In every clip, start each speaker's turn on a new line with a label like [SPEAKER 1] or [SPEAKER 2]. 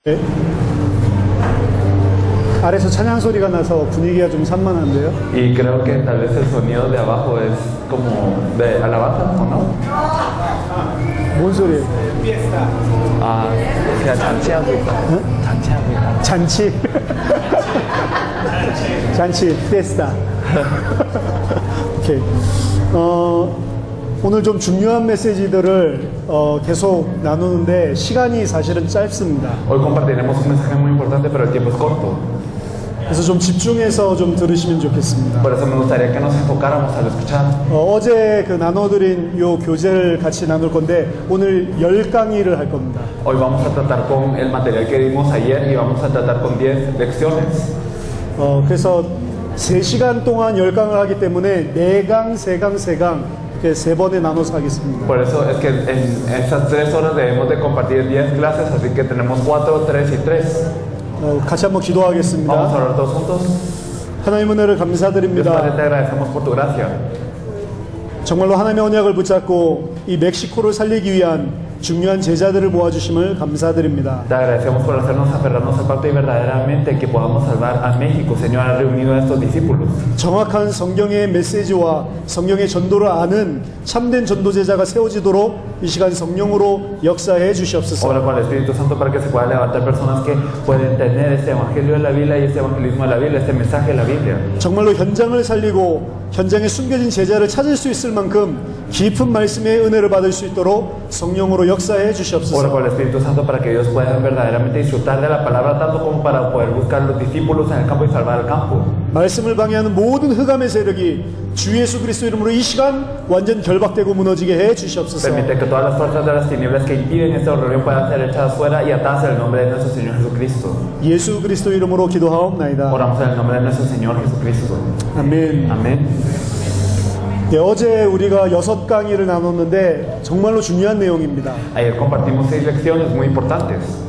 [SPEAKER 1] 네. 아래서 찬양 소리가 나서 분위기가 좀 산만한데요.
[SPEAKER 2] Y creo que tal vez el sonido de abajo es como de alabanza, ¿o no?
[SPEAKER 1] 뭔 소리예요?
[SPEAKER 2] 아, 그냥 잔치하고 있다.
[SPEAKER 1] 응?
[SPEAKER 2] 잔치하고 있다.
[SPEAKER 1] 잔치. 잔치, 피에스타. 오케이. 오늘 좀 중요한 메시지들을 계속 나누는데 시간이 사실은 짧습니다.
[SPEAKER 2] Hoy compartiremos un mensaje muy importante, pero el tiempo es corto.
[SPEAKER 1] 그래서 좀 집중해서 좀 들으시면 좋겠습니다.
[SPEAKER 2] Por eso me gustaría que nos enfocáramos al escuchar.
[SPEAKER 1] 어제 그 나눠드린 요 교재를 같이 나눌 건데 오늘 10강의를 할 겁니다.
[SPEAKER 2] Hoy vamos a tratar con el material que dimos ayer y vamos a tratar con 10 lecciones.
[SPEAKER 1] 그래서 3시간 동안 10강을 하기 때문에 4강, 3강, 3강 이렇게 3번에 나눠서 하겠습니다.
[SPEAKER 2] Por eso es que en esas 3 horas debemos de compartir 10 clases, así que tenemos 4, 3 y 3.
[SPEAKER 1] 같이 한번
[SPEAKER 2] Vamos a
[SPEAKER 1] 기도하겠습니다.
[SPEAKER 2] orar todos juntos.
[SPEAKER 1] 하나님 은혜를
[SPEAKER 2] Dios Padre,
[SPEAKER 1] 감사드립니다.
[SPEAKER 2] te agradecemos por tu gracia.
[SPEAKER 1] 정말로 하나님의 언약을 붙잡고 이 멕시코를 살리기 위한 중요한 제자들을 모아주심을 감사드립니다.
[SPEAKER 2] Te agradecemos por hacernos aferrarnos al pacto y verdaderamente que podamos salvar a México. Señor, ha reunido a estos discípulos.
[SPEAKER 1] 정확한 성경의 메시지와 성경의 전도를 아는 참된 전도제자가 세워지도록 이 시간 성령으로 역사해 주시옵소서.
[SPEAKER 2] Ora con el Espíritu Santo para que se puedan levantar personas que pueden tener este evangelio de la Biblia y este evangelismo de la Biblia, este mensaje de la Biblia.
[SPEAKER 1] 정말로 현장을 살리고 현장에 숨겨진 제자를 찾을 수 있을 만큼 깊은 말씀의 은혜를 받을 수 있도록 성령으로 역사해
[SPEAKER 2] Ora
[SPEAKER 1] 주시옵소서.
[SPEAKER 2] con el Espíritu Santo para que ellos puedan verdaderamente disfrutar de la palabra tanto como para poder buscar los discípulos en el campo y salvar el campo.
[SPEAKER 1] 말씀을 방해하는 모든 흑암의 세력이 주 예수 그리스도 이름으로 이 시간 완전 결박되고 무너지게 해 주시옵소서.
[SPEAKER 2] Permite que todas las fuerzas de las tinieblas que impiden esta reunión puedan ser echadas fuera y atadas en el nombre de nuestro Señor Jesucristo.
[SPEAKER 1] 예수 그리스도 이름으로 기도하옵나이다.
[SPEAKER 2] Oramos en el nombre de nuestro Señor Jesucristo.
[SPEAKER 1] 아멘.
[SPEAKER 2] Amén.
[SPEAKER 1] 네, 어제 우리가 6강의를 나눴는데 정말로 중요한 내용입니다.
[SPEAKER 2] Ayer compartimos 6 lecciones muy importantes.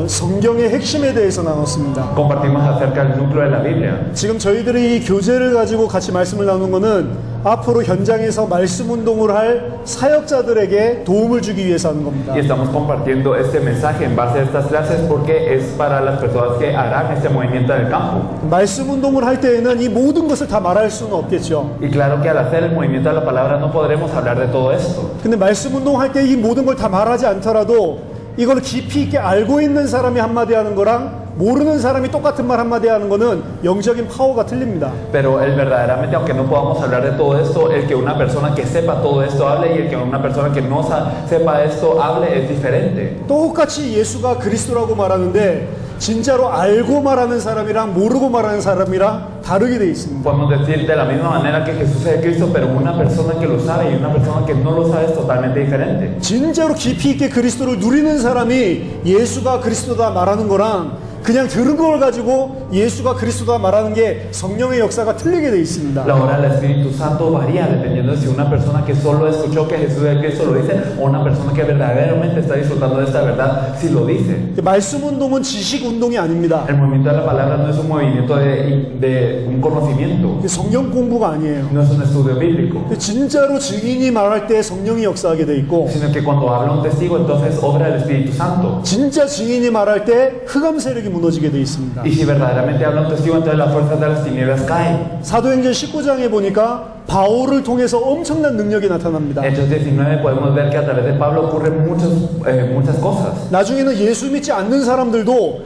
[SPEAKER 1] 성경의 핵심에 대해서 나눴습니다.
[SPEAKER 2] Compartimos acerca del núcleo de la Biblia.
[SPEAKER 1] 지금 저희들이 이 교재를 가지고 같이 말씀을 나누는 것은 앞으로 현장에서 말씀 운동을 할 사역자들에게 도움을 주기 위해서 하는 겁니다.
[SPEAKER 2] Y estamos compartiendo este mensaje en base a estas clases porque es para las personas que harán este movimiento del campo.
[SPEAKER 1] 말씀 운동을 할 때에는 이 모든 것을 다 말할 수는 없겠죠.
[SPEAKER 2] Y claro que al hacer el movimiento de la palabra no podremos hablar de todo esto.
[SPEAKER 1] 근데 말씀 운동할 때 이 모든 걸 다 말하지 않더라도 이걸 깊이 있게 알고 있는 사람이 한마디 하는 거랑 모르는 사람이 똑같은 말 한마디 하는 거는 영적인 파워가 틀립니다.
[SPEAKER 2] Pero el verdaderamente, aunque no podamos hablar de todo esto, el que una persona que sepa todo esto hable y el que una persona que no sepa esto hable es diferente.
[SPEAKER 1] 똑같이 예수가 그리스도라고 말하는데 진짜로 알고 말하는 사람이랑 모르고 말하는 사람이랑 다르게 돼 있습니다.
[SPEAKER 2] Podemos decir de la misma manera que Jesús es Cristo, pero una persona que lo sabe y una persona que no lo sabe es totalmente diferente.
[SPEAKER 1] 진짜로 깊이 있게 그리스도를 누리는 사람이 예수가 그리스도다 말하는 거랑 그냥 들은 걸 가지고 예수가 그리스도다 말하는 게 성령의 역사가 틀리게 돼 있습니다.
[SPEAKER 2] La obra del Espíritu Santo varía dependiendo de si una persona que solo escuchó que Jesús es Cristo lo dice o una persona que verdaderamente está disfrutando de esta verdad si lo dice.
[SPEAKER 1] 말씀 운동은 지식 운동이 아닙니다.
[SPEAKER 2] El movimiento de la palabra no es un movimiento de un conocimiento,
[SPEAKER 1] 성경 공부가 아니에요.
[SPEAKER 2] no es un estudio bíblico,
[SPEAKER 1] 진짜로 증인이 말할 때 성령이 역사하게 돼 있고
[SPEAKER 2] sino que cuando habla un testigo entonces obra del Espíritu Santo.
[SPEAKER 1] 진짜 증인이 말할 때 흑암 세력이 무너지게 돼 있습니다.
[SPEAKER 2] Y si verdaderamente habla un testigo entonces las fuerzas de las tinieblas caen.
[SPEAKER 1] 사도행전 19장에 보니까 바울을 통해서 엄청난 능력이 나타납니다.
[SPEAKER 2] Hechos 19 podemos ver que a través de Pablo ocurren muchas cosas.
[SPEAKER 1] 나중에는 예수 믿지 않는 사람들도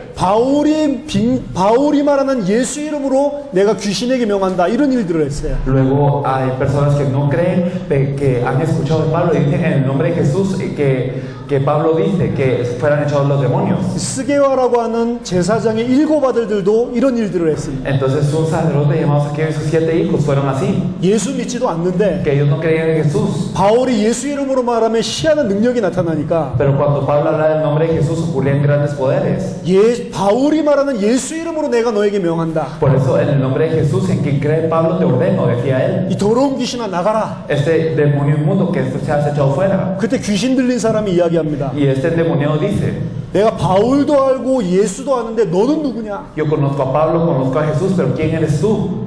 [SPEAKER 1] 바울이 말하는 예수 이름으로 내가 귀신에게 명한다 이런 일들을 했어요.
[SPEAKER 2] Luego hay personas que no creen, que han escuchado de Pablo y dicen en el nombre de Jesús que Pablo dice que fueran echados los demonios.
[SPEAKER 1] 스게와라고 하는 제사장의 7 아들들도 이런 일들을 했습니다.
[SPEAKER 2] Entonces un sacerdote llamado Saqueo y sus 7 hijos fueron así,
[SPEAKER 1] 예수 믿지도 않는데
[SPEAKER 2] que ellos no creían en Jesús.
[SPEAKER 1] 바울이 예수 이름으로 말하면 희한한 능력이 나타나니까
[SPEAKER 2] Pero cuando Pablo habla del nombre de Jesús ocurrían grandes poderes.
[SPEAKER 1] 바울이 말하는 예수 이름으로 내가 너에게 명한다.
[SPEAKER 2] Por eso en el nombre de Jesús en quien cree Pablo te ordeno, decía él.
[SPEAKER 1] 이 더러운 귀신아 나가라.
[SPEAKER 2] Este demonio inmundo que se has echado fuera.
[SPEAKER 1] 그때 귀신 들린 사람이 이야기합니다.
[SPEAKER 2] Y este endemoniado dice,
[SPEAKER 1] 내가 바울도 알고 예수도 아는데 너는 누구냐?
[SPEAKER 2] yo conozco a Pablo, conozco a Jesús, pero ¿quién eres tú?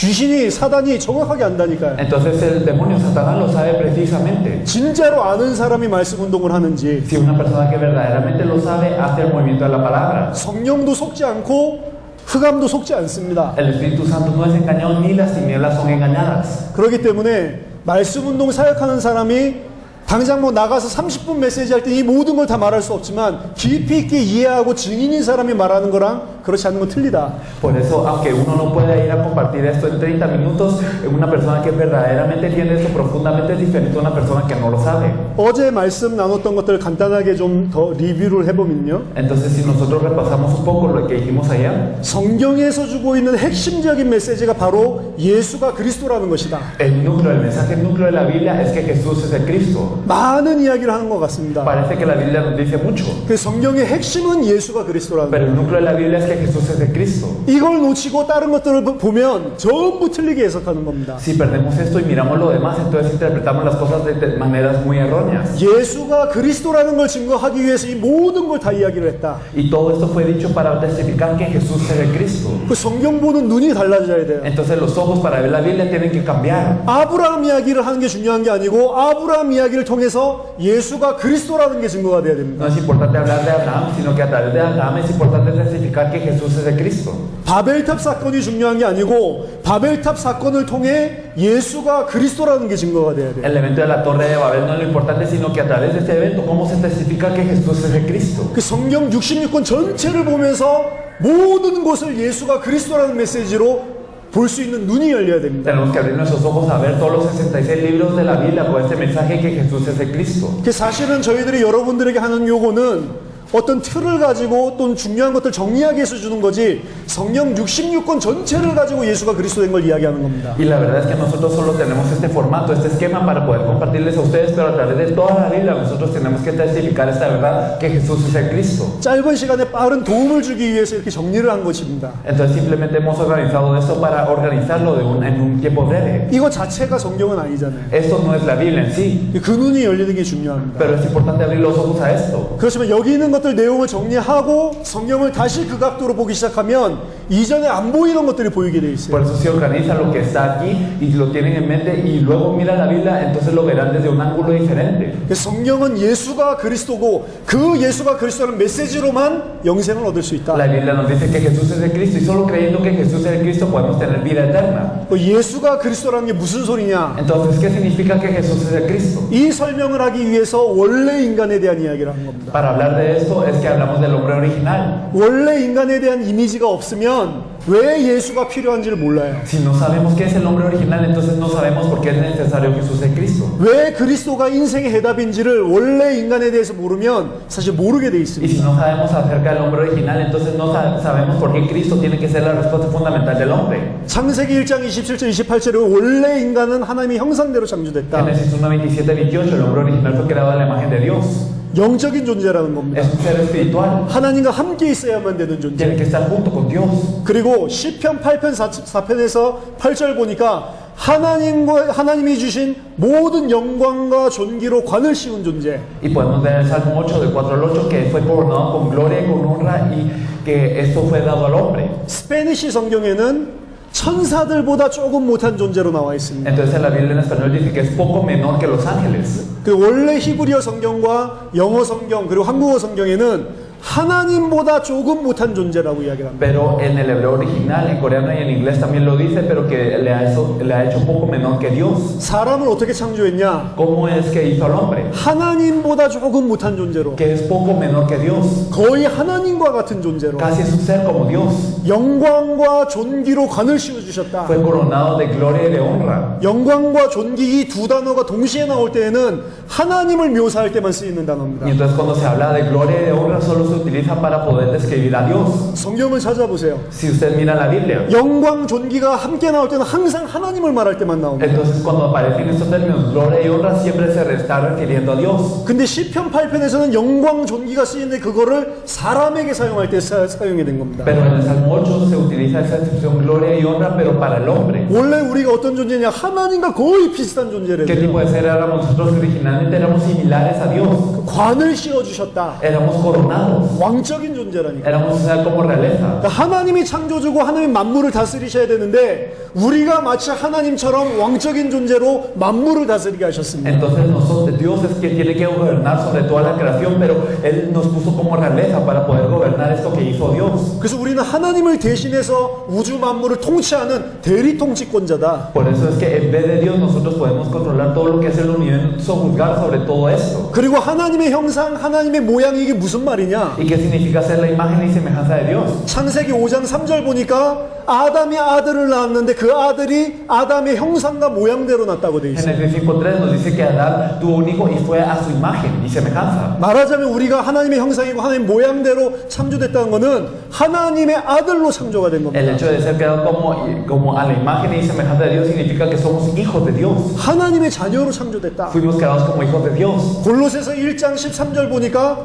[SPEAKER 1] 귀신이 사단이 정확하게 안다니까요.
[SPEAKER 2] Entonces el demonio Satanás lo sabe precisamente.
[SPEAKER 1] 진짜로 아는 사람이 말씀 운동을 하는지,
[SPEAKER 2] Si una persona que verdaderamente lo sabe hace el movimiento de la palabra.
[SPEAKER 1] 성령도 속지 않고 흑암도 속지 않습니다.
[SPEAKER 2] El Espíritu Santo no es engañado ni las tinieblas son engañadas.
[SPEAKER 1] 그렇기 때문에 말씀 운동 사역하는 사람이 당장 뭐 나가서 30분 메시지 할 때 이 모든 걸 다 말할 수 없지만 깊이 있게 이해하고 증인인 사람이 말하는 거랑 그렇지 않은 건 틀리다.
[SPEAKER 2] Por eso, aunque uno no pueda ir a compartir esto en 30 minutos, una persona que verdaderamente entiende esto profundamente es diferente a una persona que no lo sabe.
[SPEAKER 1] 어제 말씀 나눴던 것들 간단하게 좀 더 리뷰를 해보면요.
[SPEAKER 2] Entonces, si nosotros repasamos un poco lo que dijimos allá,
[SPEAKER 1] 성경에서 주고 있는 핵심적인 메시지가 바로 예수가 그리스도라는 것이다.
[SPEAKER 2] el núcleo, el mensaje núcleo de la Biblia es que Jesús es el Cristo.
[SPEAKER 1] 많은 이야기를 하는 것 같습니다.
[SPEAKER 2] Parece que la Biblia nos dice mucho,
[SPEAKER 1] 그 성경의 핵심은 예수가 그리스도라는
[SPEAKER 2] pero
[SPEAKER 1] 거예요.
[SPEAKER 2] el núcleo de la Biblia es que Jesús es el Cristo.
[SPEAKER 1] 이걸 놓치고 다른 것들을 보면 전부 틀리게 해석하는 겁니다.
[SPEAKER 2] Si perdemos esto y miramos lo demás, entonces interpretamos las cosas de maneras muy erróneas.
[SPEAKER 1] 예수가 그리스도라는 걸 증거하기 위해서 이 모든 걸 다 이야기를 했다.
[SPEAKER 2] Y todo esto fue dicho para testificar que Jesús es el Cristo.
[SPEAKER 1] 그 성경 보는 눈이 달라져야 돼요.
[SPEAKER 2] Entonces los ojos para ver la Biblia tienen que cambiar.
[SPEAKER 1] 아브라함 이야기를 하는 게 중요한 게 아니고 아브라함 이야기를 통해서 예수가 그리스도라는 게 증거가 돼야 됩니다.
[SPEAKER 2] No es importante hablar de Abraham, sino que a través de Abraham es importante testificar que Jesús es el Cristo.
[SPEAKER 1] 바벨탑 사건이 중요한 게 아니고 바벨탑 사건을 통해 예수가 그리스도라는 게 증거가 돼야 돼요.
[SPEAKER 2] El evento de la Torre de Babel no es lo importante, sino que a través de este evento, cómo se testifica que Jesús es el Cristo.
[SPEAKER 1] 그 성경 66권 전체를 보면서 모든 것을 예수가 그리스도라는 메시지로 볼 수 있는 눈이 열려야 됩니다.
[SPEAKER 2] Tenemos que abrir nuestros ojos a ver todos los 66 libros de la Biblia con este mensaje que Jesús es el Cristo.
[SPEAKER 1] 그 사실은 저희들이 여러분들에게 하는 요구는 어떤 틀을 가지고 또 중요한 것들 정리하기 위해서 주는 거지 성령 66권 전체를 가지고 예수가 그리스도인 걸 이야기하는 겁니다.
[SPEAKER 2] Y la verdad es que nosotros solo tenemos este formato, este esquema para poder compartirles a ustedes, pero a través de toda la Biblia nosotros tenemos que testificar esta verdad que Jesús es el Cristo.
[SPEAKER 1] 짧은 시간에 빠른 도움을 주기 위해서 이렇게 정리를 한 것입니다.
[SPEAKER 2] Entonces simplemente hemos organizado esto para organizarlo en un tiempo breve.
[SPEAKER 1] 이거 자체가 성경은 아니잖아요.
[SPEAKER 2] Esto no es la Biblia en sí,
[SPEAKER 1] 그 눈이 열리는 게 중요합니다.
[SPEAKER 2] pero es importante abrir los ojos a esto.
[SPEAKER 1] 그렇지만 여기 있는 것들 내용을 정리하고 성경을 다시 그 각도로 보기 시작하면 이전에 안 보이던 것들이 보이게 돼 있어요.
[SPEAKER 2] Por eso se organiza lo que está aquí y lo tienen en mente y luego miran la Biblia, entonces lo verán desde un ángulo diferente.
[SPEAKER 1] 성경은 예수가 그리스도고 그 예수가 그리스도라는 메시지로만 영생을 얻을 수 있다.
[SPEAKER 2] La Biblia nos dice que Jesús es el Cristo y solo creyendo que Jesús es el Cristo podemos tener vida eterna.
[SPEAKER 1] 예수가 그리스도라는 게 무슨 소리냐?
[SPEAKER 2] Entonces, ¿qué significa que Jesús es el Cristo?
[SPEAKER 1] 이 설명을 하기 위해서 원래 인간에 대한 이야기를 한 겁니다.
[SPEAKER 2] Para hablar de esto es que hablamos del hombre original.
[SPEAKER 1] 원래 인간에 대한 이미지가 없으면 왜 예수가 필요한지를 몰라요.
[SPEAKER 2] Si no sabemos qué es el hombre original, entonces no sabemos por qué es necesario Jesús el Cristo.
[SPEAKER 1] 왜 그리스도가 인생의 해답인지를 원래 인간에 대해서 모르면 사실 모르게 돼
[SPEAKER 2] Y
[SPEAKER 1] 있습니다.
[SPEAKER 2] si no sabemos acerca del hombre original, entonces no sabemos por qué Cristo tiene que ser la respuesta fundamental del hombre.
[SPEAKER 1] 창세기 1장 27절 28절에 원래 인간은 하나님의 형상대로 창조됐다.
[SPEAKER 2] Génesis 1, 27, 28, el hombre original fue creado a la imagen de Dios.
[SPEAKER 1] 영적인 존재라는 겁니다.
[SPEAKER 2] Es un ser espiritual.
[SPEAKER 1] 하나님과 함께 있어야만 되는 존재.
[SPEAKER 2] Tiene que estar junto con Dios.
[SPEAKER 1] 그리고 시편 8편 4편에서 8절 보니까 하나님이 주신 모든 영광과 존귀로 관을 씌운 존재.
[SPEAKER 2] Y podemos ver el Salmo 8, del 4 al 8, que fue coronado con gloria y con honra y que esto fue dado al hombre.
[SPEAKER 1] 스페니시 성경에는 천사들보다 조금 못한 존재로 나와 있습니다.
[SPEAKER 2] Entonces en la Biblia en español dice que es poco menor que los ángeles.
[SPEAKER 1] 그 원래 히브리어 성경과 영어 성경 그리고 한국어 성경에는 하나님보다 조금 못한 존재라고 이야기를 합니다.
[SPEAKER 2] Pero en el hebreo original, en coreano y en inglés también lo dice, pero que le ha hecho un poco menor que Dios.
[SPEAKER 1] 사람을 어떻게 창조했냐?
[SPEAKER 2] ¿Cómo es que hizo al hombre?
[SPEAKER 1] 하나님보다 조금 못한 존재로.
[SPEAKER 2] Que es poco menor que Dios.
[SPEAKER 1] 거의 하나님과 같은 존재로.
[SPEAKER 2] Casi es un ser como Dios.
[SPEAKER 1] 영광과 존귀로 관을 씌워주셨다.
[SPEAKER 2] Fue coronado de gloria y de honra.
[SPEAKER 1] 영광과 존귀 이 두 단어가 동시에 나올 때에는 하나님을 묘사할 때만 쓰이는 단어입니다.
[SPEAKER 2] Y entonces cuando se habla de gloria y de honra solo se utiliza para poder describir a Dios.
[SPEAKER 1] 성경을 찾아보세요.
[SPEAKER 2] Si usted mira la Biblia,
[SPEAKER 1] 영광, 존귀가 함께 나올 때는 항상 하나님을 말할 때만 나옵니다.
[SPEAKER 2] entonces cuando aparecen estos términos, gloria y honra, siempre se está refiriendo a Dios.
[SPEAKER 1] 근데 시편 8편에서는 영광, 존귀가 쓰이는데 그거를 사람에게 사용할 때 사용이 된 겁니다.
[SPEAKER 2] Pero en el Salmo 8 se utiliza esa expresión gloria y honra, pero para el hombre.
[SPEAKER 1] 원래 우리가 어떤 존재냐? 하나님과 거의 비슷한 존재래요.
[SPEAKER 2] ¿Qué tipo de ser éramos nosotros originalmente? Éramos similares a Dios.
[SPEAKER 1] 관을 씌워주셨다.
[SPEAKER 2] Éramos coronados. salvos.
[SPEAKER 1] 왕적인 존재라니까.
[SPEAKER 2] Éramos sociedad como realeza.
[SPEAKER 1] 그러니까 하나님이 창조주고 하나님 만물을 다스리셔야 되는데 우리가 마치 하나님처럼 왕적인 존재로 만물을 다스리게 하셨습니다.
[SPEAKER 2] Entonces nosotros, Dios es quien tiene que gobernar sobre toda la creación, pero Él nos puso como realeza para poder gobernar esto que hizo Dios.
[SPEAKER 1] 그래서 우리는 하나님을 대신해서 우주 만물을 통치하는 대리 통치권자다.
[SPEAKER 2] Por eso es que en vez de Dios nosotros podemos controlar todo lo que es el universo, juzgar sobre todo esto.
[SPEAKER 1] 그리고 하나님의 형상, 하나님의 모양이 이게 무슨 말이냐?
[SPEAKER 2] ¿Y qué significa ser la imagen y semejanza de Dios?
[SPEAKER 1] 창세기 5장 3절 보니까 아담이 아들을 낳았는데 그 아들이 아담의 형상과 모양대로 낳았다고 돼 있어요.
[SPEAKER 2] Génesis 5:3 nos dice que Adán tuvo un hijo y fue a su imagen y semejanza.
[SPEAKER 1] 말하자면 우리가 하나님의 형상이고 하나님 모양대로 창조됐다는 것은 하나님의 아들로 창조가 된
[SPEAKER 2] El
[SPEAKER 1] 겁니다.
[SPEAKER 2] hecho de ser creado como a la imagen y semejanza de Dios significa que somos hijos de Dios.
[SPEAKER 1] 하나님의 자녀로 창조됐다.
[SPEAKER 2] Fuimos creados como hijos de Dios.
[SPEAKER 1] 골로새서 1장 13절 보니까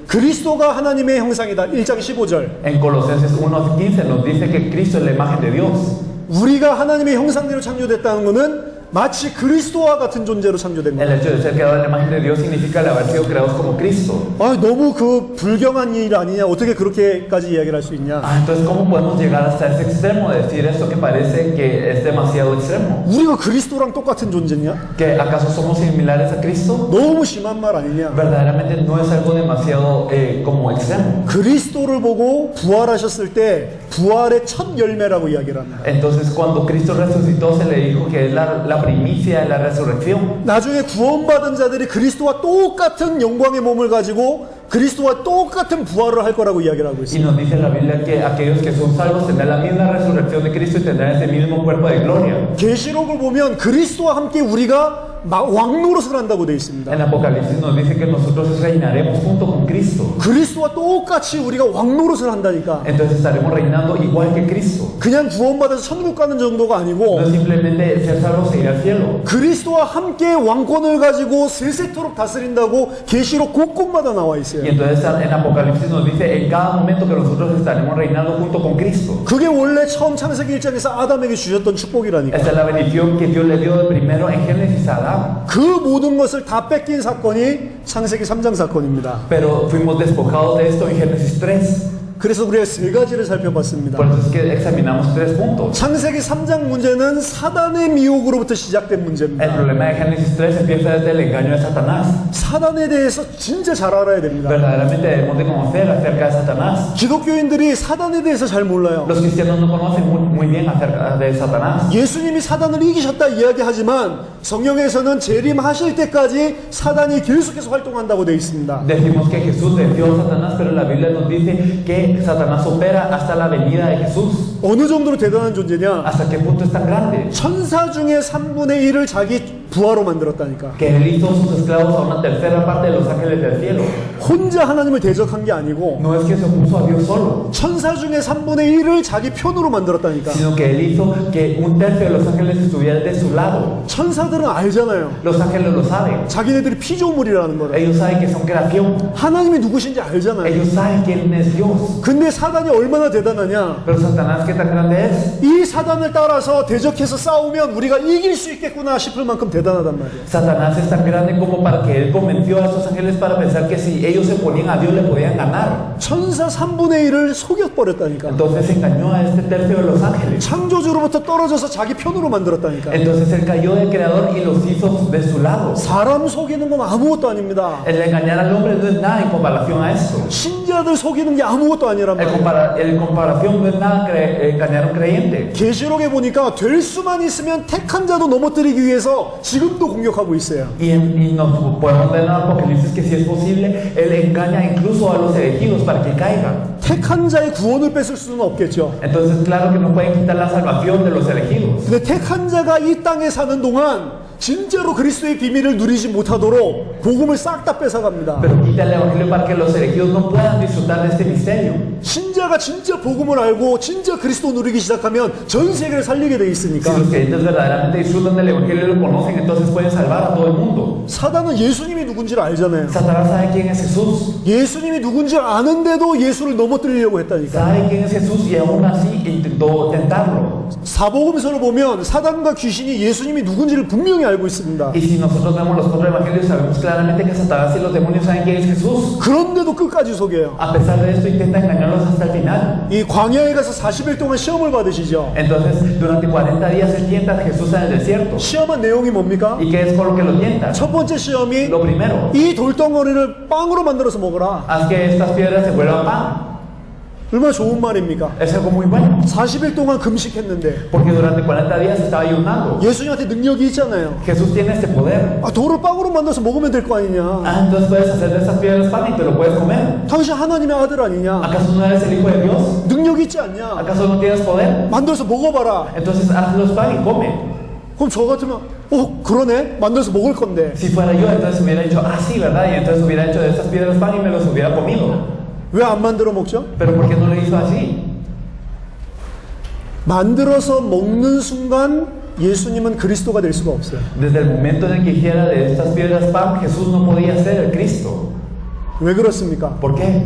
[SPEAKER 1] 그리스도가 하나님의 형상이다. 1장 15절.
[SPEAKER 2] En Colosenses 1:15 nos dice que Cristo es la imagen de Dios.
[SPEAKER 1] 우리가 하나님의 형상대로 창조됐다는 것은 마치 그리스도와 같은 존재로 창조된
[SPEAKER 2] El
[SPEAKER 1] 거예요.
[SPEAKER 2] hecho de ser creado en la imagen de Dios significa el haber sido creados como Cristo.
[SPEAKER 1] 아, 너무 그 불경한 일 아니냐? 어떻게 그렇게까지 이야기를 할 수 있냐?
[SPEAKER 2] Entonces, ¿cómo podemos llegar hasta ese extremo de decir esto que parece que es demasiado extremo?
[SPEAKER 1] 우리가 그리스도랑 똑같은 존재냐?
[SPEAKER 2] ¿Que acaso somos similares a Cristo?
[SPEAKER 1] 너무 심한 말 아니냐?
[SPEAKER 2] Verdaderamente no es algo demasiado como extremo.
[SPEAKER 1] 그리스도를 보고 부활하셨을 때 부활의 첫 열매라고 이야기를 합니다.
[SPEAKER 2] Entonces, cuando Cristo resucitó, se le dijo que es la primicia de la resurrección.
[SPEAKER 1] 나중에 구원받은 자들이 그리스도와 똑같은 영광의 몸을 가지고 그리스도와 똑같은 부활을 할 거라고 이야기를 하고
[SPEAKER 2] Y
[SPEAKER 1] 있습니다.
[SPEAKER 2] nos dice la Biblia que aquellos que son salvos tendrán la misma resurrección de Cristo y tendrán ese mismo cuerpo de gloria.
[SPEAKER 1] 계시록을 보면 그리스도와 함께 우리가 왕노릇을 한다고 되어 있습니다.
[SPEAKER 2] En Apocalipsis nos dice que nosotros reinaremos junto con Cristo.
[SPEAKER 1] 그리스도와 똑같이 우리가 왕노릇을 한다니까.
[SPEAKER 2] Entonces estaremos reinando igual que Cristo.
[SPEAKER 1] 그냥 구원받아서 천국 가는 정도가 아니고
[SPEAKER 2] No es simplemente ser salvos e ir al cielo.
[SPEAKER 1] 그리스도와 함께 왕권을 가지고 세세토록 다스린다고 계시록 곳곳마다 나와 있어요.
[SPEAKER 2] Y entonces en Apocalipsis nos dice en cada momento que nosotros estaremos reinando junto con Cristo.
[SPEAKER 1] 그게 원래 처음 창세기 1장에서 아담에게 주셨던 축복이라니까.
[SPEAKER 2] Esta es la bendición que Dios le dio de primero en Génesis a Adán.
[SPEAKER 1] 그 모든 것을 다 뺏긴 사건이 창세기 3장 사건입니다.
[SPEAKER 2] Pero fuimos despojados de esto en Génesis 3.
[SPEAKER 1] 그래서 우리가 세 가지를 살펴봤습니다.
[SPEAKER 2] Por eso es que examinamos 3 puntos.
[SPEAKER 1] 창세기 3장 문제는 사단의 미혹으로부터 시작된
[SPEAKER 2] El
[SPEAKER 1] 문제입니다.
[SPEAKER 2] problema de Génesis 3 empieza desde el engaño de Satanás.
[SPEAKER 1] 사단에 대해서 진짜 잘 알아야 됩니다.
[SPEAKER 2] Verdaderamente debemos de conocer acerca de Satanás.
[SPEAKER 1] 기독교인들이 사단에 대해서 잘 몰라요.
[SPEAKER 2] Los cristianos no conocen muy bien acerca de Satanás.
[SPEAKER 1] 예수님이 사단을 이기셨다 이야기하지만 성경에서는 재림하실 때까지 사단이 계속해서 활동한다고 되어 있습니다.
[SPEAKER 2] Decimos que Jesús venció a Satanás, pero la Biblia nos dice que Satanás opera hasta la venida de Jesús.
[SPEAKER 1] 어느 정도로 대단한 존재냐?
[SPEAKER 2] ¿Hasta qué punto es tan grande?
[SPEAKER 1] 천사 중에 3분의 1을 자기 부하로 만들었다니까.
[SPEAKER 2] Que él hizo sus esclavos a una tercera parte de los ángeles del cielo.
[SPEAKER 1] 혼자 하나님을 대적한 게 아니고
[SPEAKER 2] No es que se opuso a Dios solo,
[SPEAKER 1] 천사 중에 3분의 1을 자기 편으로 만들었다니까.
[SPEAKER 2] sino que él hizo que un tercio de los ángeles estuviera de su lado.
[SPEAKER 1] 천사들은 알잖아요.
[SPEAKER 2] Los ángeles lo saben.
[SPEAKER 1] 자기네들이 피조물이라는 거를.
[SPEAKER 2] Ellos saben que son creación.
[SPEAKER 1] 하나님이 누구신지 알잖아요.
[SPEAKER 2] Ellos saben quién es Dios.
[SPEAKER 1] 근데 사단이 얼마나 대단하냐?
[SPEAKER 2] Pero Satanás, ¿qué tan grande es?
[SPEAKER 1] 이 사단을 따라서 대적해서 싸우면 우리가 이길 수 있겠구나 싶을 만큼 대단하단 말이에요.
[SPEAKER 2] Satanás es tan grande como para que él convenció a estos ángeles para pensar que si ellos se ponían a Dios le podían ganar.
[SPEAKER 1] 천사 3분의 1을 속여버렸다니까.
[SPEAKER 2] Entonces engañó a este tercio de los ángeles.
[SPEAKER 1] 창조주로부터 떨어져서 자기 편으로 만들었다니까.
[SPEAKER 2] Entonces él cayó del creador y los hizo de su lado.
[SPEAKER 1] 사람 속이는 건 아무것도 아닙니다.
[SPEAKER 2] El engañar al hombre no es nada en comparación a esto.
[SPEAKER 1] 신자들 속이는 게 아무것도 아니란 말이에요.
[SPEAKER 2] En comparación no es nada engañar a un creyente.
[SPEAKER 1] 계시록에 보니까 될 수만 있으면 택한 자도 넘어뜨리기 위해서 지금도 공격하고 있어요.
[SPEAKER 2] Y nos podemos ver en Apocalipsis que si es posible, él engaña incluso a los elegidos para que caigan.
[SPEAKER 1] 택한 자의 구원을 뺏을 수는 없겠죠.
[SPEAKER 2] Entonces, claro que no pueden quitar la salvación de los elegidos.
[SPEAKER 1] 근데 택한 자가 이 땅에 사는 동안 진짜로 그리스도의 비밀을 누리지 못하도록 복음을 싹 다 뺏어갑니다.
[SPEAKER 2] Pero quita el evangelio para que los elegidos no puedan disfrutar de este misterio.
[SPEAKER 1] 신자가 진짜 복음을 알고 진짜 그리스도 누리기 시작하면 전 세계를 살리게 돼 있으니까.
[SPEAKER 2] Si los creyentes verdaderamente disfrutan del evangelio y lo conocen, entonces pueden salvar a todo el mundo.
[SPEAKER 1] 사단은 예수님이 누군지를 알잖아요.
[SPEAKER 2] Satanás sabe quién es Jesús,
[SPEAKER 1] 예수님이 누군지를 아는데도 예수를 넘어뜨리려고 했다니까.
[SPEAKER 2] sabe quién es Jesús y aún así intentó tentarlo.
[SPEAKER 1] 사복음서를 보면 사단과 귀신이 예수님이 누군지를 분명히 알고 있습니다.
[SPEAKER 2] Y si nosotros vemos los cuatro evangelios, sabemos claramente que Satanás y los demonios saben quién es Jesús.
[SPEAKER 1] 그런데도 끝까지 속여요.
[SPEAKER 2] A pesar de esto, intenta engañarlos hasta el final.
[SPEAKER 1] 이 광야에 가서 40일 동안 시험을 받으시죠.
[SPEAKER 2] Entonces, durante 40 días él tienta a Jesús en el desierto.
[SPEAKER 1] 시험한 내용이 뭡니까?
[SPEAKER 2] ¿Y qué es por lo que lo tienta?
[SPEAKER 1] 첫 번째 시험이
[SPEAKER 2] Lo primero,
[SPEAKER 1] 이 돌덩어리를 빵으로 만들어서 먹어라.
[SPEAKER 2] haz que estas piedras se vuelvan pan.
[SPEAKER 1] 얼마나 좋은 말입니까?
[SPEAKER 2] Es algo muy bueno.
[SPEAKER 1] 40일 동안 금식했는데
[SPEAKER 2] Porque durante 40 días estaba ayunando.
[SPEAKER 1] 예수님한테 능력이 있잖아요.
[SPEAKER 2] Jesús tiene este poder.
[SPEAKER 1] 아, 돌을 빵으로 만들어서 먹으면 될 거 아니냐.
[SPEAKER 2] Ah, entonces puedes hacer de esas piedras pan y te lo puedes comer.
[SPEAKER 1] 당신 하나님의 아들 아니냐.
[SPEAKER 2] ¿Acaso no eres el Hijo de Dios?
[SPEAKER 1] 능력이 있지 않냐.
[SPEAKER 2] ¿Acaso no tienes poder?
[SPEAKER 1] 만들어서 먹어봐라.
[SPEAKER 2] Entonces hazlos pan y come.
[SPEAKER 1] 그럼 저 같으면 그러네. 만들어서 먹을 건데.
[SPEAKER 2] Si fuera yo, entonces hubiera dicho, ah, sí, ¿verdad? Y entonces hubiera hecho de estas piedras pan y me los hubiera comido.
[SPEAKER 1] 왜 안 만들어 먹죠?
[SPEAKER 2] Pero ¿por qué no lo hizo así?
[SPEAKER 1] 만들어서 먹는 순간 예수님은 그리스도가 될 수가 없어요.
[SPEAKER 2] Desde el momento en el que hiciera de estas piedras pan, Jesús no podía ser el Cristo.
[SPEAKER 1] 왜 그렇습니까?
[SPEAKER 2] ¿Por qué?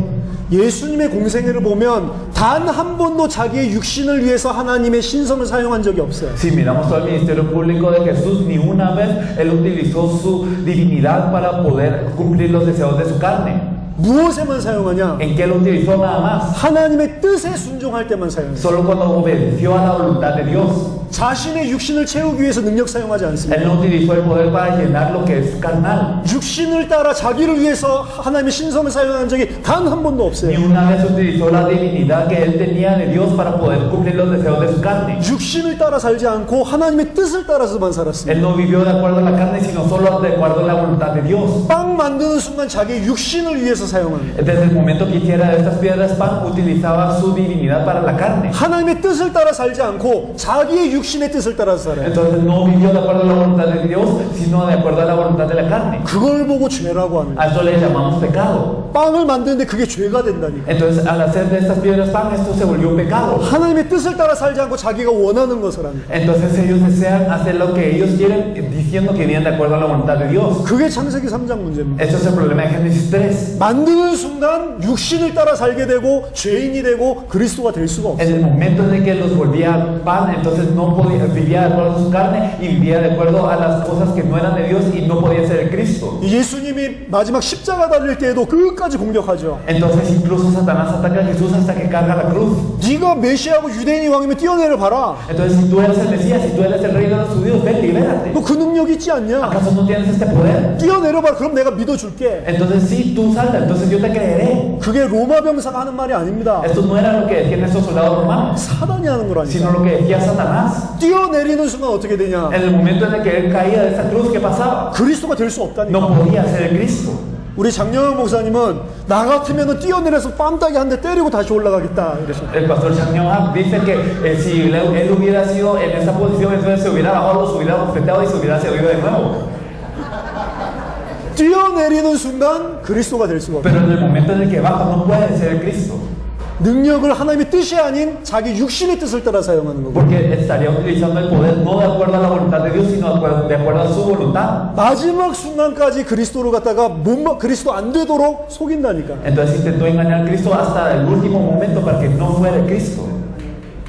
[SPEAKER 1] 예수님의 공생애를 보면 단 한 번도 자기의 육신을 위해서 하나님의 신성을 사용한 적이 없어요.
[SPEAKER 2] Si miramos todo el ministerio público de Jesús, ni una vez Él utilizó su divinidad para poder cumplir los deseos de su carne.
[SPEAKER 1] 무엇에만 사용하냐?
[SPEAKER 2] ¿En qué lo utilizó nada más?
[SPEAKER 1] 하나님의 뜻에 순종할 때만 사용해요.
[SPEAKER 2] Solo cuando obedeció a la voluntad de Dios.
[SPEAKER 1] 자신의 육신을 채우기 위해서 능력 사용하지 않습니다.
[SPEAKER 2] Él no utilizó el poder para llenar lo que es carnal.
[SPEAKER 1] 육신을 따라 자기를 위해서 하나님의 신성을 사용한 적이 단 한 번도
[SPEAKER 2] Ni
[SPEAKER 1] 없어요.
[SPEAKER 2] una vez utilizó la divinidad que Él tenía de Dios para poder cumplir los deseos de su carne.
[SPEAKER 1] 육신을 따라 살지 않고 하나님의 뜻을 따라서만 살았습니다.
[SPEAKER 2] Él no vivió de acuerdo a la carne, sino solo de acuerdo a la voluntad de Dios.
[SPEAKER 1] 빵 만드는 순간 자기의 육신을 위해서 사용합니다.
[SPEAKER 2] Desde el momento que hiciera de estas piedras pan, utilizaba su divinidad para la carne.
[SPEAKER 1] 하나님의 뜻을 따라 살지 않고 자기의 육신의 뜻을 따라서 살아요.
[SPEAKER 2] Entonces no vivió de acuerdo a la voluntad de Dios, sino de acuerdo a la voluntad de la carne.
[SPEAKER 1] 그걸 보고 죄라고 하는 거예요.
[SPEAKER 2] A eso le llamamos pecado.
[SPEAKER 1] 빵을 만드는데 그게 죄가 된다니까.
[SPEAKER 2] Entonces al hacer de estas piedras pan, esto se volvió un pecado.
[SPEAKER 1] 하나님의 뜻을 따라 살지 않고 자기가 원하는 것을 하는 거예요.
[SPEAKER 2] Entonces ellos desean hacer lo que ellos quieren, diciendo que vienen de acuerdo a la voluntad de Dios.
[SPEAKER 1] 그게 창세기 3장 문제입니다.
[SPEAKER 2] Esto es el problema de Génesis 3.
[SPEAKER 1] 만드는 순간 육신을 따라 살게 되고 죄인이 되고 그리스도가 될 수가 없어요.
[SPEAKER 2] En el momento en el que los volvía pan, entonces no podía, vivía de acuerdo a su carne y vivía de acuerdo a las cosas que no eran de Dios y no podía ser el Cristo.
[SPEAKER 1] 예수님이 마지막 십자가 달릴 때에도 끝까지 공격하죠.
[SPEAKER 2] Entonces incluso Satanás ataca a Jesús hasta que carga la cruz.
[SPEAKER 1] 네가 메시아고 유대인이 왕이면 뛰어내려 봐라.
[SPEAKER 2] Entonces si tú eres el Mesías, si tú eres el rey de los judíos, ven, libérate.
[SPEAKER 1] 너 그 능력 있지 않냐?
[SPEAKER 2] ¿Acaso no tienes este poder?
[SPEAKER 1] 뛰어내려 봐라. 그럼 내가 믿어줄게.
[SPEAKER 2] Entonces sí, tú salta, entonces yo te creeré.
[SPEAKER 1] 그게 로마 병사가 하는 말이 아닙니다.
[SPEAKER 2] Esto no era lo que decían estos soldados romanos,
[SPEAKER 1] 사단이 하는 거라니까.
[SPEAKER 2] sino lo que decía Satanás.
[SPEAKER 1] 뛰어내리는 순간 어떻게 되냐?
[SPEAKER 2] En el momento en el que él caía de esa cruz, ¿qué pasaba?
[SPEAKER 1] 그리스도가 될 수 없다니까.
[SPEAKER 2] No podía ser el Cristo.
[SPEAKER 1] 우리 장영환 목사님은 나 같으면 뛰어내려서 뺨따기 한 대 때리고 다시 올라가겠다 이러셨어요.
[SPEAKER 2] El pastor Chang Yong-hak dice que si él hubiera sido en esa posición, entonces se hubiera bajado, se hubiera bofeteado y se hubiera seguido de nuevo.
[SPEAKER 1] 뛰어내리는 순간 그리스도가 될 수가 없어요.
[SPEAKER 2] Pero en el momento en el que baja, no puede ser el Cristo.
[SPEAKER 1] 능력을 하나님의 뜻이 아닌 자기 육신의 뜻을 따라 사용하는 거고.
[SPEAKER 2] Porque estaría utilizando el poder no de acuerdo a la voluntad de Dios, sino de acuerdo a su voluntad.
[SPEAKER 1] 마지막 순간까지 그리스도를 갖다가 그리스도 안 되도록 속인다니까.
[SPEAKER 2] Entonces intentó engañar a Cristo hasta el último momento para que no fuera el Cristo.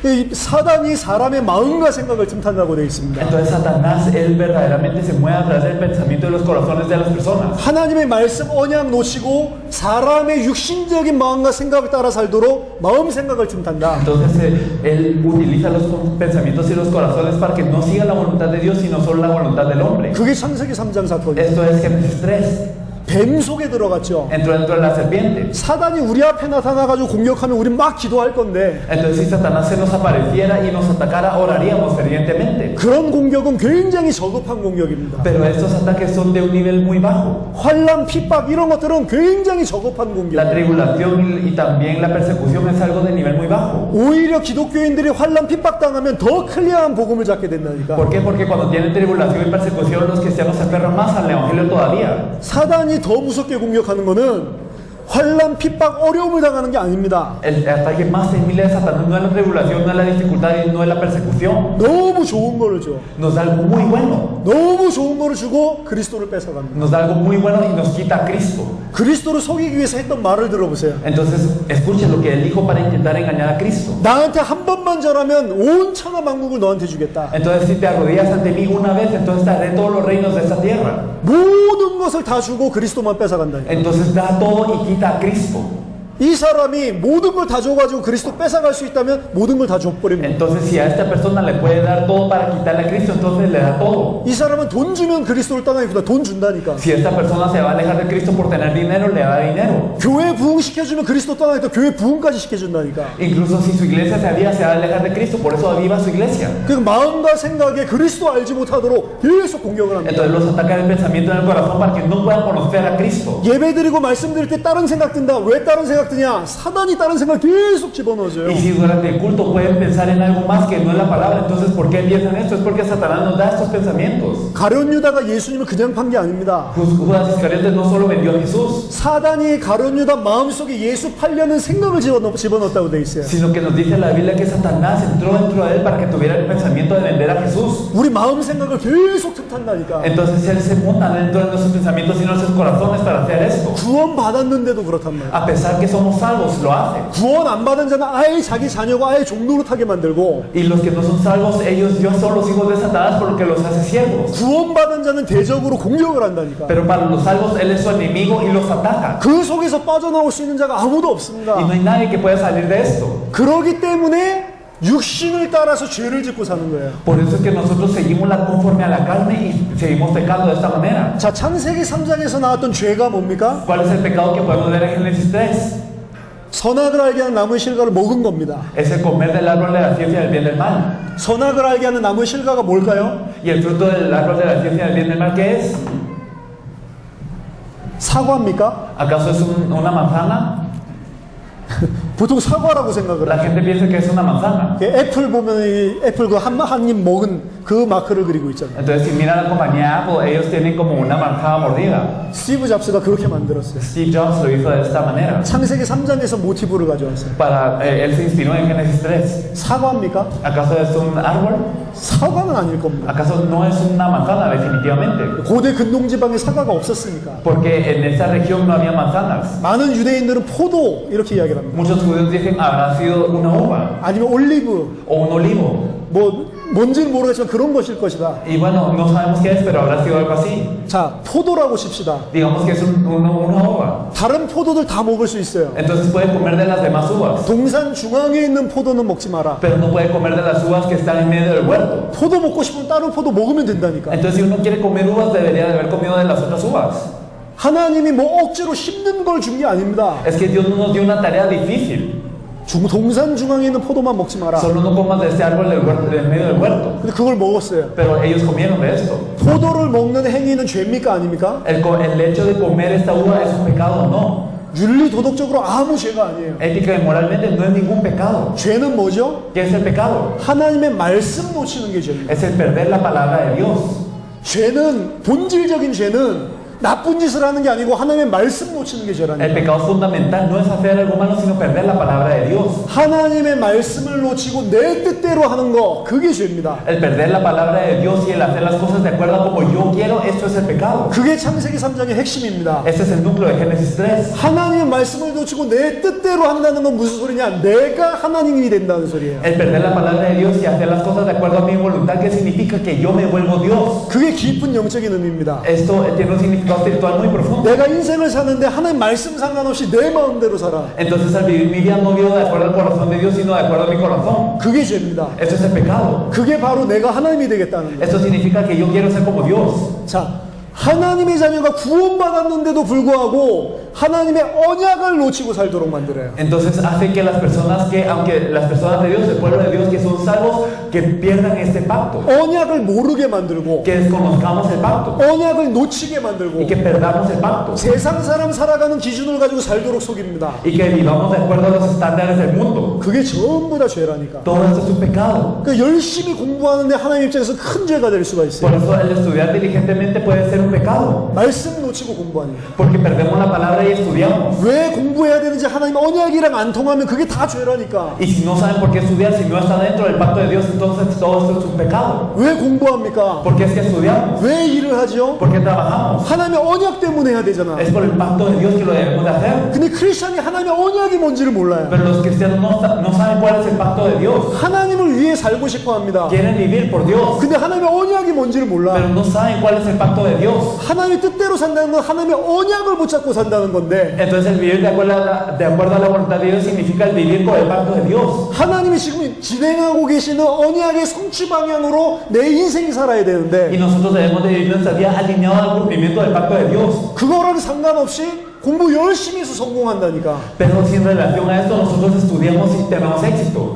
[SPEAKER 1] 이 사단이 사람의 마음과 생각을 틈탄다고 되어 있습니다.
[SPEAKER 2] Entonces Satanás, él verdaderamente se mueve a través del pensamiento de los corazones de las personas.
[SPEAKER 1] 하나님의 말씀 언약 놓치고 사람의 육신적인 마음과 생각을 따라 살도록 마음 생각을 틈탄다.
[SPEAKER 2] Entonces él utiliza los pensamientos y los corazones para que no siga la voluntad de Dios, sino solo la voluntad del hombre.
[SPEAKER 1] 그게 창세기 3장 사건이에요.
[SPEAKER 2] Esto es Génesis 3.
[SPEAKER 1] 뱀 속에 들어갔죠.
[SPEAKER 2] Entró dentro de la serpiente.
[SPEAKER 1] 사단이 우리 앞에 나타나가지고 공격하면 우리 막 기도할 건데
[SPEAKER 2] Entonces si Satanás se nos apareciera y nos atacara, oraríamos fervientemente.
[SPEAKER 1] 그런 공격은 굉장히 저급한 공격입니다.
[SPEAKER 2] Pero estos ataques son de un nivel muy bajo.
[SPEAKER 1] 환난, 핍박 이런 것들은 굉장히 저급한
[SPEAKER 2] La
[SPEAKER 1] 공격이에요.
[SPEAKER 2] tribulación y también la persecución es algo de nivel muy bajo.
[SPEAKER 1] 오히려 기독교인들이 환난, 핍박 당하면 더 클리어한 복음을 잡게 된다니까.
[SPEAKER 2] ¿Por qué? Porque cuando tienen tribulación y persecución, los cristianos se aferran más al evangelio todavía.
[SPEAKER 1] 사단이 더 무섭게 공격하는 거는 환란, 핍박, 어려움을 당하는 게 아닙니다.
[SPEAKER 2] El ataque más temible de Satanás no es la tribulación, no es la dificultad y no es la persecución.
[SPEAKER 1] 너무 좋은 거를 줘.
[SPEAKER 2] Nos da algo muy bueno.
[SPEAKER 1] 너무 좋은 거를 주고 그리스도를 뺏어갑니다.
[SPEAKER 2] Nos da algo muy bueno y nos quita a Cristo.
[SPEAKER 1] 그리스도를 속이기 위해서 했던 말을 들어보세요.
[SPEAKER 2] Entonces, escuchen lo que él dijo para intentar engañar a Cristo.
[SPEAKER 1] 나한테 한 번만 절하면 온 천하 만국을 너한테 주겠다.
[SPEAKER 2] Entonces, si te arrodillas ante mí una vez, entonces te daré todos los reinos de esta tierra.
[SPEAKER 1] 모든 것을 다 주고 그리스도만 뺏어간다.
[SPEAKER 2] Entonces, da todo y quita a Cristo.
[SPEAKER 1] 이 사람이 모든 걸 다 줘가지고 그리스도 뺏어갈 수 있다면 모든 걸 다 줘버립니다.
[SPEAKER 2] Entonces, si a esta persona le puede dar todo para quitarle a Cristo, entonces le da todo.
[SPEAKER 1] 이 사람은 돈 주면 그리스도를 떠나니까 돈 준다니까.
[SPEAKER 2] Si esta persona se va a alejar de Cristo por tener dinero, le da dinero.
[SPEAKER 1] 교회 부흥시켜주면 그리스도 떠나니까 교회 부흥까지 시켜준다니까.
[SPEAKER 2] Incluso si su iglesia se aviva, se va a alejar de Cristo, por eso aviva su iglesia.
[SPEAKER 1] 그 마음과 생각에 그리스도 알지 못하도록 계속 공격을 합니다.
[SPEAKER 2] Entonces los ataca el pensamiento en el corazón para que no puedan conocer a Cristo.
[SPEAKER 1] 예배드리고 말씀드릴 때 다른 생각 든다. 왜 다른 생각 드냐? 사단이 다른 생각 계속 집어넣어줘요.
[SPEAKER 2] Y si durante el culto pueden pensar en algo más que no es la palabra, entonces ¿por qué empiezan esto? Es porque Satanás nos da estos pensamientos.
[SPEAKER 1] 가룟 유다가 예수님을 그냥 판 게 아닙니다.
[SPEAKER 2] Judas Iscariote no solo vendió a Jesús,
[SPEAKER 1] 사단이 가룟 유다 마음속에 예수 팔려는 생각을 집어넣었다고 돼 있어요.
[SPEAKER 2] sino que nos dice la Biblia que Satanás entró dentro de él para que tuviera el pensamiento de vender a Jesús.
[SPEAKER 1] 우리 마음 생각을 계속 틈탄다니까.
[SPEAKER 2] Entonces él se monta dentro de nuestros pensamientos y nuestros corazones para hacer esto.
[SPEAKER 1] 구원 받았는데도 그렇단 말이에요.
[SPEAKER 2] A pesar que somos salvos, lo hace.
[SPEAKER 1] 구원 안 받은 자는 아예 자기 자녀가 아예 종노릇하게 만들고,
[SPEAKER 2] Y los que no son salvos, Dios son los hijos de Satanás porque los hace siervos.
[SPEAKER 1] 구원 받은 자는 대적으로 공격을 한다니까.
[SPEAKER 2] Pero para los salvos, Él es su enemigo y los ataca.
[SPEAKER 1] 그 속에서 빠져나올 수 있는 자가 아무도 없습니다.
[SPEAKER 2] Y no hay nadie que pueda salir de esto.
[SPEAKER 1] 그러기 때문에 육신을 따라서 죄를 짓고 사는 거예요.
[SPEAKER 2] Por eso es que nosotros seguimos conforme a la carne y seguimos pecando de esta manera.
[SPEAKER 1] 자, 창세기 3장에서 나왔던 죄가 뭡니까?
[SPEAKER 2] ¿Cuál es el pecado que podemos ver en Génesis 3?
[SPEAKER 1] 선악을 알게 하는 나무 실과를 먹은 겁니다.
[SPEAKER 2] Es el comer del árbol de la ciencia del bien y del mal.
[SPEAKER 1] 선악을 알게 하는 나무 실과가 뭘까요?
[SPEAKER 2] ¿Y el fruto del árbol de la ciencia del bien y del mal qué es?
[SPEAKER 1] 사과입니까?
[SPEAKER 2] ¿Acaso es una manzana?
[SPEAKER 1] 보통 사과라고 생각을
[SPEAKER 2] La
[SPEAKER 1] 해요.
[SPEAKER 2] gente piensa que es una manzana.
[SPEAKER 1] 애플 보면 이 애플 그 한 입 먹은 그 마크를 그리고 있잖아요.
[SPEAKER 2] Entonces, si miran la compañía Apple, ellos tienen como una manzana mordida.
[SPEAKER 1] 스티브 잡스가 그렇게 만들었어요.
[SPEAKER 2] Steve Jobs lo hizo de esta manera.
[SPEAKER 1] 창세기 3장에서 모티브를 가져왔어요.
[SPEAKER 2] Él se inspiró en Génesis 3.
[SPEAKER 1] 사과입니까?
[SPEAKER 2] ¿Acaso es un árbol?
[SPEAKER 1] 사과는 아닐 겁니다.
[SPEAKER 2] ¿Acaso no es una manzana definitivamente?
[SPEAKER 1] 고대 근동 지방에 사과가 없었으니까.
[SPEAKER 2] Porque en esta región no había manzanas.
[SPEAKER 1] 많은 유대인들은 포도 이렇게 이야기를 합니다.
[SPEAKER 2] Muchos judíos dicen habrá sido una uva
[SPEAKER 1] 아니면 올리브,
[SPEAKER 2] o un olivo.
[SPEAKER 1] 뭐 뭔지는 모르겠지만 그런 것일 것이다.
[SPEAKER 2] Y bueno, no sabemos qué es, pero habrá sido algo así.
[SPEAKER 1] 자, 포도라고 칩시다.
[SPEAKER 2] Digamos que es una uva.
[SPEAKER 1] 다른 포도들 다 먹을 수 있어요.
[SPEAKER 2] Entonces puede comer de las demás uvas,
[SPEAKER 1] 동산 중앙에 있는 포도는 먹지 마라.
[SPEAKER 2] pero no puede comer de las uvas que están en medio del huerto.
[SPEAKER 1] 포도 먹고 싶으면 다른 포도 먹으면 된다니까.
[SPEAKER 2] Entonces, si uno quiere comer uvas, debería de haber comido de las otras uvas.
[SPEAKER 1] 하나님이 뭐 억지로 씹는 걸 준 게 아닙니다.
[SPEAKER 2] Es que Dios no nos dio una tarea difícil.
[SPEAKER 1] 동산 중앙에 있는 포도만 먹지 마라.
[SPEAKER 2] Solo no comas de este árbol del huerto, del medio del huerto.
[SPEAKER 1] 근데 그걸 먹었어요.
[SPEAKER 2] Pero ellos comieron de esto.
[SPEAKER 1] 포도를 먹는 행위는 죄입니까 아닙니까?
[SPEAKER 2] El hecho de comer esta uva es un pecado, no.
[SPEAKER 1] 윤리 도덕적으로 아무 죄가 아니에요.
[SPEAKER 2] Ética y moralmente no es ningún pecado.
[SPEAKER 1] 죄는 뭐죠?
[SPEAKER 2] ¿Qué es el pecado?
[SPEAKER 1] 하나님의 말씀 놓치는 게 죄입니다.
[SPEAKER 2] Es el perder la palabra de Dios.
[SPEAKER 1] 죄는 본질적인 죄는 나쁜 짓을 하는 게 아니고 하나님의 말씀 놓치는 게
[SPEAKER 2] El
[SPEAKER 1] 죄라니까.
[SPEAKER 2] pecado fundamental no es hacer algo malo, sino perder la palabra de Dios.
[SPEAKER 1] 하나님의 말씀을 놓치고 내 뜻대로 하는 거 그게 죄입니다.
[SPEAKER 2] El perder la palabra de Dios y el hacer las cosas de acuerdo a como yo quiero, esto es el pecado.
[SPEAKER 1] 그게 창세기 3장의 핵심입니다.
[SPEAKER 2] Este es el núcleo de Génesis 3.
[SPEAKER 1] 하나님의 말씀을 놓치고 내 뜻대로 한다는 건 무슨 소리냐? 내가 하나님이 된다는 소리예요.
[SPEAKER 2] El perder la palabra de Dios y hacer las cosas de acuerdo a mi voluntad, ¿qué significa? Que yo me vuelvo Dios.
[SPEAKER 1] 그게 깊은 영적인 의미입니다.
[SPEAKER 2] Esto tiene un significado espiritual muy profundo.
[SPEAKER 1] 내가 인생을 사는데 하나님 말씀 상관없이 내 마음대로 살아.
[SPEAKER 2] Entonces al vivir mi vida no vivo de acuerdo al corazón de Dios, sino de acuerdo a mi corazón.
[SPEAKER 1] 그게 죄입니다.
[SPEAKER 2] Esto es el pecado.
[SPEAKER 1] 그게 바로 내가 하나님이 되겠다는 거예요.
[SPEAKER 2] Esto significa que yo quiero ser como Dios.
[SPEAKER 1] 자, 하나님의 자녀가 구원받았는데도 불구하고 하나님의 언약을 놓치고 살도록 만들어요.
[SPEAKER 2] Entonces hace que las personas aunque las personas de Dios, el pueblo de Dios que son salvos, que pierdan este pacto,
[SPEAKER 1] 언약을 모르게 만들고
[SPEAKER 2] que desconozcamos el pacto
[SPEAKER 1] 언약을 놓치게 만들고
[SPEAKER 2] y que perdamos el pacto
[SPEAKER 1] 세상 사람 살아가는 기준을 가지고 살도록 속입니다.
[SPEAKER 2] y que vivamos de acuerdo a los estándares del mundo.
[SPEAKER 1] 그게 전부 다 죄라니까.
[SPEAKER 2] Todo esto es un pecado.
[SPEAKER 1] 그 열심히 공부하는데 하나님 입장에서 큰 죄가 될 수가 있어요.
[SPEAKER 2] Por eso el estudiar diligentemente puede ser un pecado,
[SPEAKER 1] 말씀 놓치고 공부하니까.
[SPEAKER 2] porque perdemos la palabra y estudiamos.
[SPEAKER 1] 왜 공부해야 되는지 하나님 언약이랑 안 통하면 그게 다 죄라니까.
[SPEAKER 2] Y si no saben por qué estudiar, si no está dentro del pacto de Dios, entonces todo esto es un pecado.
[SPEAKER 1] 왜 공부합니까?
[SPEAKER 2] ¿Por qué es que estudiamos?
[SPEAKER 1] 왜 일을 하죠?
[SPEAKER 2] ¿Por qué trabajamos?
[SPEAKER 1] 하나님의 언약 때문에 해야 되잖아.
[SPEAKER 2] Es por el pacto de Dios que lo debemos de hacer.
[SPEAKER 1] 근데 크리스천이 하나님의 언약이 뭔지를 몰라요.
[SPEAKER 2] Pero los cristianos no saben cuál es el pacto de Dios.
[SPEAKER 1] 하나님을 위해 살고 싶어 합니다.
[SPEAKER 2] Quieren vivir por Dios,
[SPEAKER 1] 근데 하나님의 언약이 뭔지를 몰라.
[SPEAKER 2] pero no saben cuál es el pacto de Dios.
[SPEAKER 1] 하나님의 뜻대로 산다는 건 하나님의 언약을 붙잡고 산다는 건데,
[SPEAKER 2] Entonces el vivir de acuerdo a la voluntad de Dios significa el vivir con el pacto de Dios.
[SPEAKER 1] 하나님이 지금 진행하고 계시는 언약의 성취 방향으로 내 인생이 살아야
[SPEAKER 2] Y
[SPEAKER 1] 되는데,
[SPEAKER 2] nosotros debemos de vivir nuestra vida alineado al cumplimiento del pacto de Dios.
[SPEAKER 1] 그거랑 상관없이 공부 열심히 해서 성공한다니까.
[SPEAKER 2] Pero sin relación a esto, nosotros estudiamos y tenemos éxito.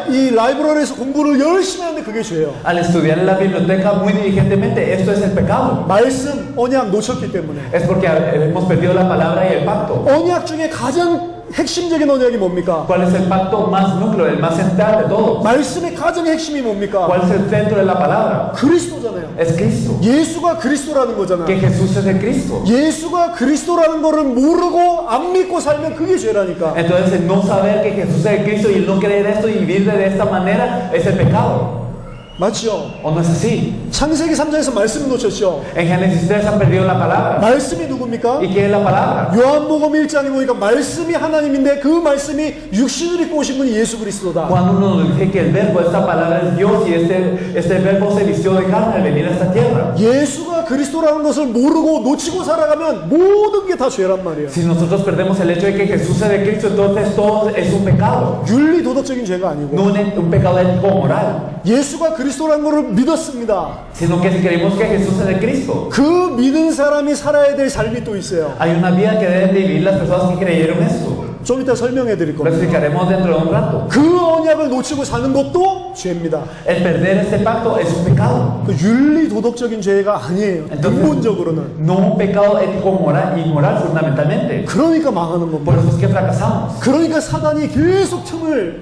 [SPEAKER 1] 이 라이브러리에서 공부를 열심히 하는데 그게 죄예요.
[SPEAKER 2] Al estudiar en la biblioteca muy diligentemente, esto es el pecado.
[SPEAKER 1] 말씀, 언약 놓쳤기 때문에.
[SPEAKER 2] Es porque hemos perdido la palabra y el pacto.
[SPEAKER 1] 언약 중에 가장 핵심적인 언약이 뭡니까?
[SPEAKER 2] ¿Cuál es el pacto más núcleo, el más central de todos?
[SPEAKER 1] 말씀의 가장 핵심이 뭡니까?
[SPEAKER 2] ¿Cuál es el centro de la palabra?
[SPEAKER 1] 그리스도잖아요.
[SPEAKER 2] Es Cristo.
[SPEAKER 1] 예수가 그리스도라는 거잖아.
[SPEAKER 2] Que Jesús es el Cristo.
[SPEAKER 1] 예수가 그리스도라는 거를 모르고 안 믿고 살면 그게 죄라니까.
[SPEAKER 2] Entonces el no saber que Jesús es el Cristo y el no creer esto y vivir de esta manera es el pecado.
[SPEAKER 1] 맞죠?
[SPEAKER 2] ¿O no es así?
[SPEAKER 1] 창세기 3장에서 말씀을 놓쳤죠.
[SPEAKER 2] En Génesis 3 han perdido la palabra.
[SPEAKER 1] 말씀이 누굽니까?
[SPEAKER 2] ¿Y qué es la palabra?
[SPEAKER 1] 요한복음 1장에 보니까 말씀이 하나님인데 그 말씀이 육신을 입고 오신 분이 예수 그리스도다.
[SPEAKER 2] Cuando uno dice que el verbo, esta palabra es Dios y este verbo se vistió de carne al venir a esta tierra.
[SPEAKER 1] 예수가 그리스도라는 것을 모르고 놓치고 살아가면 모든 게 다 죄란 말이에요.
[SPEAKER 2] Si nosotros perdemos el hecho de que Jesús es de Cristo, entonces todo es un pecado.
[SPEAKER 1] 윤리 도덕적인 죄가 아니고
[SPEAKER 2] No un pecado ético o moral,
[SPEAKER 1] 예수가 그리스도라는 것을 믿었습니다.
[SPEAKER 2] sino que si creemos que Jesús es de Cristo,
[SPEAKER 1] 그 믿은 사람이 살아야 될 삶이 또 있어요.
[SPEAKER 2] hay una vida que deben de vivir las personas que creyeron esto.
[SPEAKER 1] 좀 이따 설명해 드릴
[SPEAKER 2] Lo
[SPEAKER 1] 겁니다.
[SPEAKER 2] explicaremos dentro de un rato.
[SPEAKER 1] 그 언약을 놓치고 사는 것도 죄입니다.
[SPEAKER 2] El perder este pacto es un pecado.
[SPEAKER 1] 그 윤리 도덕적인 죄가 아니에요. 근본적으로는.
[SPEAKER 2] No un pecado ético moral y moral fundamentalmente.
[SPEAKER 1] 그러니까 망하는
[SPEAKER 2] Por
[SPEAKER 1] 겁니다.
[SPEAKER 2] eso es que fracasamos.
[SPEAKER 1] 그러니까 사단이 계속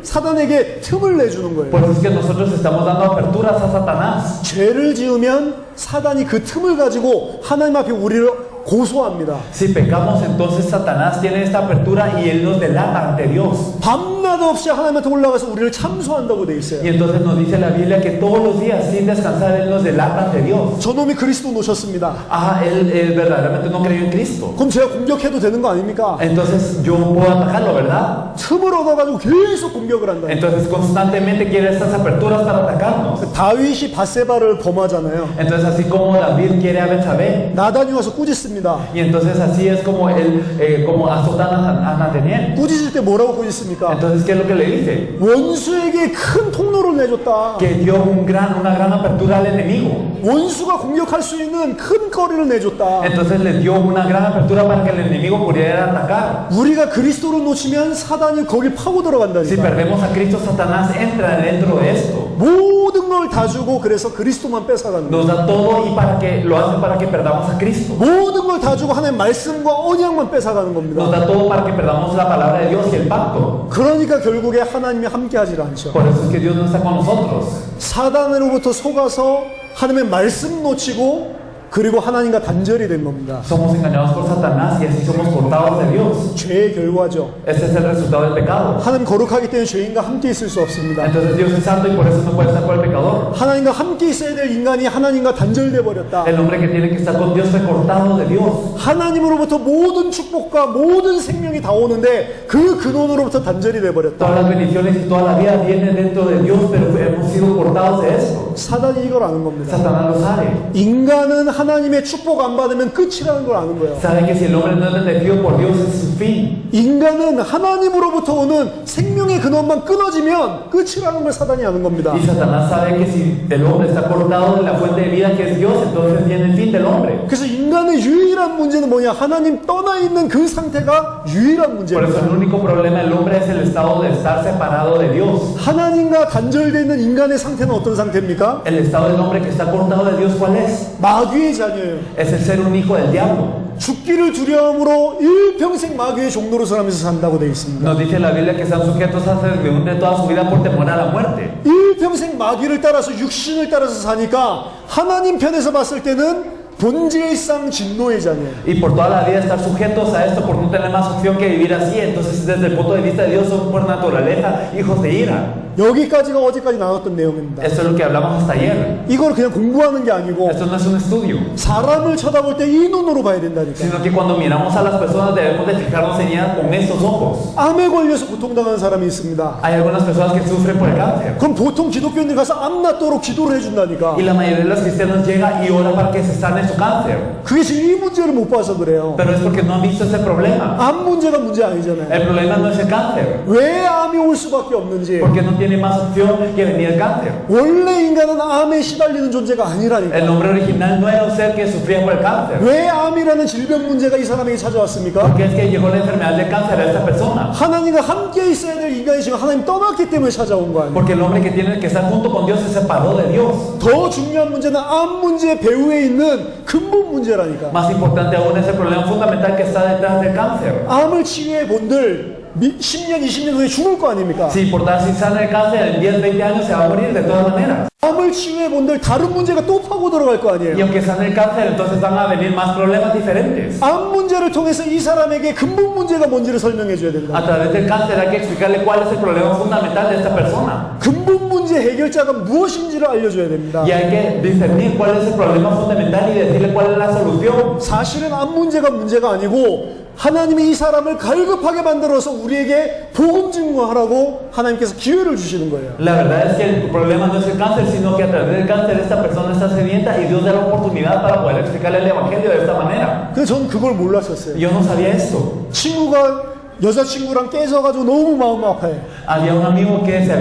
[SPEAKER 1] 사단에게 틈을 내주는
[SPEAKER 2] Por
[SPEAKER 1] 거예요.
[SPEAKER 2] eso es que nosotros estamos dando aperturas a Satanás.
[SPEAKER 1] 죄를 지으면 사단이 그 틈을 가지고 하나님 앞에 우리를 고소합니다.
[SPEAKER 2] Si pecamos, entonces Satanás tiene esta apertura y él nos delata ante Dios.
[SPEAKER 1] 밤낮 없이 하나님한테 올라가서 우리를 참소한다고 돼 있어요.
[SPEAKER 2] Y entonces nos dice la Biblia que todos los días, sin descansar, él nos delata ante Dios.
[SPEAKER 1] 저놈이 그리스도 놓으셨습니다.
[SPEAKER 2] Ah, él verdaderamente no creyó en Cristo.
[SPEAKER 1] 그럼 제가 공격해도 되는 거 아닙니까?
[SPEAKER 2] Entonces yo puedo atacarlo, ¿verdad?
[SPEAKER 1] 틈을 얻어가지고 계속 공격을 한다.
[SPEAKER 2] Entonces constantemente quiere estas aperturas para atacarnos.
[SPEAKER 1] 다윗이 바세바를 범하잖아요.
[SPEAKER 2] Entonces así como David quiere a Betsabé.
[SPEAKER 1] 나단이 와서 꾸짖습니다.
[SPEAKER 2] Y entonces así es como él, como azotan a Nathaniel.
[SPEAKER 1] 꾸짖을 때 뭐라고 꾸짖습니까?
[SPEAKER 2] Entonces, ¿qué es lo que le dice?
[SPEAKER 1] 원수에게 큰 통로를 내줬다.
[SPEAKER 2] Que dio una gran apertura al enemigo.
[SPEAKER 1] 원수가 공격할 수 있는 큰 거리를 내줬다.
[SPEAKER 2] Entonces le dio una gran apertura para que el enemigo pudiera atacar.
[SPEAKER 1] 우리가 그리스도를 놓치면 사단이 거기 파고
[SPEAKER 2] Si
[SPEAKER 1] 들어간다니까.
[SPEAKER 2] perdemos a Cristo, Satanás entra dentro de esto.
[SPEAKER 1] 모든 걸 다 주고 그래서 그리스도만 뺏어가는 거예요.
[SPEAKER 2] Nos da todo y para que lo hace para que perdamos a Cristo.
[SPEAKER 1] 모든 걸 다 주고 하나님 말씀과 언약만 뺏어가는
[SPEAKER 2] Nos
[SPEAKER 1] 겁니다.
[SPEAKER 2] da todo para que perdamos la palabra de Dios y el pacto.
[SPEAKER 1] 그러니까 결국에 하나님이 함께하지 않죠.
[SPEAKER 2] Por eso es que Dios no está con nosotros.
[SPEAKER 1] 사단으로부터 속아서 하나님의 말씀 놓치고 그리고 하나님과 단절이 된 겁니다.
[SPEAKER 2] Somos engañados por Satanás y así somos cortados de Dios.
[SPEAKER 1] 죄의 결과죠.
[SPEAKER 2] Este es el resultado del pecado.
[SPEAKER 1] 하나님 거룩하기 때문에 죄인과 함께 있을 수 없습니다.
[SPEAKER 2] Entonces Dios es santo y por eso no puede estar con el pecador.
[SPEAKER 1] 하나님과 함께 있어야 될 인간이 하나님과 단절돼 버렸다.
[SPEAKER 2] El hombre que tiene que estar con Dios fue cortado de Dios.
[SPEAKER 1] 하나님으로부터 모든 축복과 모든 생명이 다 오는데 그 근원으로부터 단절이 돼 버렸다.
[SPEAKER 2] Todas las bendiciones y toda la vida vienen dentro de Dios, pero hemos sido cortados de esto.
[SPEAKER 1] 사단이 이걸 아는 겁니다.
[SPEAKER 2] Satanás lo sabe.
[SPEAKER 1] 인간은 하나님의 축복 안 받으면 끝이라는 걸 아는 거예요.
[SPEAKER 2] Sabe que si el hombre no es bendecido por Dios es su fin.
[SPEAKER 1] 인간은 하나님으로부터 오는 생명의 근원만 끊어지면 끝이라는 걸 사단이 아는 겁니다.
[SPEAKER 2] Y Satanás sabe que si el hombre está cortado de la fuente de vida que es Dios, entonces viene el fin del hombre.
[SPEAKER 1] 그래서 인간의 유일한 문제는 뭐냐? 하나님 떠나 있는 그 상태가 유일한
[SPEAKER 2] Por eso el
[SPEAKER 1] 문제입니다.
[SPEAKER 2] único problema del hombre es el estado de estar separado de Dios.
[SPEAKER 1] 하나님과 단절되어 있는 인간의 상태는 어떤 상태입니까?
[SPEAKER 2] El estado del hombre que está cortado de Dios, ¿cuál es?
[SPEAKER 1] 마귀의 자녀예요.
[SPEAKER 2] Es el ser un hijo del diablo.
[SPEAKER 1] 죽기를 두려움으로 일평생 마귀의 종로로 살면서 산다고 되어 있습니다.
[SPEAKER 2] Nos dice la Biblia que están sujetos a servidumbre de toda su vida por temor a la muerte.
[SPEAKER 1] 일평생 마귀를 따라서 육신을 따라서 사니까 하나님 편에서 봤을 때는 본질상 진노의 자녀예요.
[SPEAKER 2] Y por toda la vida estar sujetos a esto por no tener más opción que vivir así. Entonces desde el punto de vista de Dios son por naturaleza hijos de ira.
[SPEAKER 1] 여기까지가 어제까지 나눴던 내용입니다.
[SPEAKER 2] Esto es lo que hablamos hasta ayer.
[SPEAKER 1] 이걸 그냥 공부하는 게 아니고
[SPEAKER 2] Esto no es un estudio,
[SPEAKER 1] 사람을 쳐다볼 때 이 눈으로 봐야 된다니까.
[SPEAKER 2] sino que cuando miramos a las personas debemos de fijarnos en ellas con estos ojos.
[SPEAKER 1] 암에 걸려서 고통당하는 사람이 있습니다.
[SPEAKER 2] Hay algunas personas que sufren por el cáncer.
[SPEAKER 1] 그럼 보통 기독교인들 가서 암 낫도록 기도를 해준다니까.
[SPEAKER 2] Y la mayoría de los cristianos llega y ora para que se sane su cáncer.
[SPEAKER 1] 그게 지금 이 문제를 못 봐서 그래요.
[SPEAKER 2] Pero es porque no han visto ese problema.
[SPEAKER 1] 암 문제가 문제 아니잖아요.
[SPEAKER 2] El problema no es el cáncer.
[SPEAKER 1] 왜 암이 올 수밖에 없는지.
[SPEAKER 2] Porque no tiene más opción que venir el cáncer.
[SPEAKER 1] 원래 인간은 암에 시달리는 존재가 아니라니까.
[SPEAKER 2] El hombre original no era un ser que sufría por el cáncer.
[SPEAKER 1] 왜 암이라는 질병 문제가 이 사람에게 찾아왔습니까?
[SPEAKER 2] Porque es que llegó la enfermedad del cáncer a esta persona.
[SPEAKER 1] 하나님과 함께 있어야 될 인간이 지금 하나님 떠났기 때문에 찾아온 거 아니에요.
[SPEAKER 2] Porque el hombre que tiene que estar junto con Dios se separó de Dios.
[SPEAKER 1] 더 중요한 문제는 암 문제 배후에 있는 근본 문제라니까.
[SPEAKER 2] Más importante aún es el problema fundamental que está detrás del cáncer.
[SPEAKER 1] 암을 치유해 본들 10년, 20년 후에 죽을 거 아닙니까?
[SPEAKER 2] Si por tal si sana el cáncer en 10, 20 años se va a morir de todas maneras.
[SPEAKER 1] 암을 치유해 본들 다른 문제가 또 파고 들어갈 거
[SPEAKER 2] Y
[SPEAKER 1] 아니에요.
[SPEAKER 2] aunque sane el cáncer, entonces van a venir más problemas diferentes.
[SPEAKER 1] 암 문제를 통해서 이 사람에게 근본 문제가 뭔지를 설명해 줘야 된다.
[SPEAKER 2] A través del cáncer hay que explicarle cuál es el problema fundamental de esta persona.
[SPEAKER 1] 근본 문제 해결자가 무엇인지를 알려줘야 됩니다.
[SPEAKER 2] Y hay que discernir cuál es el problema fundamental y decirle cuál es la solución.
[SPEAKER 1] 사실은 암 문제가 문제가 아니고 하나님이 이 사람을 갈급하게 만들어서 우리에게 복음 증거하라고 하나님께서 기회를 주시는 거예요.
[SPEAKER 2] La verdad es que el problema no es el cáncer, sino que a través del cáncer esta persona está sedienta y Dios da la oportunidad para poder explicarle el evangelio de esta manera.
[SPEAKER 1] 근데 전 그걸 몰랐었어요.
[SPEAKER 2] Yo no sabía esto.
[SPEAKER 1] 친구가 여자친구랑 깨져가지고 너무 마음 아파해.
[SPEAKER 2] Había un amigo que se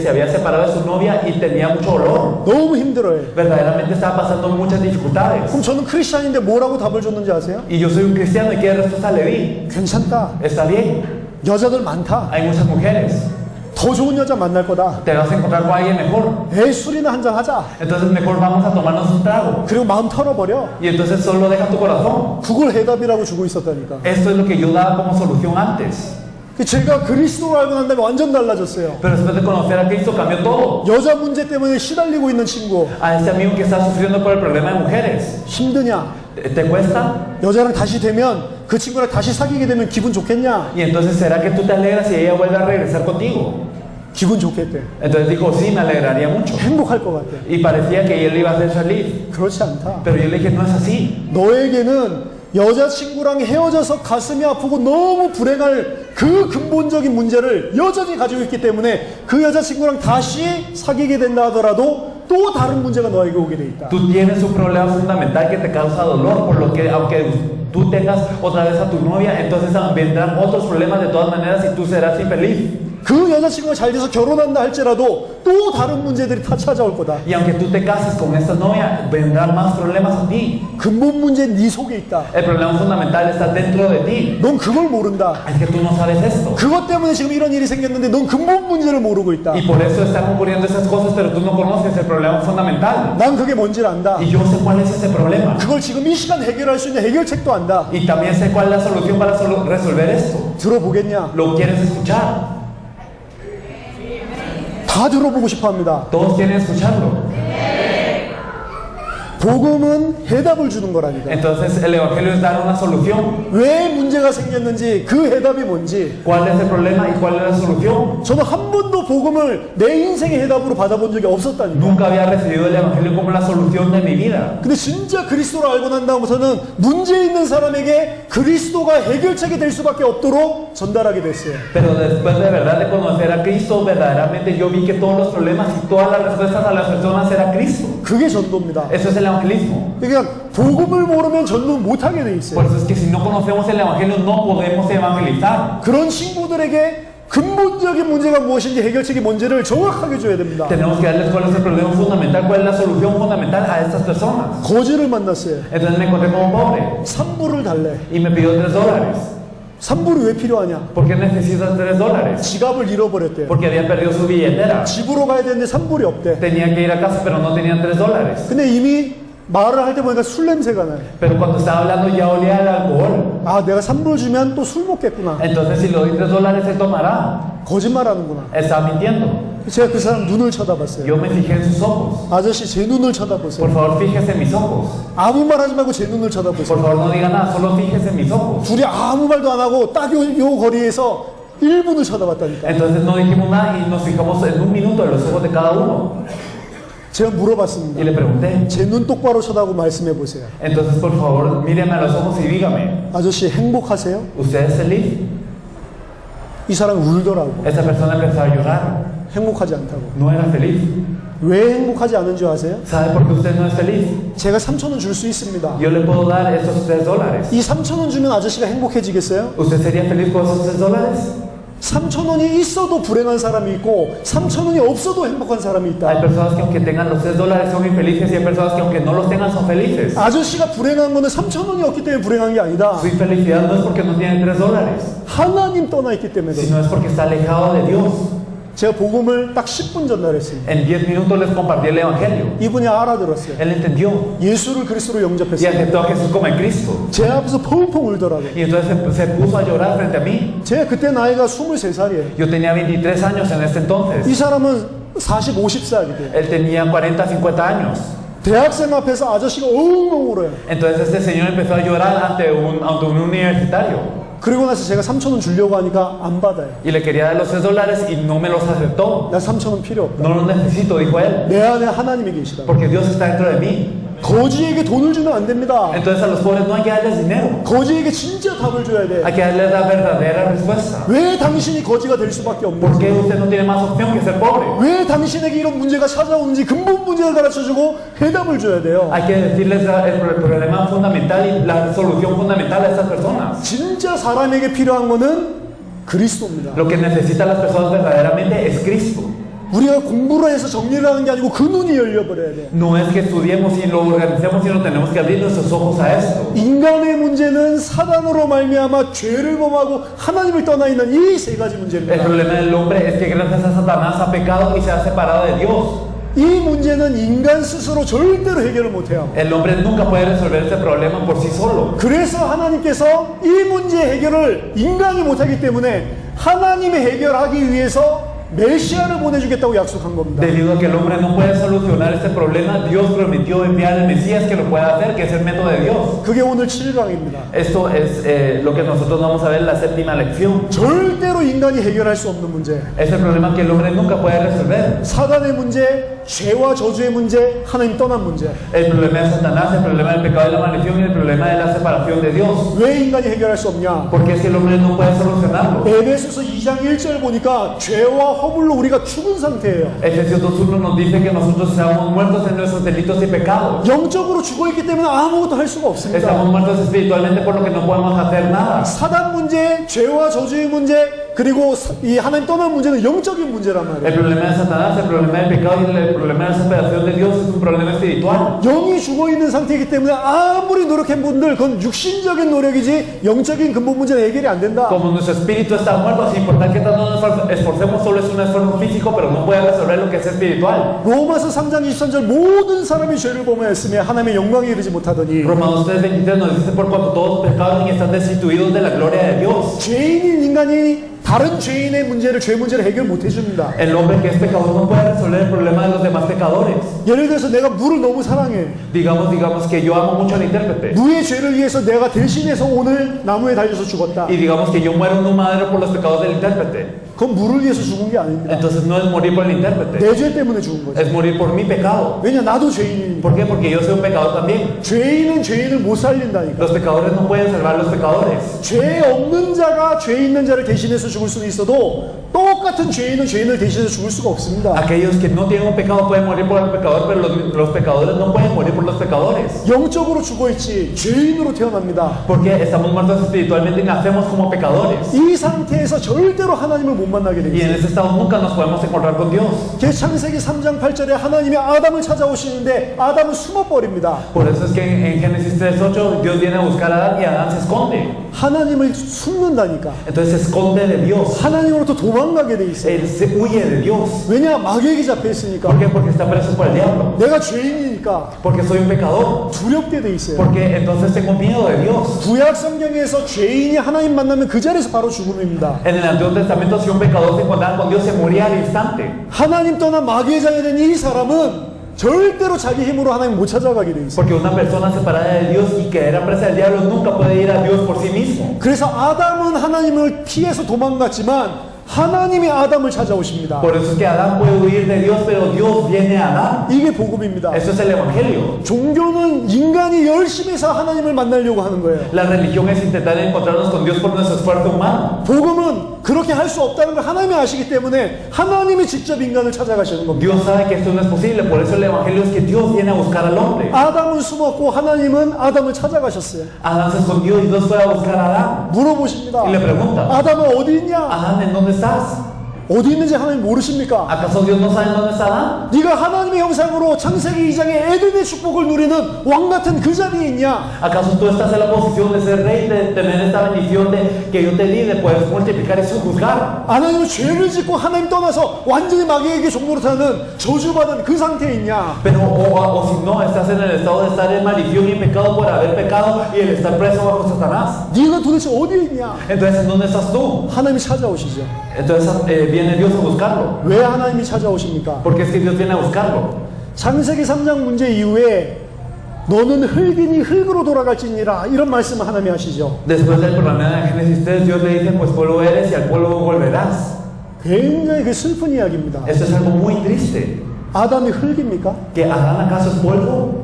[SPEAKER 2] había separado de su novia y tenía mucho dolor.
[SPEAKER 1] 너무 힘들어해.
[SPEAKER 2] Verdaderamente estaba pasando muchas dificultades.
[SPEAKER 1] 그럼 저는 크리스찬인데 뭐라고 답을 줬는지 아세요?
[SPEAKER 2] Y yo soy un cristiano y ¿qué respuesta le di?
[SPEAKER 1] 괜찮다.
[SPEAKER 2] Está bien,
[SPEAKER 1] 여자들 많다.
[SPEAKER 2] hay muchas mujeres.
[SPEAKER 1] 더 좋은 여자 만날 거다.
[SPEAKER 2] Te vas a encontrar con alguien mejor.
[SPEAKER 1] 에 술이나 한잔 하자.
[SPEAKER 2] Entonces mejor vamos a tomarnos un trago.
[SPEAKER 1] 그리고 마음 털어버려.
[SPEAKER 2] Y entonces solo deja tu corazón.
[SPEAKER 1] 그걸 해답이라고 주고 있었다니까.
[SPEAKER 2] Esto es lo que yo daba como solución antes.
[SPEAKER 1] 제가 그리스도를 알고 난 다음에 완전 달라졌어요.
[SPEAKER 2] Pero después de conocer a Cristo cambió todo.
[SPEAKER 1] 여자 문제 때문에 시달리고 있는 친구.
[SPEAKER 2] A ese amigo que está sufriendo por el problema de mujeres.
[SPEAKER 1] 힘드냐?
[SPEAKER 2] ¿Te cuesta?
[SPEAKER 1] 여자랑 다시 되면 그 친구랑 다시 사귀게 되면 기분 좋겠냐?
[SPEAKER 2] Y entonces ¿será que tú te alegras si ella vuelve a regresar contigo?
[SPEAKER 1] 기분 좋겠대.
[SPEAKER 2] Entonces dijo, sí, me alegraría mucho.
[SPEAKER 1] 행복할 것 같아.
[SPEAKER 2] Y parecía que él iba a ser feliz.
[SPEAKER 1] 그렇지 않다.
[SPEAKER 2] Pero yo le dije, no es así.
[SPEAKER 1] 너에게는 여자친구랑 헤어져서 가슴이 아프고 너무 불행할 그 근본적인 문제를 여전히 가지고 있기 때문에 그 여자친구랑 다시 사귀게 된다 하더라도 또 다른 문제가 너에게 오게 돼 있다.
[SPEAKER 2] Tú tienes un problema fundamental que te causa dolor, por lo que aunque tú tengas otra vez a tu novia, entonces vendrán otros problemas de todas maneras y tú serás infeliz.
[SPEAKER 1] 그 여자친구가 잘 돼서 결혼한다 할지라도 또 다른 문제들이 다 찾아올 거다.
[SPEAKER 2] Y aunque tú te cases con esta novia, vendrán más problemas a ti.
[SPEAKER 1] 근본 문제는 네 속에 있다.
[SPEAKER 2] El problema fundamental está dentro de ti.
[SPEAKER 1] 넌 그걸 모른다.
[SPEAKER 2] Es que tú no sabes esto.
[SPEAKER 1] 그것 때문에 지금 이런 일이 생겼는데 넌 근본 문제를 모르고 있다.
[SPEAKER 2] Y por eso están ocurriendo esas cosas, pero tú no conoces el problema fundamental.
[SPEAKER 1] 난 그게 뭔지를 안다.
[SPEAKER 2] Y yo sé cuál es ese problema.
[SPEAKER 1] 그걸 지금 이 시간 해결할 수 있는 해결책도 안다.
[SPEAKER 2] Y también sé cuál es la solución para resolver esto.
[SPEAKER 1] 들어보겠냐?
[SPEAKER 2] ¿Lo quieres escuchar?
[SPEAKER 1] 다 들어보고 싶어 합니다.
[SPEAKER 2] Todos quieren escucharlo.
[SPEAKER 1] 복음은 해답을 주는 거라니까.
[SPEAKER 2] Entonces el evangelio es dar una solución.
[SPEAKER 1] 왜 문제가 생겼는지 그 해답이 뭔지.
[SPEAKER 2] ¿Cuál es el problema y cuál es la solución?
[SPEAKER 1] 저는 한 번도 복음을 내 인생의 해답으로 받아본 적이 없었다니까.
[SPEAKER 2] Nunca había recibido el evangelio como la solución de mi vida.
[SPEAKER 1] 근데 진짜 그리스도를 알고 난 다음부터는 문제 있는 사람에게 그리스도가 해결책이 될 수밖에 없도록 전달하게 됐어요.
[SPEAKER 2] Pero después de verdad de conocer a Cristo, verdaderamente yo vi que todos los problemas y todas las respuestas a las personas era Cristo.
[SPEAKER 1] 그게 전도입니다.
[SPEAKER 2] Eso es el evangelismo.
[SPEAKER 1] 그러니까 복음을 모르면 전도 못하게 돼
[SPEAKER 2] Por
[SPEAKER 1] 있어요.
[SPEAKER 2] eso es que si no conocemos el evangelio no podemos evangelizar.
[SPEAKER 1] 그런 친구들에게 근본적인 문제가 무엇인지 해결책이 뭔지를 정확하게 줘야 됩니다.
[SPEAKER 2] Tenemos que darles cuál es el problema fundamental, cuál es la solución fundamental a estas personas.
[SPEAKER 1] 거지를 만났어요.
[SPEAKER 2] Entonces me encontré con un pobre
[SPEAKER 1] 3불을 달래.
[SPEAKER 2] y me pidió $3.
[SPEAKER 1] 3불이 왜 필요하냐?
[SPEAKER 2] ¿Por qué necesitas $3?
[SPEAKER 1] 지갑을 잃어버렸대요.
[SPEAKER 2] Porque había perdido su billetera.
[SPEAKER 1] 집으로 가야 되는데 3불이 없대.
[SPEAKER 2] Tenía que ir a casa, pero no tenían $3.
[SPEAKER 1] 근데 이미 말을 할 때 보니까 술 냄새가 나요.
[SPEAKER 2] Pero cuando estaba hablando ya olía el alcohol.
[SPEAKER 1] 아, 내가 3불 주면 또 술 먹겠구나.
[SPEAKER 2] Entonces si le doy $3, él tomará.
[SPEAKER 1] 거짓말하는구나.
[SPEAKER 2] Está mintiendo.
[SPEAKER 1] 제가 그 사람 눈을 쳐다봤어요.
[SPEAKER 2] Yo me fijé en sus ojos.
[SPEAKER 1] 아저씨 제 눈을
[SPEAKER 2] Por
[SPEAKER 1] 쳐다보세요.
[SPEAKER 2] favor, fíjese en mis ojos.
[SPEAKER 1] 아무 말 하지 말고 제 눈을
[SPEAKER 2] Por
[SPEAKER 1] 쳐다보세요.
[SPEAKER 2] favor, no diga nada, solo fíjese en mis ojos.
[SPEAKER 1] 둘이 아무 말도 안 하고 딱 요 거리에서 1분을 쳐다봤다니까.
[SPEAKER 2] Entonces no dijimos nada y nos fijamos en un minuto en los ojos de cada uno.
[SPEAKER 1] 제가
[SPEAKER 2] Y
[SPEAKER 1] 물어봤습니다.
[SPEAKER 2] le pregunté.
[SPEAKER 1] 제 눈 똑바로 쳐다보고 말씀해 보세요.
[SPEAKER 2] Entonces, por favor, míreme a los ojos y dígame,
[SPEAKER 1] 아저씨 행복하세요?
[SPEAKER 2] ¿usted es feliz?
[SPEAKER 1] 이 사람이 울더라고.
[SPEAKER 2] Esa persona empezó a llorar.
[SPEAKER 1] 행복하지 않다고.
[SPEAKER 2] No era feliz.
[SPEAKER 1] 왜 행복하지 않은 줄 아세요?
[SPEAKER 2] ¿Sabe por qué usted no es feliz?
[SPEAKER 1] 제가 3,000원 줄 수 있습니다.
[SPEAKER 2] Yo le puedo dar esos $3.
[SPEAKER 1] 이 3,000원 주면 아저씨가 행복해지겠어요?
[SPEAKER 2] ¿Usted sería feliz con esos $3?
[SPEAKER 1] 3,000원이 있어도 불행한 사람이 있고 3,000원이 없어도 행복한 사람이
[SPEAKER 2] Hay
[SPEAKER 1] 있다.
[SPEAKER 2] personas que aunque tengan los $3 son infelices y hay personas que aunque no los tengan son felices.
[SPEAKER 1] 아저씨가 불행한 거는 3,000원이 없기 때문에 불행한 게 아니다.
[SPEAKER 2] Su infelicidad no es porque no tiene $3,
[SPEAKER 1] 하나님 떠나 있기 때문에.
[SPEAKER 2] sino es porque está alejado de Dios.
[SPEAKER 1] 제가 복음을 딱 10분 전달했습니다.
[SPEAKER 2] En 10 minutos les compartí el Evangelio.
[SPEAKER 1] 이분이 알아들었어요.
[SPEAKER 2] Él entendió
[SPEAKER 1] 예수를 그리스도로
[SPEAKER 2] y
[SPEAKER 1] 영접했어요.
[SPEAKER 2] aceptó a Jesús como el Cristo.
[SPEAKER 1] 제 앞에서 펑펑 울더라고요.
[SPEAKER 2] Y entonces se puso a llorar frente a mí.
[SPEAKER 1] 제가 그때 나이가 23살이에요.
[SPEAKER 2] Yo tenía 23 años en ese
[SPEAKER 1] 이
[SPEAKER 2] entonces.
[SPEAKER 1] 사람은 40, 50살이 돼요.
[SPEAKER 2] Él tenía 40, 50 años.
[SPEAKER 1] 대학생 앞에서 아저씨가 엉엉 울어요.
[SPEAKER 2] Entonces este señor empezó a llorar ante un universitario.
[SPEAKER 1] 그리고 나서 제가 3,000원 주려고 하니까 안 받아요.
[SPEAKER 2] Y le quería dar los $3 y no me los aceptó.
[SPEAKER 1] 나 3,000원 필요 없다.
[SPEAKER 2] No los necesito, dijo él,
[SPEAKER 1] 내 안에 하나님이 계시다.
[SPEAKER 2] porque Dios está dentro de mí.
[SPEAKER 1] 거지에게 돈을 주면 안 됩니다.
[SPEAKER 2] Entonces a los pobres no hay que darles dinero.
[SPEAKER 1] 거지에게 진짜 답을 줘야 돼.
[SPEAKER 2] Hay que darles la verdadera respuesta.
[SPEAKER 1] 왜 당신이 거지가 될 수밖에
[SPEAKER 2] ¿Por
[SPEAKER 1] 없는지,
[SPEAKER 2] qué usted no tiene más opción que ser pobre?
[SPEAKER 1] 왜 당신에게 이런 문제가 찾아오는지 근본 문제를 가르쳐주고 해답을 줘야 돼요.
[SPEAKER 2] Hay que decirles el problema fundamental y la solución fundamental a estas personas.
[SPEAKER 1] 진짜 사람에게 필요한 거는 그리스도입니다.
[SPEAKER 2] Lo que necesitan las personas verdaderamente es Cristo.
[SPEAKER 1] 우리가 공부를 해서 정리를 하는 게 아니고 그 눈이 열려버려야 돼.
[SPEAKER 2] No es que estudiemos y lo organicemos, sino tenemos que abrir nuestros ojos a esto.
[SPEAKER 1] 인간의 문제는 사단으로 말미암아 죄를 범하고 하나님을 떠나 있는 이 세 가지
[SPEAKER 2] El
[SPEAKER 1] 문제입니다.
[SPEAKER 2] problema del hombre es que gracias a Satanás ha pecado y se ha separado de Dios.
[SPEAKER 1] 이 문제는 인간 스스로 절대로 해결을 못해요.
[SPEAKER 2] El hombre nunca puede resolver ese problema por sí solo.
[SPEAKER 1] 그래서 하나님께서 이 문제 해결을 인간이 못하기 때문에 하나님이 해결하기 위해서 메시아를 보내주겠다고 약속한 겁니다.
[SPEAKER 2] Debido a que el hombre no puede solucionar este problema, Dios prometió enviar al Mesías que lo pueda hacer, que es el método de Dios.
[SPEAKER 1] 그게 오늘 7강입니다.
[SPEAKER 2] Esto es lo que nosotros vamos a ver en la séptima lección.
[SPEAKER 1] 절대로 인간이 해결할 수 없는 문제.
[SPEAKER 2] Es el problema que el hombre nunca puede resolver.
[SPEAKER 1] 사단의 문제, 죄와 저주의 문제, 하나님 떠난 문제.
[SPEAKER 2] El problema de Satanás, el problema del pecado y la maldición y el problema de la separación de Dios.
[SPEAKER 1] 왜 인간이 해결할 수 없냐?
[SPEAKER 2] Porque es que el hombre no puede solucionarlo.
[SPEAKER 1] 에베소서 2장 1절 보니까 죄와 허물로 우리가 죽은 상태예요.
[SPEAKER 2] Efesios 2.1 nos dice que nosotros estamos muertos en nuestros delitos y pecados.
[SPEAKER 1] 영적으로 죽어있기 때문에 아무것도 할 수가 없습니다.
[SPEAKER 2] Estamos muertos espiritualmente por lo que no podemos hacer nada.
[SPEAKER 1] 사단 문제, 죄와 저주의 문제, 그리고 이 하나님 떠난 문제는 영적인 문제란
[SPEAKER 2] El
[SPEAKER 1] 말이에요.
[SPEAKER 2] problema de Satanás, el problema del pecado y el problema de la separación de Dios es un problema espiritual.
[SPEAKER 1] 영이 죽어있는 상태이기 때문에 아무리 노력한 분들 그건 육신적인 노력이지 영적인 근본 문제는 해결이 안 된다.
[SPEAKER 2] Como nuestro espíritu está muerto, sin importar que tanto nos esforcemos, solo es un esfuerzo físico, pero no puede resolver lo que es espiritual.
[SPEAKER 1] 로마서 3장 23절 모든 사람이 죄를 범하였으며 하나님의 영광에 이르지 못하더니
[SPEAKER 2] Romanos 3.23 nos dice por cuanto todos pecaron y están destituidos de la gloria de Dios.
[SPEAKER 1] 죄인인 인간이 다른 죄인의 문제를 죄 문제를 해결 못 해줍니다.
[SPEAKER 2] El hombre que es pecador no puede resolver el problema de los demás pecadores.
[SPEAKER 1] 예를 들어서 내가 무를 너무 사랑해.
[SPEAKER 2] Digamos que yo amo mucho al intérprete.
[SPEAKER 1] 무의 죄를 위해서 내가 대신해서 오늘 나무에 달려서 죽었다.
[SPEAKER 2] Y digamos que yo muero en un madero por los pecados del intérprete.
[SPEAKER 1] 그건 무를 위해서 죽은 게 아닙니다.
[SPEAKER 2] Entonces no es morir por el intérprete,
[SPEAKER 1] 내 죄 때문에 죽은 거죠.
[SPEAKER 2] es morir por mi pecado.
[SPEAKER 1] 왜냐 나도 죄인이니까.
[SPEAKER 2] ¿Por qué? Porque yo soy un pecador también.
[SPEAKER 1] 죄인은 죄인을 못 살린다니까.
[SPEAKER 2] Los pecadores no pueden salvar a los pecadores.
[SPEAKER 1] 죄 없는 자가 죄 있는 자를 대신해서 죽을 수는 있어도 똑같은 죄인은 죄인을 대신해서 죽을 수가 없습니다.
[SPEAKER 2] Aquellos que no tienen un pecado pueden morir por el pecador, pero los pecadores no pueden morir por los pecadores.
[SPEAKER 1] 영적으로 죽어있지 죄인으로 태어납니다.
[SPEAKER 2] Porque estamos muertos espiritualmente y nacemos como pecadores.
[SPEAKER 1] 이 상태에서 절대로 하나님을 못 만나게
[SPEAKER 2] Y en
[SPEAKER 1] 됩니다.
[SPEAKER 2] ese estado nunca nos podemos encontrar con Dios.
[SPEAKER 1] 창세기 3장 8절에 하나님이 아담을 찾아오시는데 아담은 숨어버립니다.
[SPEAKER 2] Por eso es que en Génesis 3.8 Dios viene a buscar a Adán y Adán se esconde.
[SPEAKER 1] 하나님을 숨는다니까.
[SPEAKER 2] Entonces se esconde de Dios.
[SPEAKER 1] 하나님으로부터 도망가게 돼 있어요.
[SPEAKER 2] Él se huye de Dios.
[SPEAKER 1] 왜냐? 마귀에게 잡혀 있으니까.
[SPEAKER 2] ¿Por qué? Porque está preso por el diablo.
[SPEAKER 1] 내가 죄인이니까
[SPEAKER 2] Porque soy un pecador.
[SPEAKER 1] 두렵게 돼 있어요.
[SPEAKER 2] Porque entonces tengo miedo de Dios.
[SPEAKER 1] 구약 성경에서 죄인이 하나님 만나면 그 자리에서 바로 죽음입니다.
[SPEAKER 2] En el Antiguo Testamento, si un pecador se encontraba con Dios, se moría al instante.
[SPEAKER 1] 하나님 떠난 마귀의 자녀된 이 사람은 절대로 자기 힘으로 하나님 못 찾아가게 돼 있어요.
[SPEAKER 2] Porque una persona separada de Dios y que era presa del diablo nunca puede ir a Dios por sí mismo.
[SPEAKER 1] 그래서 아담은 하나님을 피해서 도망갔지만 하나님이 아담을 찾아오십니다.
[SPEAKER 2] Por eso es que Adán puede huir de Dios, pero Dios viene a Adán.
[SPEAKER 1] 이게 복음입니다.
[SPEAKER 2] Eso es el Evangelio.
[SPEAKER 1] 종교는 인간이 열심히 해서 하나님을 만나려고 하는 거예요.
[SPEAKER 2] La religión es intentar encontrarnos con Dios por nuestro esfuerzo humano.
[SPEAKER 1] 복음은 그렇게 할 수 없다는 걸 하나님이 아시기 때문에 하나님이 직접 인간을 찾아가시는 겁니다.
[SPEAKER 2] Dios sabe que esto no es posible, por eso el Evangelio es que Dios viene a buscar al hombre.
[SPEAKER 1] 아담은 숨었고 하나님은 아담을 찾아가셨어요.
[SPEAKER 2] Adán se escondió y Dios fue a buscar a Adán.
[SPEAKER 1] 물어보십니다.
[SPEAKER 2] Y le pregunta,
[SPEAKER 1] 아담은 어디 있냐?
[SPEAKER 2] Adán, ¿en dónde estás?
[SPEAKER 1] 어디 있는지 하나님 모르십니까?
[SPEAKER 2] ¿Acaso Dios no sabe dónde está Adán?
[SPEAKER 1] 네가 하나님의 형상으로 창세기 2장의 에덴의 축복을 누리는 왕 같은 그 자리에 있냐?
[SPEAKER 2] ¿Acaso tú estás en la posición de ser rey, de tener esta bendición de que yo te di, de poder multiplicar y juzgar?
[SPEAKER 1] 아니면 죄를 짓고 하나님 떠나서 완전히 마귀에게 종노릇하는 저주받은 그 상태에 있냐?
[SPEAKER 2] Pero o si no, estás en el estado de estar en maldición y pecado por haber pecado y el estar preso bajo Satanás.
[SPEAKER 1] 네가 도대체 어디에 있냐?
[SPEAKER 2] Entonces, ¿en dónde estás tú?
[SPEAKER 1] 하나님이 찾아오시죠.
[SPEAKER 2] Entonces viene Dios a buscarlo.
[SPEAKER 1] 왜 하나님이 찾아오십니까?
[SPEAKER 2] Porque es que Dios viene a buscarlo.
[SPEAKER 1] 창세기 3장 문제 이후에 너는 흙이니 흙으로 돌아갈지니라 이런 말씀을 하나님이 하시죠.
[SPEAKER 2] Después del problema de Génesis 3, Dios le dice, pues polvo eres y al polvo volverás.
[SPEAKER 1] 굉장히 그 슬픈 이야기입니다.
[SPEAKER 2] Esto es algo muy triste.
[SPEAKER 1] 아담이 흙입니까?
[SPEAKER 2] ¿Que Adán acaso es polvo?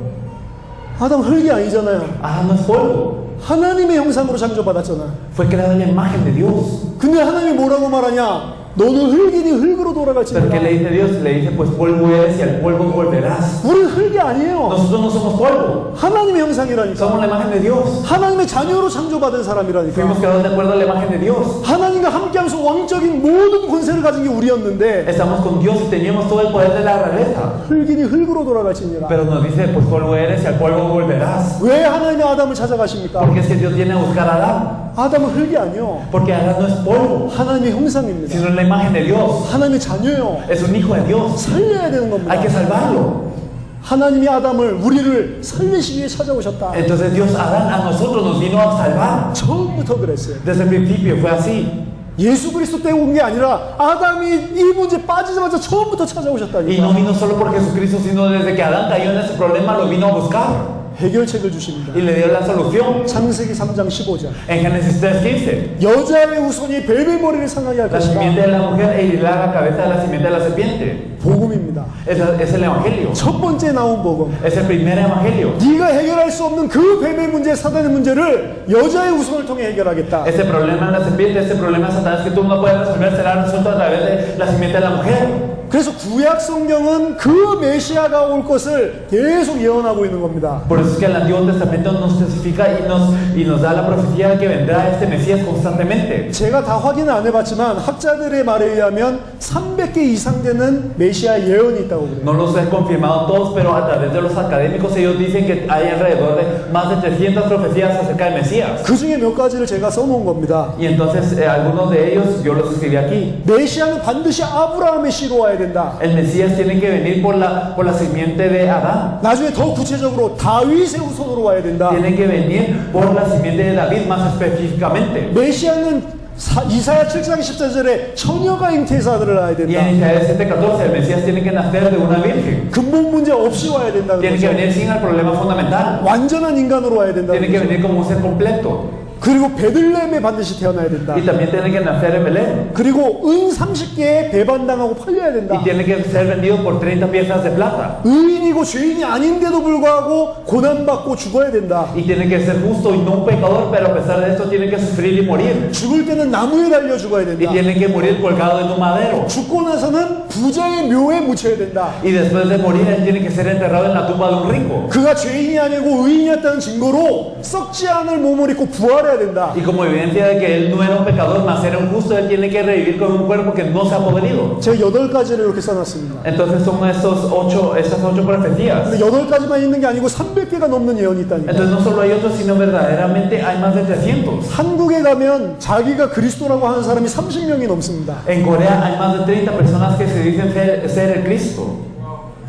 [SPEAKER 1] 아담 흙이 아니잖아요.
[SPEAKER 2] Adán no es polvo.
[SPEAKER 1] 하나님의 형상으로 창조받았잖아요.
[SPEAKER 2] Fue creado en la imagen de Dios.
[SPEAKER 1] 근데 하나님이 뭐라고 말하냐? 너는 흙이니 흙으로
[SPEAKER 2] ¿Pero qué
[SPEAKER 1] 돌아갈지니라.
[SPEAKER 2] le dice Dios? Le dice, pues polvo eres y al polvo volverás.
[SPEAKER 1] 우리는 흙이 아니에요.
[SPEAKER 2] Nosotros no somos polvo.
[SPEAKER 1] 하나님의 형상이라니까.
[SPEAKER 2] Somos la imagen de Dios.
[SPEAKER 1] 하나님의 자녀로 창조받은 사람이라니까.
[SPEAKER 2] Fuimos creados de acuerdo a la imagen de Dios.
[SPEAKER 1] 하나님과 함께하면서 왕적인 모든 권세를 가진 게 우리였는데
[SPEAKER 2] Estamos con Dios y teníamos todo el poder de la realeza.
[SPEAKER 1] 흙이니 흙으로 돌아갈지니라.
[SPEAKER 2] Pero nos dice, pues polvo eres y al polvo volverás.
[SPEAKER 1] 왜 하나님이 아담을 찾아가십니까?
[SPEAKER 2] Porque es que Dios viene a buscar a Adán.
[SPEAKER 1] 아담은 흙이 아니요.
[SPEAKER 2] Porque Adán no es polvo,
[SPEAKER 1] 하나님의 형상입니다.
[SPEAKER 2] sino es la imagen de Dios.
[SPEAKER 1] 하나님의 자녀요.
[SPEAKER 2] Es un hijo de Dios.
[SPEAKER 1] 살려야 되는 겁니다.
[SPEAKER 2] Hay que salvarlo.
[SPEAKER 1] 하나님이 아담을 우리를 살리시기 위해 찾아오셨다.
[SPEAKER 2] Entonces Dios, Adán, a nosotros nos vino a salvar.
[SPEAKER 1] 처음부터 그랬어요.
[SPEAKER 2] Desde el principio fue así.
[SPEAKER 1] 예수 그리스도 때문에 온 게 아니라 아담이 이 문제 빠지자마자 처음부터
[SPEAKER 2] Y
[SPEAKER 1] 찾아오셨다니까.
[SPEAKER 2] no vino solo por Jesucristo, sino desde que Adán cayó en ese problema, lo vino a buscar.
[SPEAKER 1] 해결책을 주십니다.
[SPEAKER 2] Y le dio la solución.
[SPEAKER 1] 창세기 3장 15절.
[SPEAKER 2] En Génesis 3:15.
[SPEAKER 1] 여자의 후손이 벨벨 머리를 상하게 할
[SPEAKER 2] La
[SPEAKER 1] 것이다.
[SPEAKER 2] simiente de la mujer herirá la cabeza de la simiente de la serpiente.
[SPEAKER 1] 복음입니다.
[SPEAKER 2] Es el evangelio.
[SPEAKER 1] 첫 번째 나온 복음.
[SPEAKER 2] Es el primer evangelio.
[SPEAKER 1] 네가 해결할 수 없는 그 뱀의 문제, 사단의 문제를 여자의 후손을 통해 해결하겠다.
[SPEAKER 2] Ese problema de la serpiente, ese problema de Satanás que tú no puedes resolver, será resuelto a través de la simiente de la mujer.
[SPEAKER 1] 그래서 구약 성경은 그 메시아가 올 것을 계속 예언하고 있는 겁니다.
[SPEAKER 2] Por eso es que el Antiguo Testamento nos testifica y nos da la profecía de que vendrá este Mesías constantemente.
[SPEAKER 1] 제가 다 확인을 안 해봤지만 학자들의 말에 의하면 300개 이상 되는 메시아 예언이 있다고 그래요.
[SPEAKER 2] No los he confirmado todos, pero a través de los académicos ellos dicen que hay alrededor de más de 300 profecías acerca del Mesías.
[SPEAKER 1] 그 중에 몇 가지를 제가 써놓은 겁니다.
[SPEAKER 2] Y entonces algunos de ellos yo los escribí aquí.
[SPEAKER 1] 메시아는 반드시 아브라함의 씨로 와야 된다.
[SPEAKER 2] El Mesías tiene que venir por la simiente de Adán.
[SPEAKER 1] 나중에 더 구체적으로 다윗의 후손으로 와야 된다.
[SPEAKER 2] Tiene que venir por la simiente de David más específicamente.
[SPEAKER 1] 메시아는 이사야 7장 14절에 처녀가 잉태해서 아들을 낳아야
[SPEAKER 2] Y
[SPEAKER 1] 된다.
[SPEAKER 2] en Isaías 7:14 el Mesías tiene que nacer de una virgen.
[SPEAKER 1] 근본 문제 없이 와야 된다는
[SPEAKER 2] Tiene que
[SPEAKER 1] 거죠.
[SPEAKER 2] venir sin el problema fundamental.
[SPEAKER 1] 완전한 인간으로 와야 된다는
[SPEAKER 2] Tiene que
[SPEAKER 1] 거죠.
[SPEAKER 2] venir como un ser completo.
[SPEAKER 1] 그리고 베들레헴에 반드시 태어나야 된다.
[SPEAKER 2] Y también tiene que nacer en Belén.
[SPEAKER 1] 그리고 은 30개에 배반당하고 팔려야 된다.
[SPEAKER 2] Y tiene que ser vendido por 30 piezas de plata.
[SPEAKER 1] 의인이고 죄인이 아닌데도 불구하고 고난받고 죽어야 된다.
[SPEAKER 2] Y tiene que ser justo y no un pecador, pero a pesar de esto tiene que sufrir y morir.
[SPEAKER 1] 죽을 때는 나무에 달려 죽어야
[SPEAKER 2] Y
[SPEAKER 1] 된다.
[SPEAKER 2] tiene que morir colgado en un madero.
[SPEAKER 1] 죽고 나서는 부자의 묘에 묻혀야 된다.
[SPEAKER 2] Y después de morir, él tiene que ser enterrado en la tumba de un rico.
[SPEAKER 1] 그가 죄인이 아니고 의인이었다는 증거로 썩지 않을 몸을 입고 부활의 부활해야 된다.
[SPEAKER 2] Y como evidencia de que él no era un pecador, más era un justo, él tiene que revivir con un cuerpo que no se ha podrido.
[SPEAKER 1] 제가 8가지를 이렇게 써놨습니다.
[SPEAKER 2] Entonces son estas ocho profecías.
[SPEAKER 1] 근데 8가지만 있는 게 아니고 300개가 넘는 예언이 있다니까.
[SPEAKER 2] Entonces no solo hay otros, sino verdaderamente hay más de 300.
[SPEAKER 1] 한국에 가면 자기가 그리스도라고 하는 사람이 30명이 넘습니다.
[SPEAKER 2] En Corea hay más de 30 personas que se dicen ser el Cristo.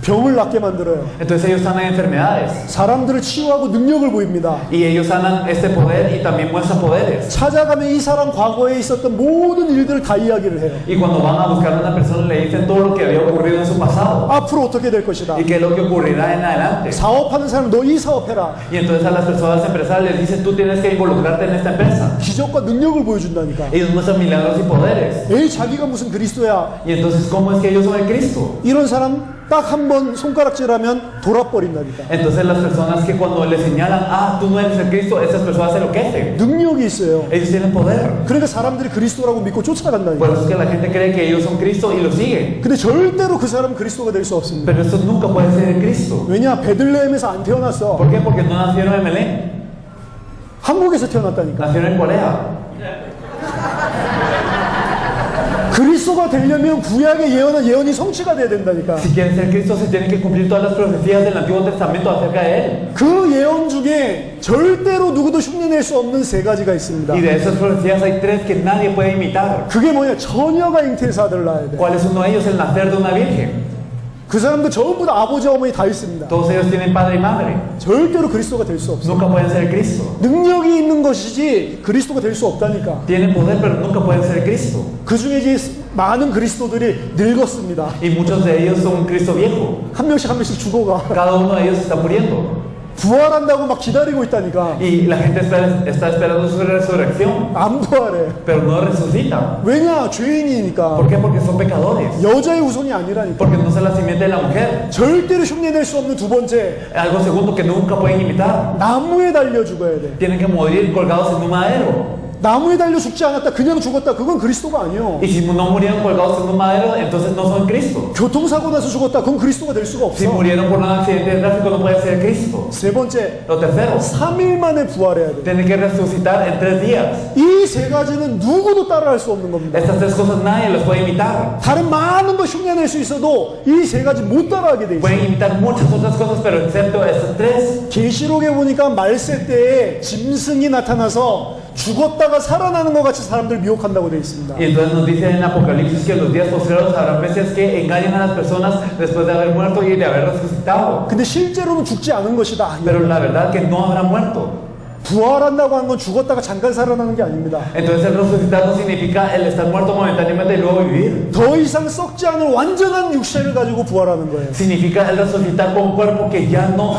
[SPEAKER 1] 병을 낫게 만들어요.
[SPEAKER 2] Entonces ellos sanan enfermedades.
[SPEAKER 1] 사람들을 치유하고 능력을 보입니다.
[SPEAKER 2] Y ellos sanan este poder y también muestran poderes.
[SPEAKER 1] 찾아가면 이 사람 과거에 있었던 모든 일들을 다 이야기를 해요.
[SPEAKER 2] Y cuando van a buscar a una persona le dicen todo lo que había ocurrido en su pasado.
[SPEAKER 1] 앞으로 어떻게 될 것이다.
[SPEAKER 2] Y qué es lo que ocurrirá en adelante.
[SPEAKER 1] 사업하는 사람 너 이 사업해라.
[SPEAKER 2] Y entonces a las personas empresarias les dicen tú tienes que involucrarte en esta empresa.
[SPEAKER 1] 기적과 능력을 보여준다니까.
[SPEAKER 2] Ellos muestran milagros y poderes.
[SPEAKER 1] 에이 자기가 무슨 그리스도야.
[SPEAKER 2] Y entonces ¿cómo es que ellos son el Cristo?
[SPEAKER 1] 이런 사람 딱 한 번 손가락질하면 돌아버린다니까.
[SPEAKER 2] Entonces las personas que cuando le señalan tú no eres el Cristo, esas personas se enloquecen.
[SPEAKER 1] 능력이 있어요.
[SPEAKER 2] Ellos tienen poder.
[SPEAKER 1] 그러니까 사람들이 그리스도라고 믿고
[SPEAKER 2] Por
[SPEAKER 1] 쫓아간다니까.
[SPEAKER 2] eso es que la gente cree que ellos son Cristo y lo siguen.
[SPEAKER 1] 근데 절대로 그 사람은 그리스도가 될 수 없습니다.
[SPEAKER 2] Pero eso nunca puede ser el Cristo.
[SPEAKER 1] 왜냐? 베들레헴에서 안 태어났어.
[SPEAKER 2] ¿Por qué? Porque no nacieron en Belén,
[SPEAKER 1] 한국에서 태어났다니까.
[SPEAKER 2] nacieron en Corea.
[SPEAKER 1] 그리스도가 되려면 구약의 예언한 예언이 성취가 돼야 된다니까.
[SPEAKER 2] Si quieren ser Cristo se tienen que cumplir todas las profecías del Antiguo Testamento acerca de Él.
[SPEAKER 1] 그 예언 중에 절대로 누구도 흉내낼 수 없는 3가지가 있습니다.
[SPEAKER 2] Y de esas profecías hay 3 que nadie puede imitar.
[SPEAKER 1] 그게 뭐냐? 처녀가 잉태해서 아들을 낳아야 돼.
[SPEAKER 2] ¿Cuál es uno de ellos? El nacer de una virgen.
[SPEAKER 1] 그 사람도 전부 다 아버지 어머니 다 있습니다.
[SPEAKER 2] Todos ellos tienen padre y madre.
[SPEAKER 1] 절대로 그리스도가 될 수 없어.
[SPEAKER 2] Nunca pueden ser Cristo.
[SPEAKER 1] 능력이 있는 것이지 그리스도가 될 수 없다니까.
[SPEAKER 2] Tienen poder, pero nunca pueden ser Cristo.
[SPEAKER 1] 그 중에 이제 많은 그리스도들이 늙었습니다.
[SPEAKER 2] Y muchos de ellos son Cristo viejo.
[SPEAKER 1] 한 명씩 한 명씩 죽어가.
[SPEAKER 2] Cada uno de ellos está muriendo.
[SPEAKER 1] 부활한다고 막 기다리고 있다니까.
[SPEAKER 2] Y la gente está esperando su resurrección,
[SPEAKER 1] 안 부활해.
[SPEAKER 2] pero no resucita.
[SPEAKER 1] 왜냐? 죄인이니까.
[SPEAKER 2] ¿Por qué? Porque son pecadores.
[SPEAKER 1] 여자의 후손이 아니라니까.
[SPEAKER 2] Porque no son la simiente de la mujer.
[SPEAKER 1] 절대로 흉내낼 수 없는 2번째.
[SPEAKER 2] Algo segundo que nunca pueden imitar.
[SPEAKER 1] 나무에 달려 죽어야 돼.
[SPEAKER 2] Tienen que morir colgados en un madero.
[SPEAKER 1] 나무에 달려 죽지 않았다. 그냥 죽었다. 그건 그리스도가 아니요.
[SPEAKER 2] Y si no murieron colgados en un madero, entonces no son Cristo.
[SPEAKER 1] 교통사고 나서 죽었다. 그건 그리스도가 될 수가
[SPEAKER 2] Si
[SPEAKER 1] 없어.
[SPEAKER 2] murieron por un accidente de tráfico, no puede ser Cristo.
[SPEAKER 1] 3번째.
[SPEAKER 2] Lo tercero,
[SPEAKER 1] 3일 만에 부활해야 돼.
[SPEAKER 2] tienen que resucitar en 3 días.
[SPEAKER 1] 이 3가지는 누구도 따라할 수 없는 겁니다.
[SPEAKER 2] Estas 3 cosas nadie los puede imitar.
[SPEAKER 1] 다른 많은 거 흉내낼 수 있어도 이 3가지 못 따라하게 돼 있어요.
[SPEAKER 2] Pueden imitar muchas otras cosas, pero excepto estas 3.
[SPEAKER 1] 계시록에 보니까 말세 때에 짐승이 나타나서 죽었다가 살아나는 것 같이 사람들 미혹한다고 돼 있습니다.
[SPEAKER 2] Y entonces nos dice en Apocalipsis que en los días posteriores habrá bestias que engañan a las personas después de haber muerto y de haber resucitado.
[SPEAKER 1] 근데 실제로는 죽지 않은 것이다.
[SPEAKER 2] Pero la verdad que no habrá muerto.
[SPEAKER 1] 부활한다고 하는 건 죽었다가 잠깐 살아나는 게 아닙니다.
[SPEAKER 2] Entonces el resucitar no significa el estar muerto momentáneamente y luego vivir.
[SPEAKER 1] 더 이상 썩지 않은 완전한 육체를 가지고 부활하는 거예요.
[SPEAKER 2] Significa el resucitar con un cuerpo que ya no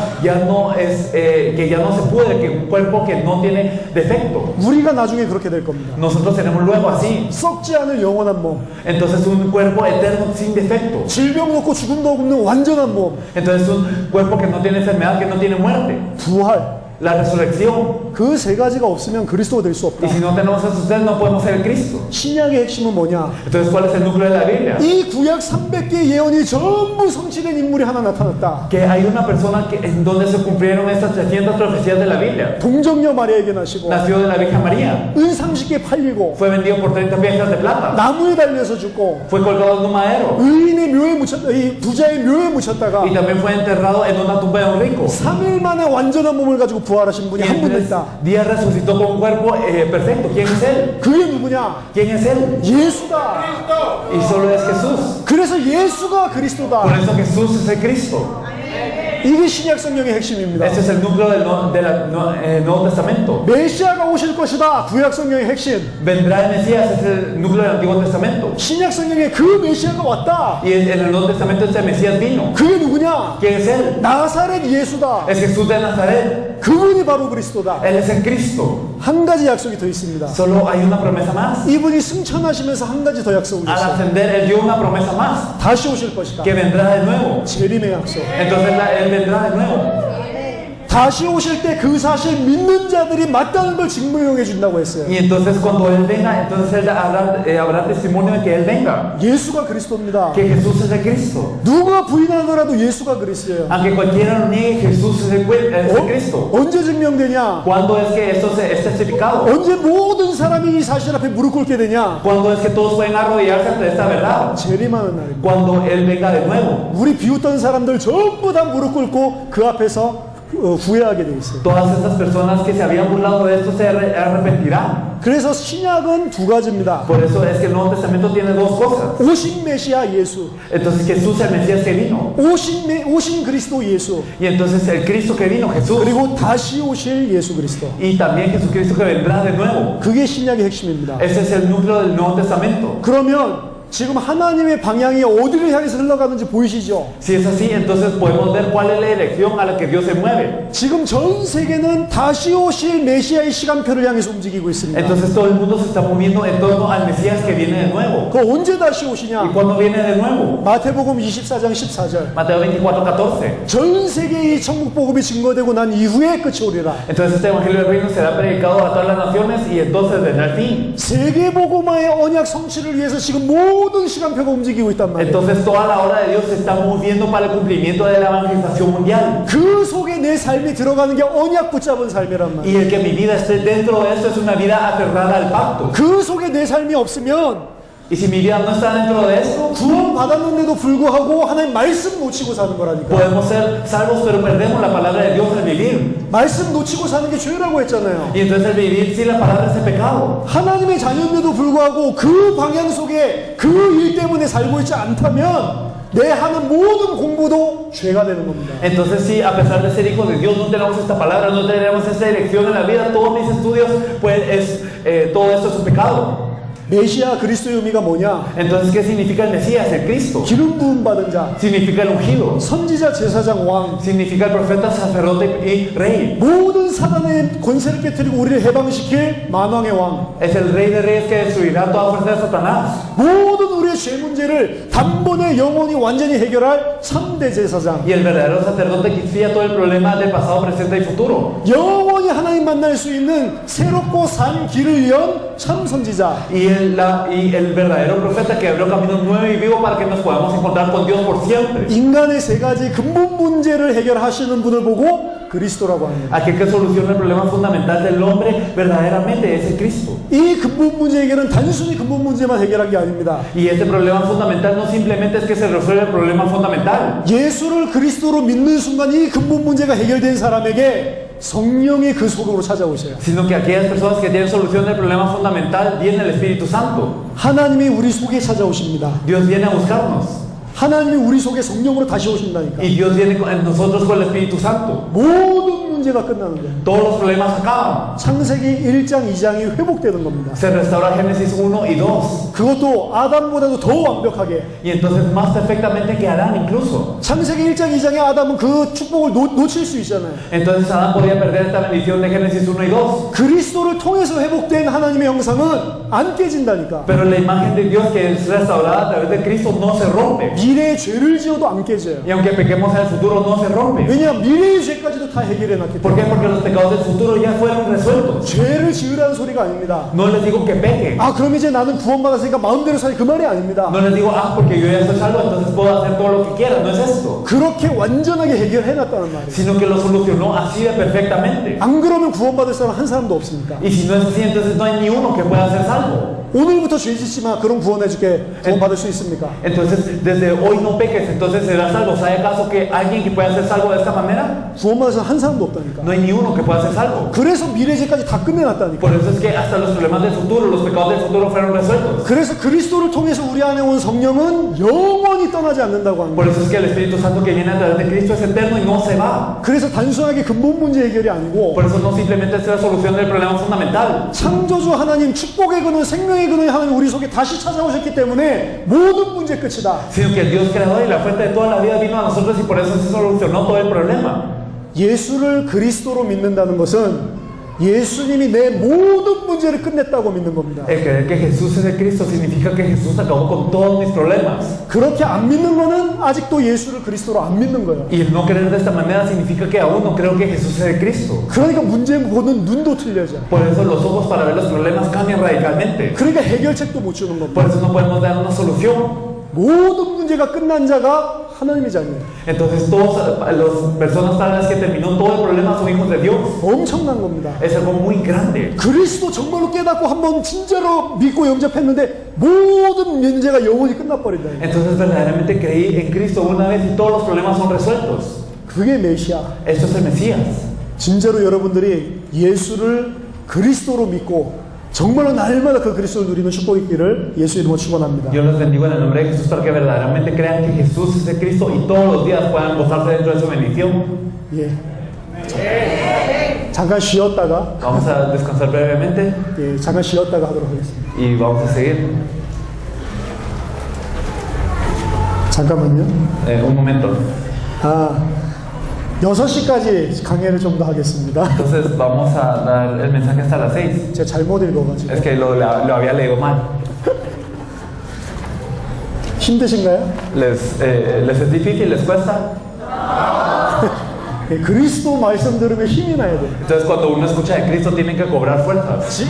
[SPEAKER 2] se pudre, que un cuerpo que no tiene defecto.
[SPEAKER 1] 우리가 나중에 그렇게 될 겁니다.
[SPEAKER 2] Nosotros tenemos luego así.
[SPEAKER 1] 썩지 않은 영원한 몸,
[SPEAKER 2] Entonces un cuerpo eterno sin defecto.
[SPEAKER 1] 질병 없고 죽음도 없는 완전한 몸,
[SPEAKER 2] Entonces un cuerpo que no tiene enfermedad, que no tiene muerte.
[SPEAKER 1] 부활.
[SPEAKER 2] La resurrección.
[SPEAKER 1] 그 3가지가 없으면 그리스도가 될 수 없다.
[SPEAKER 2] Y si no tenemos esos 3, no podemos ser Cristo.
[SPEAKER 1] 신약의 핵심은 뭐냐?
[SPEAKER 2] Entonces, ¿cuál es el núcleo de la Biblia?
[SPEAKER 1] 이 구약 300개의 예언이 전부 성취된 인물이 하나 나타났다.
[SPEAKER 2] Que hay una persona en donde se cumplieron estas 300 profecías de la Biblia.
[SPEAKER 1] 동정녀 마리아에게 나시고
[SPEAKER 2] Nació de la Virgen María.
[SPEAKER 1] 은 30개 팔리고
[SPEAKER 2] Fue vendido por 30 piezas de plata.
[SPEAKER 1] 나무에 달려서 죽고
[SPEAKER 2] Fue colgado en un madero.
[SPEAKER 1] 의인의 묘에 묻혔다. 이 부자의 묘에 묻혔다가
[SPEAKER 2] Y también fue enterrado en una tumba de un rico.
[SPEAKER 1] 3일 만에 완전한 몸을 가지고 부활하신 분이
[SPEAKER 2] Y
[SPEAKER 1] 한
[SPEAKER 2] en
[SPEAKER 1] 분
[SPEAKER 2] 3
[SPEAKER 1] 있다.
[SPEAKER 2] días resucitó con un cuerpo perfecto. ¿Quién es él?
[SPEAKER 1] 그게 누구냐?
[SPEAKER 2] ¿Quién es él?
[SPEAKER 1] 예수다.
[SPEAKER 2] Y solo es Jesús.
[SPEAKER 1] 그래서 예수가
[SPEAKER 2] Por
[SPEAKER 1] 그리스도다.
[SPEAKER 2] eso Jesús es el Cristo.
[SPEAKER 1] 이게 신약 성경의 핵심입니다.
[SPEAKER 2] Este es el núcleo del Nuevo Testamento.
[SPEAKER 1] 메시아가 오실 것이다. 구약 성경의 핵심.
[SPEAKER 2] Vendrá el Mesías, es el núcleo del Antiguo Testamento.
[SPEAKER 1] 신약 성경에 그 메시아가 왔다.
[SPEAKER 2] Y en el Nuevo Testamento este Mesías vino.
[SPEAKER 1] 그게 누구냐?
[SPEAKER 2] ¿Quién es él?
[SPEAKER 1] 나사렛 예수다.
[SPEAKER 2] Es Jesús de Nazaret.
[SPEAKER 1] 그분이 바로 그리스도다.
[SPEAKER 2] Él es el Cristo.
[SPEAKER 1] 한 가지 약속이 더 있습니다.
[SPEAKER 2] Solo hay una promesa más.
[SPEAKER 1] 이분이 승천하시면서 한 가지 더 약속을
[SPEAKER 2] Al
[SPEAKER 1] 줬어요.
[SPEAKER 2] ascender, Él dio una promesa más.
[SPEAKER 1] 다시 오실 것이다.
[SPEAKER 2] Que vendrá de nuevo.
[SPEAKER 1] 재림의 약속.
[SPEAKER 2] Entonces Él vendrá de nuevo.
[SPEAKER 1] 다시 오실 때 그 사실 믿는 자들이 맞다는 걸 증명해 준다고 했어요.
[SPEAKER 2] Y entonces cuando Él venga, entonces Él habrá testimonio de que Él venga,
[SPEAKER 1] 예수가 그리스도입니다.
[SPEAKER 2] que Jesús es el Cristo.
[SPEAKER 1] 누가 부인하더라도 예수가 그리스도예요.
[SPEAKER 2] Aunque cualquiera lo niegue, Jesús es el Cristo.
[SPEAKER 1] 언제 증명되냐?
[SPEAKER 2] ¿Cuándo es que esto es testificado?
[SPEAKER 1] 언제 모든 사람이 이 사실 앞에 무릎 꿇게 되냐?
[SPEAKER 2] ¿Cuándo es que todos pueden arrodillarse ante esta verdad?
[SPEAKER 1] 재림하는 날입니다.
[SPEAKER 2] Cuando Él venga de nuevo.
[SPEAKER 1] 우리 비웃던 사람들 전부 다 무릎 꿇고 그 앞에서 후회하게 돼 있어요.
[SPEAKER 2] Todas estas personas que se habían burlado de esto se arrepentirán.
[SPEAKER 1] 그래서 신약은 두 가지입니다.
[SPEAKER 2] Por eso es que el Nuevo Testamento tiene dos cosas.
[SPEAKER 1] 오신 메시아 예수,
[SPEAKER 2] Entonces Jesús, el Mesías que vino.
[SPEAKER 1] 오신 그리스도 예수,
[SPEAKER 2] Y entonces el Cristo que vino, Jesús.
[SPEAKER 1] 그리고 다시 오실 예수 그리스도.
[SPEAKER 2] Y también Jesucristo que vendrá de nuevo.
[SPEAKER 1] 그게 신약의 핵심입니다.
[SPEAKER 2] Ese es el núcleo del Nuevo Testamento.
[SPEAKER 1] 그러면 지금 하나님의 방향이 어디를 향해서 흘러가는지 보이시죠?
[SPEAKER 2] Si es así, entonces podemos ver cuál es la dirección a la que Dios se mueve.
[SPEAKER 1] 지금 전 세계는 다시 오실 메시아의 시간표를 향해서 움직이고 있습니다.
[SPEAKER 2] Entonces todo el mundo se está moviendo en torno al Mesías que viene de nuevo.
[SPEAKER 1] 그 언제 다시
[SPEAKER 2] ¿Y
[SPEAKER 1] 오시냐?
[SPEAKER 2] cuándo viene de nuevo?
[SPEAKER 1] 마태복음 24장 14절.
[SPEAKER 2] Mateo 24:14.
[SPEAKER 1] 전 세계에 이 천국 복음이 증거되고 난 이후에 끝이 오리라.
[SPEAKER 2] Entonces este Evangelio del Reino será predicado a todas las naciones y entonces vendrá el fin.
[SPEAKER 1] 세계 복음화의 언약 성취를 위해서 지금 모든 시간표가 움직이고 있단 말이에요.
[SPEAKER 2] Entonces toda la obra de Dios se está moviendo para el cumplimiento de la evangelización mundial.
[SPEAKER 1] 그 속에 내 삶이 들어가는 게 언약 붙잡은 삶이란 말이에요.
[SPEAKER 2] Y el que mi vida esté dentro de esto es una vida aferrada al pacto.
[SPEAKER 1] 그 속에 내 삶이 없으면
[SPEAKER 2] Y si mi vida no está dentro de esto,
[SPEAKER 1] 구원 받았는데도 불구하고 하나님 말씀 놓치고 사는 거라니까.
[SPEAKER 2] podemos ser salvos pero perdemos la palabra de Dios al vivir.
[SPEAKER 1] 말씀 놓치고 사는 게 죄라고 했잖아요.
[SPEAKER 2] Y entonces el vivir sin la palabra es pecado.
[SPEAKER 1] 하나님의 자녀인데도 불구하고 그 방향 속에 그 일 때문에 살고 있지 않다면 내 하는 모든 공부도 죄가 되는 겁니다.
[SPEAKER 2] Entonces si a pesar de ser hijos de Dios no tenemos esta palabra, no tenemos esta dirección en la vida, todos mis estudios, pues todo esto es un pecado.
[SPEAKER 1] 메시아 그리스도의 의미가 뭐냐?
[SPEAKER 2] Entonces, ¿qué significa el Mesías, el Cristo?
[SPEAKER 1] 기름 부음 받은 자,
[SPEAKER 2] Significa el ungido.
[SPEAKER 1] 선지자, 제사장, 왕.
[SPEAKER 2] Significa el profeta, sacerdote y rey.
[SPEAKER 1] 모든 사단의 권세를 깨뜨리고 우리를 해방시킬 만왕의 왕.
[SPEAKER 2] Es el rey de reyes que destruirá toda fuerza de Satanás.
[SPEAKER 1] 모든 우리의 죄 문제를 단번에 영원히 완전히 해결할 3대 제사장.
[SPEAKER 2] Y el verdadero sacerdote que expidia todo el problema del pasado, presente y futuro.
[SPEAKER 1] 영원히 하나님 만날 수 있는 새롭고 산 길을 연 참 선지자.
[SPEAKER 2] Y el verdadero profeta que abrió camino nuevo y vivo para que nos podamos encontrar con Dios por siempre.
[SPEAKER 1] 인간의 세 가지 근본 문제를 해결하시는 분을 보고 그리스도라고 합니다.
[SPEAKER 2] Aquel que soluciona el problema fundamental del hombre verdaderamente es el Cristo.
[SPEAKER 1] 이 근본 문제 해결은 단순히 근본 문제만 해결한 게 아닙니다.
[SPEAKER 2] Y este problema fundamental no simplemente es que se resuelve el problema fundamental,
[SPEAKER 1] 예수를 그리스도로 믿는 순간 이 근본 문제가 해결된 사람에게 성령이 그 속으로 찾아오셔요.
[SPEAKER 2] sino que aquellas personas que tienen solución del problema fundamental viene el Espíritu Santo.
[SPEAKER 1] 하나님이 우리 속에 찾아오십니다.
[SPEAKER 2] Dios viene a buscarnos.
[SPEAKER 1] 하나님이 우리 속에 성령으로 다시 오신다니까.
[SPEAKER 2] Y Dios viene en nosotros con el Espíritu Santo.
[SPEAKER 1] 모든 문제가 끝나는 거예요.
[SPEAKER 2] Todos los problemas acaban.
[SPEAKER 1] 창세기 1장 2장이 회복되는 겁니다.
[SPEAKER 2] Se restaura Génesis 1 y 2.
[SPEAKER 1] 그것도 아담보다도 더 완벽하게.
[SPEAKER 2] Y entonces más perfectamente que Adán incluso.
[SPEAKER 1] 창세기 1장 2장의 아담은 그 축복을 놓칠 수 있잖아요.
[SPEAKER 2] Entonces Adán podía perder esta bendición de Génesis 1 y 2.
[SPEAKER 1] 그리스도를 통해서 회복된 하나님의 형상은 안 깨진다니까.
[SPEAKER 2] Pero la imagen de Dios que es restaurada a través de Cristo no se rompe.
[SPEAKER 1] 미래의 죄를 지어도 안 깨져요.
[SPEAKER 2] Y aunque pequemos en el futuro no se rompe.
[SPEAKER 1] 왜냐하면 미래의 죄까지도 다 해결해 놨기
[SPEAKER 2] ¿Por qué?
[SPEAKER 1] 때문에.
[SPEAKER 2] Porque los pecados del futuro ya fueron resueltos.
[SPEAKER 1] 죄를 지으라는 소리가 아닙니다.
[SPEAKER 2] No les digo que pequen.
[SPEAKER 1] 아 그럼 이제 나는 구원받았으니까 마음대로 살이 그 말이 아닙니다.
[SPEAKER 2] No les digo, porque yo ya estoy salvo, entonces puedo hacer todo lo que quiera. No es esto.
[SPEAKER 1] 그렇게 완전하게 해결해 놨다는 말이에요.
[SPEAKER 2] Sino que lo solucionó así de perfectamente.
[SPEAKER 1] 안 그러면 구원받을 사람 한 사람도 없으니까.
[SPEAKER 2] Y si no es así, entonces no hay ni uno que pueda ser salvo.
[SPEAKER 1] 오늘부터 죄 짓지 마. 그럼 구원해줄게. 구원받을 수 있습니까?
[SPEAKER 2] Entonces, desde hoy no peques, entonces serás salvo. ¿Sabe acaso que alguien que pueda ser salvo de esta manera?
[SPEAKER 1] 구원받을 사람 한 사람도 없다니까.
[SPEAKER 2] No hay ni uno que pueda ser salvo.
[SPEAKER 1] 그래서 미래 죄까지 다 끝내놨다니까.
[SPEAKER 2] Por eso es que hasta los problemas del futuro, los pecados del futuro fueron resueltos.
[SPEAKER 1] 그래서 그리스도를 통해서 우리 안에 온 성령은 영원히 떠나지 않는다고 합니다.
[SPEAKER 2] Por eso es que el Espíritu Santo que viene a través de Cristo es eterno y no se va.
[SPEAKER 1] 그래서 단순하게 근본 문제 해결이 아니고
[SPEAKER 2] Por eso no simplemente es la solución del problema fundamental.
[SPEAKER 1] 창조주 하나님, 축복의 근원, 생명의 근원이 하나님 우리 속에 다시 찾아오셨기 때문에 모든 문제 끝이다.
[SPEAKER 2] Sino que el Dios creador y la fuente de toda la vida vino a nosotros y por eso se solucionó todo el problema.
[SPEAKER 1] 예수를 그리스도로 믿는다는 것은 예수님이 내 모든 문제를 끝냈다고 믿는 겁니다.
[SPEAKER 2] El creer que Jesús es el Cristo significa que Jesús acabó con todos mis problemas.
[SPEAKER 1] 그렇게 안 믿는 거는 아직도 예수를 그리스도로 안 믿는 거예요.
[SPEAKER 2] Y el no creer de esta manera significa que aún no creo que Jesús es el Cristo.
[SPEAKER 1] 그러니까 문제 보는 눈도 틀려져.
[SPEAKER 2] Por eso los ojos para ver los problemas cambian radicalmente.
[SPEAKER 1] 그러니까 해결책도 못 주는 겁니다.
[SPEAKER 2] Por eso no podemos dar una solución.
[SPEAKER 1] 모든 문제가 끝난 자가 하나님의 자녀예요.
[SPEAKER 2] Entonces todas las personas para las que terminó todo el problema son hijos de Dios.
[SPEAKER 1] 엄청난 겁니다.
[SPEAKER 2] Es algo muy grande.
[SPEAKER 1] 그리스도 정말로 깨닫고 한번 진짜로 믿고 영접했는데 모든 문제가 영원히 끝나버린다.
[SPEAKER 2] Entonces verdaderamente creí en Cristo una vez y todos los problemas son resueltos.
[SPEAKER 1] 그게 메시아.
[SPEAKER 2] Esto es el Mesías.
[SPEAKER 1] 진짜로 여러분들이 예수를 그리스도로 믿고 정말로 날마다 그 그리스도를 누리는 축복이 있기를 예수 이름으로 축원합니다.
[SPEAKER 2] Yo los bendigo en el nombre de Jesús para que verdaderamente crean que Jesús es el Cristo y todos los días puedan gozarse dentro de su bendición.
[SPEAKER 1] 예. 잠깐 쉬었다가
[SPEAKER 2] Vamos a descansar brevemente
[SPEAKER 1] 예, 잠깐 쉬었다가 하도록 하겠습니다.
[SPEAKER 2] y vamos a seguir.
[SPEAKER 1] 잠깐만요.
[SPEAKER 2] Un momento.
[SPEAKER 1] 6시까지 강해를 좀 더 하겠습니다.
[SPEAKER 2] Entonces vamos a dar el mensaje hasta las 6.
[SPEAKER 1] 제가 잘못 읽어가지고.
[SPEAKER 2] Es que lo había leído mal.
[SPEAKER 1] 힘드신가요?
[SPEAKER 2] ¿Les es difícil? ¿Les cuesta?
[SPEAKER 1] 예, 그리스도 말씀 들으면 힘이 나야 돼요.
[SPEAKER 2] Entonces cuando uno escucha de Cristo tienen que cobrar fuerzas.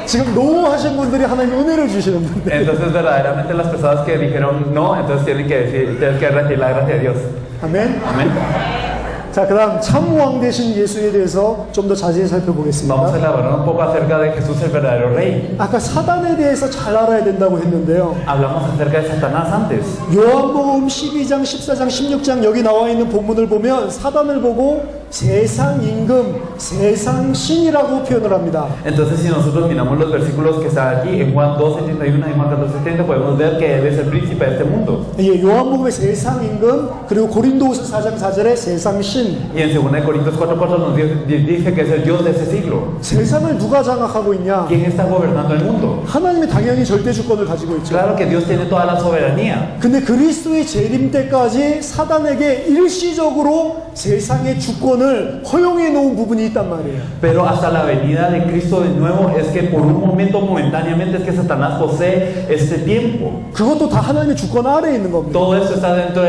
[SPEAKER 1] 지금 노하신 분들이 하나님 은혜를 주시는 분들.
[SPEAKER 2] Entonces verdaderamente las personas que dijeron no, entonces tienen que recibir la gracia de Dios.
[SPEAKER 1] 아멘.
[SPEAKER 2] Amén.
[SPEAKER 1] 자, 그 다음 참왕 되신 예수에 대해서 좀 더 자세히
[SPEAKER 2] Vamos a
[SPEAKER 1] 살펴보겠습니다.
[SPEAKER 2] elaborar un poco acerca de Jesús el verdadero Rey.
[SPEAKER 1] 아까 사단에 대해서 잘 알아야 된다고 했는데요.
[SPEAKER 2] Hablamos acerca de Satanás antes.
[SPEAKER 1] 요한복음 12장, 14장, 16장 여기 나와 있는 본문을 보면 사단을 보고 세상 임금, 세상 신이라고 표현을 합니다.
[SPEAKER 2] Entonces si nosotros miramos los versículos que están aquí en Juan 12:31 y Juan 14:30 podemos ver que él es el príncipe de este mundo.
[SPEAKER 1] 예, 요한복음의 세상 임금 그리고 고린도후서 4장 4절에 세상 신.
[SPEAKER 2] Y en 2 Corintios 4:4 nos dice que es el Dios de ese siglo.
[SPEAKER 1] 세상을 누가 장악하고 있냐?
[SPEAKER 2] ¿Quién está gobernando el mundo?
[SPEAKER 1] 하나님이 당연히 절대 주권을 가지고 있죠.
[SPEAKER 2] Claro que Dios tiene toda la soberanía.
[SPEAKER 1] 근데 그리스도의 재림 때까지 사단에게 일시적으로 세상의 주권을 허용해 놓은 부분이 있단 말이에요.
[SPEAKER 2] Pero hasta la venida de Cristo de nuevo es que por un momento, momentáneamente, es que Satanás posee este tiempo.
[SPEAKER 1] 그것도 다 하나님의 주권 아래에 있는 겁니다.
[SPEAKER 2] Todo esto está dentro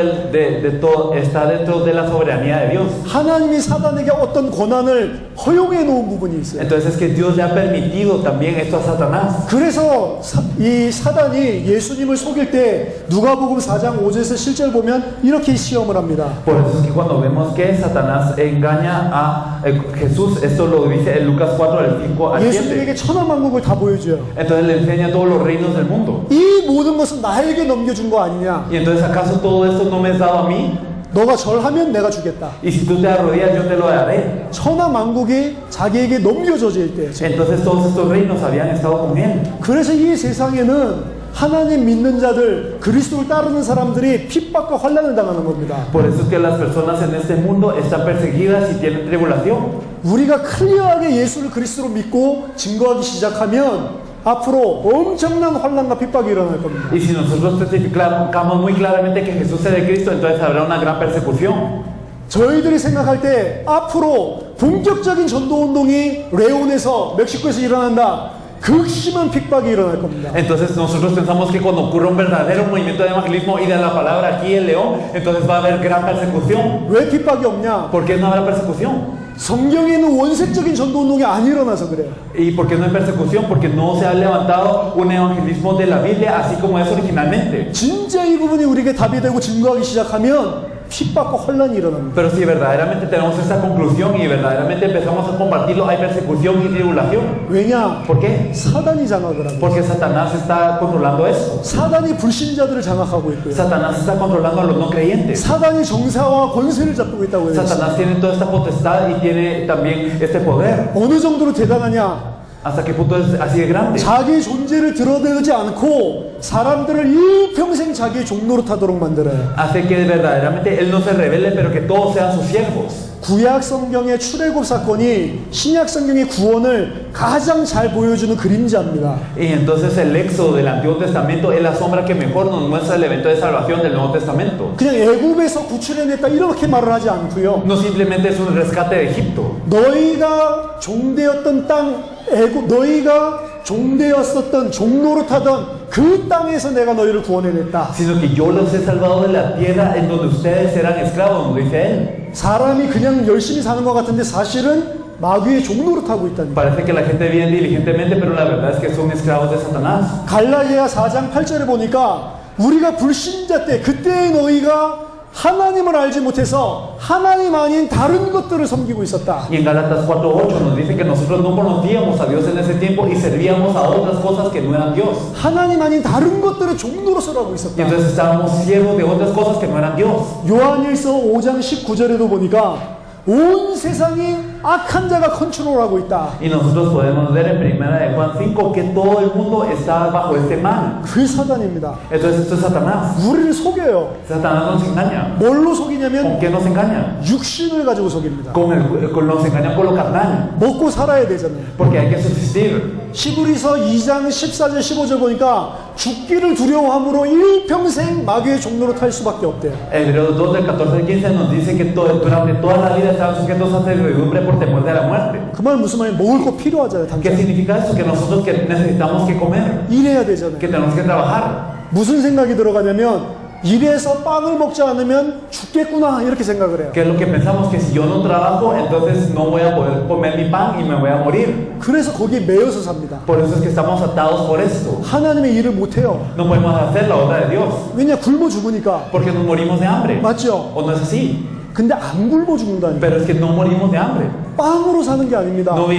[SPEAKER 2] está dentro de la soberanía de Dios.
[SPEAKER 1] 하나님이 사단에게 어떤 권한을 허용해 놓은 부분이 있어요.
[SPEAKER 2] Entonces es que Dios le ha permitido también esto a Satanás.
[SPEAKER 1] 그래서 이 사단이 예수님을 속일 때 누가복음 4장 5절에서 실제로 보면 이렇게 시험을 합니다.
[SPEAKER 2] Por eso es que cuando vemos que Satanás engaña a Jesús, esto lo dice en Lucas 4, del 5 al 7.
[SPEAKER 1] 예수님에게 천하만국을 다 보여줘요.
[SPEAKER 2] Entonces le enseña todos los reinos del mundo.
[SPEAKER 1] 이 모든 것은 나에게 넘겨준 거 아니냐?
[SPEAKER 2] Y entonces, ¿acaso todo esto no me es dado a mí?
[SPEAKER 1] 너가 절하면 내가 주겠다.
[SPEAKER 2] Y si tú te arrodillas, yo te lo daré.
[SPEAKER 1] 천하만국이 자기에게 넘겨져질 때.
[SPEAKER 2] Entonces todos estos reinos habían estado con él.
[SPEAKER 1] 그래서 이 세상에는 하나님 믿는 자들, 그리스도를 따르는 사람들이 핍박과 환난을 당하는 겁니다.
[SPEAKER 2] Por eso es que las personas en este mundo están perseguidas y tienen tribulación.
[SPEAKER 1] 우리가 클리어하게 예수를 그리스도로 믿고 증거하기 시작하면 앞으로 엄청난 환난과 핍박이 일어날 겁니다.
[SPEAKER 2] Y si nosotros testificamos muy claramente que Jesús es de Cristo, entonces habrá una gran persecución.
[SPEAKER 1] 저희들이 생각할 때 앞으로 본격적인 전도운동이 레온에서 멕시코에서 일어난다. 극심한 핍박이 일어날 겁니다.
[SPEAKER 2] Entonces nosotros pensamos que cuando ocurra un verdadero movimiento de evangelismo y de la palabra aquí en León, entonces va a haber gran persecución.
[SPEAKER 1] 왜 핍박이 없냐?
[SPEAKER 2] ¿Por qué no habrá persecución?
[SPEAKER 1] 성경에는 원색적인 전도운동이 안 일어나서 그래요.
[SPEAKER 2] ¿Y por qué no hay persecución? Porque no se ha levantado un evangelismo de la Biblia así como es originalmente.
[SPEAKER 1] 진짜 이 부분이 우리에게 답이 되고 증거하기 시작하면 핍박과 혼란이 일어납니다.
[SPEAKER 2] Pero si verdaderamente tenemos esta conclusión y verdaderamente empezamos a compartirlo, hay persecución y tribulación.
[SPEAKER 1] 왜냐?
[SPEAKER 2] ¿Por qué?
[SPEAKER 1] 사단이 장악을 하고
[SPEAKER 2] Porque Satanás está controlando eso.
[SPEAKER 1] 사단이 불신자들을 장악하고 있고요.
[SPEAKER 2] Satanás está controlando a los no creyentes.
[SPEAKER 1] 사단이 정사와 권세를 잡고 있다고 해요.
[SPEAKER 2] Satanás tiene toda esta potestad y tiene también este poder.
[SPEAKER 1] 어느 정도로 대단하냐?
[SPEAKER 2] ¿Hasta qué punto es así de grande?
[SPEAKER 1] 자기 존재를 드러내지 않고 사람들을 일평생 자기의 종로로 타도록 만들어요.
[SPEAKER 2] Hace que verdaderamente Él no se revele, pero que todos sean sus siervos.
[SPEAKER 1] 구약 성경의 출애굽 사건이 신약 성경의 구원을 가장 잘 보여주는 그림자입니다.
[SPEAKER 2] Y entonces el éxodo del Antiguo Testamento es la sombra que mejor nos muestra el evento de salvación del Nuevo Testamento.
[SPEAKER 1] 그냥 애굽에서 구출해냈다 이렇게 말을 하지 않고요.
[SPEAKER 2] No simplemente es un rescate de Egipto,
[SPEAKER 1] 너희가 종되었던 땅, 애굽, 너희가 종되었었던 종로로 타던 그 땅에서 내가 너희를 구원해냈다.
[SPEAKER 2] sino que yo los he salvado de la tierra en donde ustedes eran esclavos, como dice Él.
[SPEAKER 1] 사람이 그냥 열심히 사는 것 같은데 사실은 마귀의 종로로 타고 있다는 거예요.
[SPEAKER 2] Parece que la gente vive diligentemente, pero la verdad es que son esclavos de Satanás.
[SPEAKER 1] 갈라디아 4장 8절에 보니까 우리가 불신자 때 그때 너희가 하나님을 알지 못해서 하나님 아닌 다른 것들을 섬기고 있었다.
[SPEAKER 2] Y en Gálatas 4:8 nos dice que nosotros no conocíamos a Dios en ese tiempo y servíamos a otras cosas que no eran Dios.
[SPEAKER 1] 하나님 아닌 다른 것들을 종로로 쓰라고
[SPEAKER 2] Y
[SPEAKER 1] 있었다.
[SPEAKER 2] entonces estábamos siervos de otras cosas que no eran Dios.
[SPEAKER 1] 요한일서 5장 19절에도 보니까 온 세상이 악한 자가 컨트롤하고 있다.
[SPEAKER 2] Y nosotros podemos ver en primera de Juan 5 que todo el mundo está bajo este mal.
[SPEAKER 1] 그 사단입니다.
[SPEAKER 2] Entonces esto es Satanás.
[SPEAKER 1] 우리를 속여요.
[SPEAKER 2] Satanás nos engaña.
[SPEAKER 1] 뭘로
[SPEAKER 2] ¿Con
[SPEAKER 1] 속이냐면
[SPEAKER 2] qué nos engaña?
[SPEAKER 1] 육신을 가지고 속입니다.
[SPEAKER 2] Nos engaña con lo carnal.
[SPEAKER 1] 먹고 살아야 되잖아요.
[SPEAKER 2] Porque hay que subsistir.
[SPEAKER 1] 히브리서 2장 14절 15절 보니까 죽기를 두려워함으로 일평생 마귀의 종로로 탈 수밖에 없대요.
[SPEAKER 2] Hebreos 2 del 14 al 15 nos dice que durante toda la vida estaban sujetos a servidumbre por temor de la muerte.
[SPEAKER 1] 그 말 무슨 말이에요? 먹을 거 필요하잖아요.
[SPEAKER 2] ¿Qué
[SPEAKER 1] 당장.
[SPEAKER 2] significa eso? Que nosotros que necesitamos que comer,
[SPEAKER 1] 일해야 되잖아요.
[SPEAKER 2] que tenemos que trabajar.
[SPEAKER 1] 무슨 생각이 들어가냐면 일해서 빵을 먹지 않으면 죽겠구나 이렇게 생각을 해요.
[SPEAKER 2] Que es lo que pensamos, que si yo no trabajo, entonces no voy a poder comer mi pan y me voy a morir.
[SPEAKER 1] 그래서 거기에 매여서 삽니다.
[SPEAKER 2] Por eso es que estamos atados por esto.
[SPEAKER 1] 하나님의 일을 못해요.
[SPEAKER 2] No podemos hacer la obra de Dios,
[SPEAKER 1] 왜냐? 굶어 죽으니까.
[SPEAKER 2] porque nos morimos de hambre.
[SPEAKER 1] 맞죠?
[SPEAKER 2] ¿O no es así?
[SPEAKER 1] 근데 안 굶어 죽는다니까.
[SPEAKER 2] Pero es que no morimos de hambre.
[SPEAKER 1] 빵으로 사는 게 아닙니다.
[SPEAKER 2] No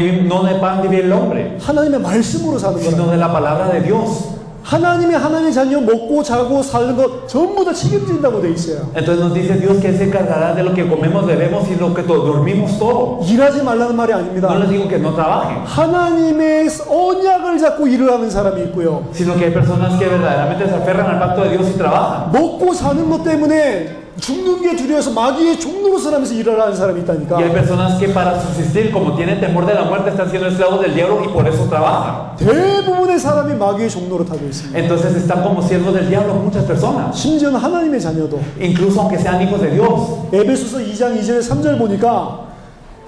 [SPEAKER 2] de pan vive el hombre,
[SPEAKER 1] 하나님의 말씀으로 사는 거예요.
[SPEAKER 2] sino de la palabra de Dios.
[SPEAKER 1] 하나님의 자녀 먹고 자고 사는 것 전부 다 책임진다고 돼 있어요.
[SPEAKER 2] Entonces nos dice Dios que Él se encargará de lo que comemos, bebemos y lo que dormimos todo.
[SPEAKER 1] 일하지 말라는 말이
[SPEAKER 2] No
[SPEAKER 1] 아닙니다.
[SPEAKER 2] les digo que no trabajen,
[SPEAKER 1] 하나님의 언약을 잡고 일을 하는 사람이 있고요.
[SPEAKER 2] sino que hay personas que verdaderamente se aferran al pacto de Dios y trabajan.
[SPEAKER 1] 먹고 사는 것 때문에 죽는 게 두려워서 마귀의 종로로 살면서 일을 하는 사람이 있다니까.
[SPEAKER 2] Y hay personas que para subsistir, como tienen temor de la muerte, están siendo esclavos del diablo y por eso trabajan.
[SPEAKER 1] 대부분의 사람이 마귀의 종로로 타고 있습니다.
[SPEAKER 2] Entonces están como siervos del diablo muchas personas,
[SPEAKER 1] 심지어는 하나님의 자녀도.
[SPEAKER 2] incluso aunque sean hijos de Dios.
[SPEAKER 1] 에베소서 2장 2절에 3절 보니까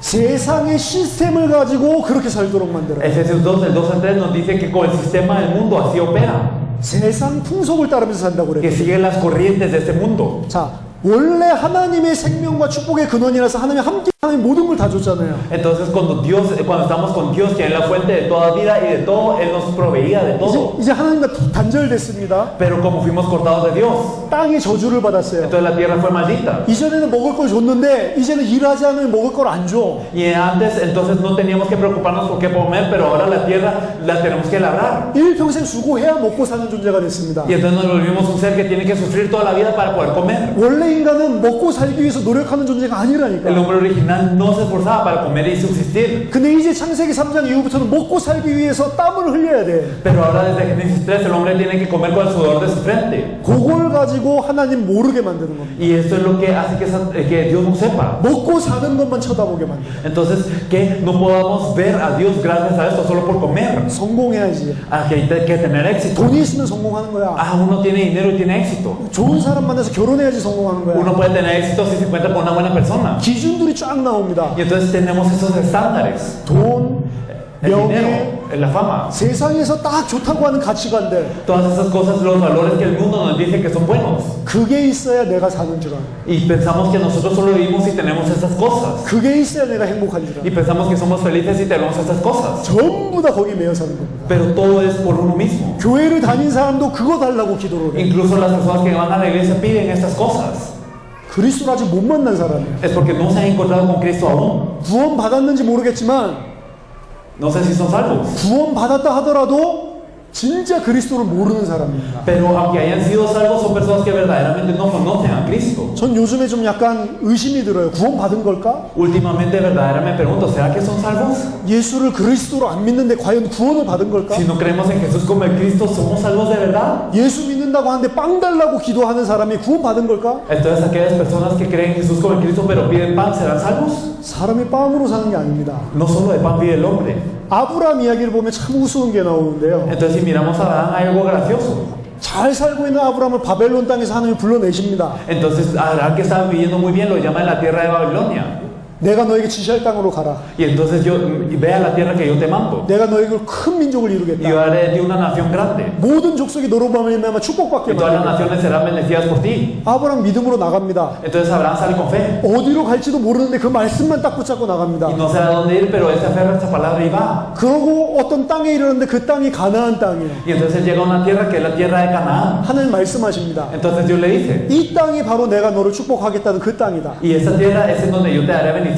[SPEAKER 1] 세상의 시스템을 가지고 그렇게 살도록 만들어요.
[SPEAKER 2] Efesios 2, del 2 al 3 nos dice que con el sistema del mundo así opera,
[SPEAKER 1] 세상 풍속을 따르면서 산다고
[SPEAKER 2] que
[SPEAKER 1] 그래요.
[SPEAKER 2] siguen las corrientes de este mundo.
[SPEAKER 1] 자, 원래 하나님의 생명과 축복의 근원이라서 하나님이 함께 하나님 모든 걸 다 줬잖아요.
[SPEAKER 2] Entonces cuando estamos con Dios, que es la fuente de toda vida y de todo, Él nos proveía de todo.
[SPEAKER 1] 이제 하나님과 단절됐습니다.
[SPEAKER 2] Pero como fuimos cortados de Dios,
[SPEAKER 1] 땅이 저주를 받았어요.
[SPEAKER 2] entonces la tierra fue maldita.
[SPEAKER 1] 이전에는 먹을 걸 줬는데 이제는 일하지 않으면 먹을 걸 안 줘.
[SPEAKER 2] Y antes entonces no teníamos que preocuparnos por qué comer, pero ahora la tierra la tenemos que labrar.
[SPEAKER 1] 일평생 수고해야 먹고 사는 존재가 됐습니다.
[SPEAKER 2] Y entonces nos volvimos un ser que tiene que sufrir toda la vida para poder comer.
[SPEAKER 1] 원래 인간은 먹고 살기 위해서 노력하는 존재가
[SPEAKER 2] El
[SPEAKER 1] 아니라니까.
[SPEAKER 2] hombre original no se esforzaba para comer y subsistir.
[SPEAKER 1] 근데 이제 창세기 3장 이후부터는 먹고 살기 위해서 땀을 흘려야 돼.
[SPEAKER 2] Pero ahora desde Génesis 3 el hombre tiene que comer con el sudor de su frente.
[SPEAKER 1] 그걸 가지고 하나님 모르게 만드는 겁니다.
[SPEAKER 2] Y esto es lo que hace que Dios no sepa.
[SPEAKER 1] 먹고 사는 것만 쳐다보게 만들어요.
[SPEAKER 2] Entonces, que no podamos ver a Dios gracias a esto solo por comer.
[SPEAKER 1] 성공해야지.
[SPEAKER 2] Que hay que tener éxito.
[SPEAKER 1] 돈이 있으면 성공하는 거야.
[SPEAKER 2] Uno tiene dinero y tiene éxito.
[SPEAKER 1] 좋은 사람 만나서 결혼해야지 성공하는 거야.
[SPEAKER 2] Uno puede tener éxito si se encuentra con una buena persona.
[SPEAKER 1] 기준들이 쫙 나옵니다.
[SPEAKER 2] Y entonces tenemos esos estándares.
[SPEAKER 1] 돈,
[SPEAKER 2] El
[SPEAKER 1] 명예,
[SPEAKER 2] dinero, la fama.
[SPEAKER 1] 세상에서 딱 좋다고 하는 가치관들.
[SPEAKER 2] Todas esas cosas, los valores que el mundo nos dice que son buenos.
[SPEAKER 1] 그게 있어야 내가 사는 줄 알아.
[SPEAKER 2] Y pensamos que nosotros solo vivimos si tenemos esas cosas.
[SPEAKER 1] 그게 있어야 내가 행복한 줄 알아.
[SPEAKER 2] Y pensamos que somos felices si tenemos esas cosas.
[SPEAKER 1] 전부 다 거기 매여 사는 겁니다.
[SPEAKER 2] Pero todo es por uno mismo.
[SPEAKER 1] 교회를 다닌 사람도 그거 달라고 기도를 해.
[SPEAKER 2] Incluso las personas que van a la iglesia piden estas cosas.
[SPEAKER 1] 그리스도를 아직 못 만난 사람이에요.
[SPEAKER 2] Es porque no se han encontrado con Cristo aún.
[SPEAKER 1] 구원 받았는지 모르겠지만
[SPEAKER 2] No sé si son salvos.
[SPEAKER 1] 구원 받았다 하더라도 진짜 그리스도를 모르는 사람입니다.
[SPEAKER 2] Pero aunque hayan sido salvos, son personas que verdaderamente no conocen a Cristo.
[SPEAKER 1] 전 요즘에 좀 약간 의심이 들어요. 구원 받은 걸까?
[SPEAKER 2] Últimamente, verdaderamente me pregunto, ¿será que son salvos?
[SPEAKER 1] 예수를 그리스도로 안 믿는데 과연 구원을 받은 걸까?
[SPEAKER 2] Si no creemos en Jesús como el Cristo, ¿somos salvos de verdad?
[SPEAKER 1] 예수 믿는다고 하는데 빵 달라고 기도하는 사람이 구원 받은 걸까?
[SPEAKER 2] Entonces, aquellas personas que creen en Jesús como el Cristo pero piden pan, ¿serán salvos?
[SPEAKER 1] 사람이 빵으로 사는 게 아닙니다.
[SPEAKER 2] No solo de pan vive el hombre.
[SPEAKER 1] 아브라함 이야기를 보면 참 우스운 게 나오는데요.
[SPEAKER 2] Entonces, si miramos a Adán, hay algo gracioso.
[SPEAKER 1] 잘 살고 있는 아브라함을 바벨론 땅에서 하나님이 불러내십니다.
[SPEAKER 2] Entonces, Adán, que estaba viviendo muy bien, lo llama en la tierra de Babilonia.
[SPEAKER 1] 내가 너에게 지시할 땅으로 가라.
[SPEAKER 2] Y entonces ve a la tierra que yo te mando.
[SPEAKER 1] 내가 너에게 큰 민족을
[SPEAKER 2] Y yo
[SPEAKER 1] 이루겠다.
[SPEAKER 2] haré de una nación grande.
[SPEAKER 1] 모든 족속이 너로 말미암아 축복받게
[SPEAKER 2] Y todas las
[SPEAKER 1] 만들겠다.
[SPEAKER 2] naciones serán bendecidas por ti.
[SPEAKER 1] 아브라함 믿음으로 나갑니다.
[SPEAKER 2] Entonces Abraham sale con fe.
[SPEAKER 1] 어디로 갈지도 모르는데 그 말씀만 딱 붙잡고 나갑니다.
[SPEAKER 2] Y no sé a dónde ir, pero él se aferra a esta palabra y va.
[SPEAKER 1] 그러고 어떤 땅에 이르는데 그 땅이 가나안 땅이에요.
[SPEAKER 2] Y entonces él llega a una tierra que es la tierra de Canaán.
[SPEAKER 1] 하나님 말씀하십니다.
[SPEAKER 2] Entonces Dios le dice,
[SPEAKER 1] 이 땅이 바로 내가 너를 축복하겠다는 그 땅이다.
[SPEAKER 2] y esa tierra es en donde yo te daré bendición.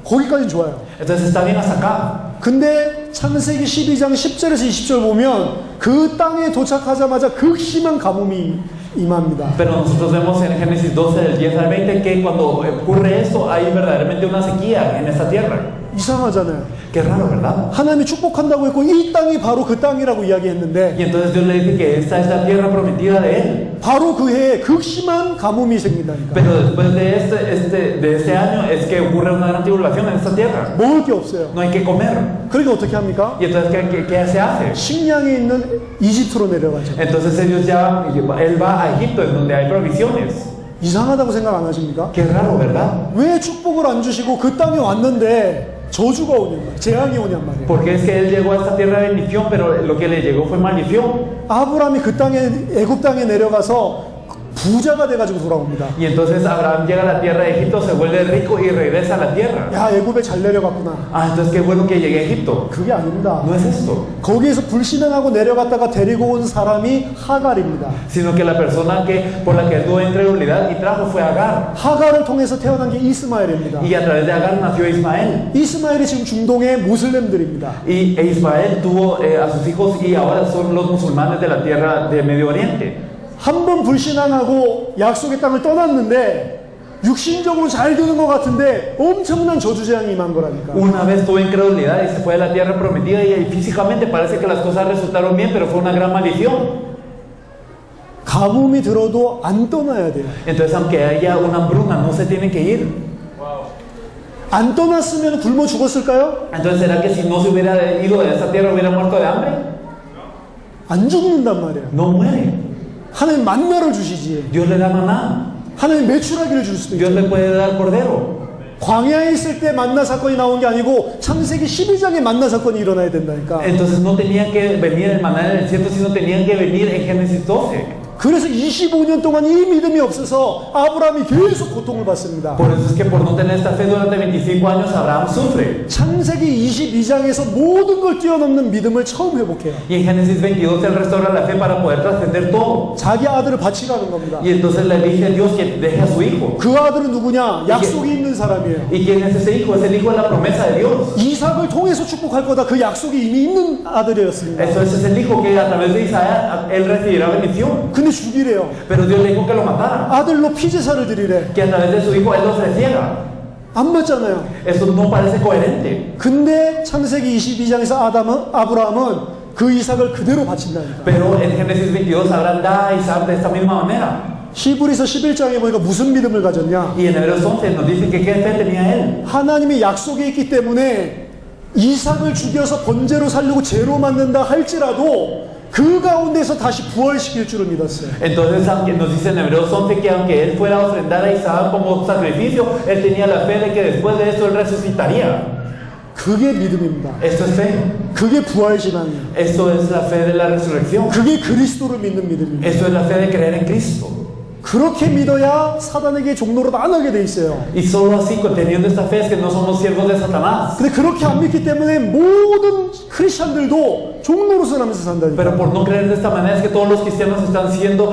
[SPEAKER 1] 거기까지는 좋아요.
[SPEAKER 2] Entonces está bien hasta acá.
[SPEAKER 1] 근데 창세기 12장 10절에서 20절 보면 그 땅에 도착하자마자 극심한 가뭄이 임합니다.
[SPEAKER 2] Pero nosotros vemos en Génesis 12, del 10 al 20, que cuando ocurre esto, hay verdaderamente una sequía en esta tierra.
[SPEAKER 1] 이상하잖아요.
[SPEAKER 2] Qué raro, ¿verdad?
[SPEAKER 1] 하나님이 축복한다고 했고 이 땅이 바로 그 땅이라고 이야기했는데
[SPEAKER 2] Y entonces Dios le dice que esta es la tierra prometida de él.
[SPEAKER 1] 바로 그 해에 극심한 가뭄이 생긴다니까.
[SPEAKER 2] Pero después de este año es que ocurre una gran tribulación en esta tierra.
[SPEAKER 1] 먹을 게 없어요.
[SPEAKER 2] No hay que comer.
[SPEAKER 1] 그러니까 어떻게 합니까?
[SPEAKER 2] Y entonces, ¿qué se hace?
[SPEAKER 1] 식량이 있는 이집트로 내려가죠.
[SPEAKER 2] Entonces él va a Egipto, en donde hay provisiones.
[SPEAKER 1] 이상하다고 생각 안 하십니까?
[SPEAKER 2] Qué raro, ¿verdad?
[SPEAKER 1] 왜 축복을 안 주시고 그 땅에 왔는데 저주가 오냔 말이에요. 재앙이 오냔 말이에요.
[SPEAKER 2] Porque es que él llegó a esta tierra de bendición, pero lo que le llegó fue maldición.
[SPEAKER 1] 아브라함이 그 땅에 애굽 땅에 내려가서 부자가 돼가지고 돌아옵니다.
[SPEAKER 2] Y entonces Abraham llega a la tierra de Egipto, se vuelve rico y regresa a la tierra.
[SPEAKER 1] 야, 애굽에 잘 내려갔구나.
[SPEAKER 2] Ah, entonces qué bueno que llegué a Egipto.
[SPEAKER 1] 그게 아닙니다.
[SPEAKER 2] No es esto,
[SPEAKER 1] 거기에서 불신앙하고 내려갔다가 데리고 온 사람이 하갈입니다.
[SPEAKER 2] sino que la persona por la que él tuvo incredulidad y trajo fue Agar.
[SPEAKER 1] 하갈을 통해서 태어난 게 이스마엘입니다.
[SPEAKER 2] Y a través de Agar nació Ismael.
[SPEAKER 1] 이스마엘이 지금 중동의 모슬렘들입니다.
[SPEAKER 2] Y Ismael tuvo a sus hijos y ahora son los musulmanes de la tierra de Medio Oriente.
[SPEAKER 1] 한 번 불신앙하고 약속의 땅을 떠났는데 육신적으로 잘 되는 것 같은데 엄청난 저주재앙이 임한 거라니까.
[SPEAKER 2] Una vez tuvo incredulidad y se fue a la tierra prometida y físicamente parece que las cosas resultaron bien, pero fue una gran maldición.
[SPEAKER 1] 가뭄이 들어도 안 떠나야 돼요.
[SPEAKER 2] Entonces, aunque haya una hambruna, no se tienen que ir.
[SPEAKER 1] 안 떠났으면 굶어 죽었을까요?
[SPEAKER 2] Entonces, ¿será que si no se hubiera ido de esta tierra hubiera muerto de hambre?
[SPEAKER 1] 안 죽는단 말이에요.
[SPEAKER 2] No muere.
[SPEAKER 1] 하나님 만나를 주시지.
[SPEAKER 2] Dios le da maná.
[SPEAKER 1] 하나님 메추라기를 줄 수도
[SPEAKER 2] Dios
[SPEAKER 1] 있죠.
[SPEAKER 2] le puede dar cordero.
[SPEAKER 1] 광야에 있을 때 만나 사건이 나온 게 아니고 창세기 12장에 만나 사건이 일어나야 된다니까.
[SPEAKER 2] Entonces no tenía que venir el maná en el desierto, sino tenían que venir en Génesis 12.
[SPEAKER 1] 그래서 25년 동안 이 믿음이 없어서 아브라함이 계속 고통을 받습니다.
[SPEAKER 2] Por eso es que por no tener esta fe durante 25 años Abraham sufre.
[SPEAKER 1] 창세기 22장에서 모든 걸 뛰어넘는 믿음을 처음 회복해요.
[SPEAKER 2] Y en Génesis 22 él restaura la fe para poder trascender todo.
[SPEAKER 1] 자기 아들을 바치라는 겁니다.
[SPEAKER 2] Y entonces le dice a Dios que deje a su hijo.
[SPEAKER 1] 그 아들은 누구냐? 약속이 있는 사람이에요.
[SPEAKER 2] ¿Y quién es ese hijo? Es el hijo de la promesa de Dios.
[SPEAKER 1] 이삭을 통해서 축복할 거다. 그 약속이 이미 있는 아들이었습니다.
[SPEAKER 2] Eso es el hijo que a través de Isaac él recibirá bendición.
[SPEAKER 1] 근데 죽이래요.
[SPEAKER 2] Pero Dios le dijo que lo matara.
[SPEAKER 1] 아들로 피제사를 드리래.
[SPEAKER 2] Que a través de su hijo él lo ofreciera.
[SPEAKER 1] 안 맞잖아요.
[SPEAKER 2] Eso no parece coherente.
[SPEAKER 1] 근데 창세기 22장에서 아브라함은 그 이삭을 그대로 바친다니까.
[SPEAKER 2] Pero en Génesis 22 Abraham da a Isaac de esta misma manera.
[SPEAKER 1] 히브리서 11장에 보니까 무슨 믿음을 가졌냐?
[SPEAKER 2] Y en Hebreos 11 nos dice que qué fe tenía él.
[SPEAKER 1] 하나님이 약속이 있기 때문에 이삭을 죽여서 번제로 살려고 제로 만든다 할지라도 그 가운데서 다시 부활시킬 줄을 믿었어요.
[SPEAKER 2] Entonces aunque nos dice en Hebreos 11 que aunque él fuera a ofrendar a Isaac como sacrificio, él tenía la fe de que después de esto él resucitaría.
[SPEAKER 1] 그게 믿음입니다.
[SPEAKER 2] Esto es fe.
[SPEAKER 1] 그게 부활신앙이에요.
[SPEAKER 2] Esto es la fe de la resurrección.
[SPEAKER 1] 그게 그리스도를 믿는 믿음입니다.
[SPEAKER 2] Esto es la fe de creer en Cristo.
[SPEAKER 1] 그렇게 믿어야 사단에게 종로로 안 하게 돼 있어요.
[SPEAKER 2] Y solo así, teniendo esta fe, es que no somos siervos de Satanás.
[SPEAKER 1] 근데 그렇게 안 믿기 때문에 모든 크리스찬들도 종로로서 하면서 산다니까.
[SPEAKER 2] Pero por no creer de esta manera es que todos los cristianos están siendo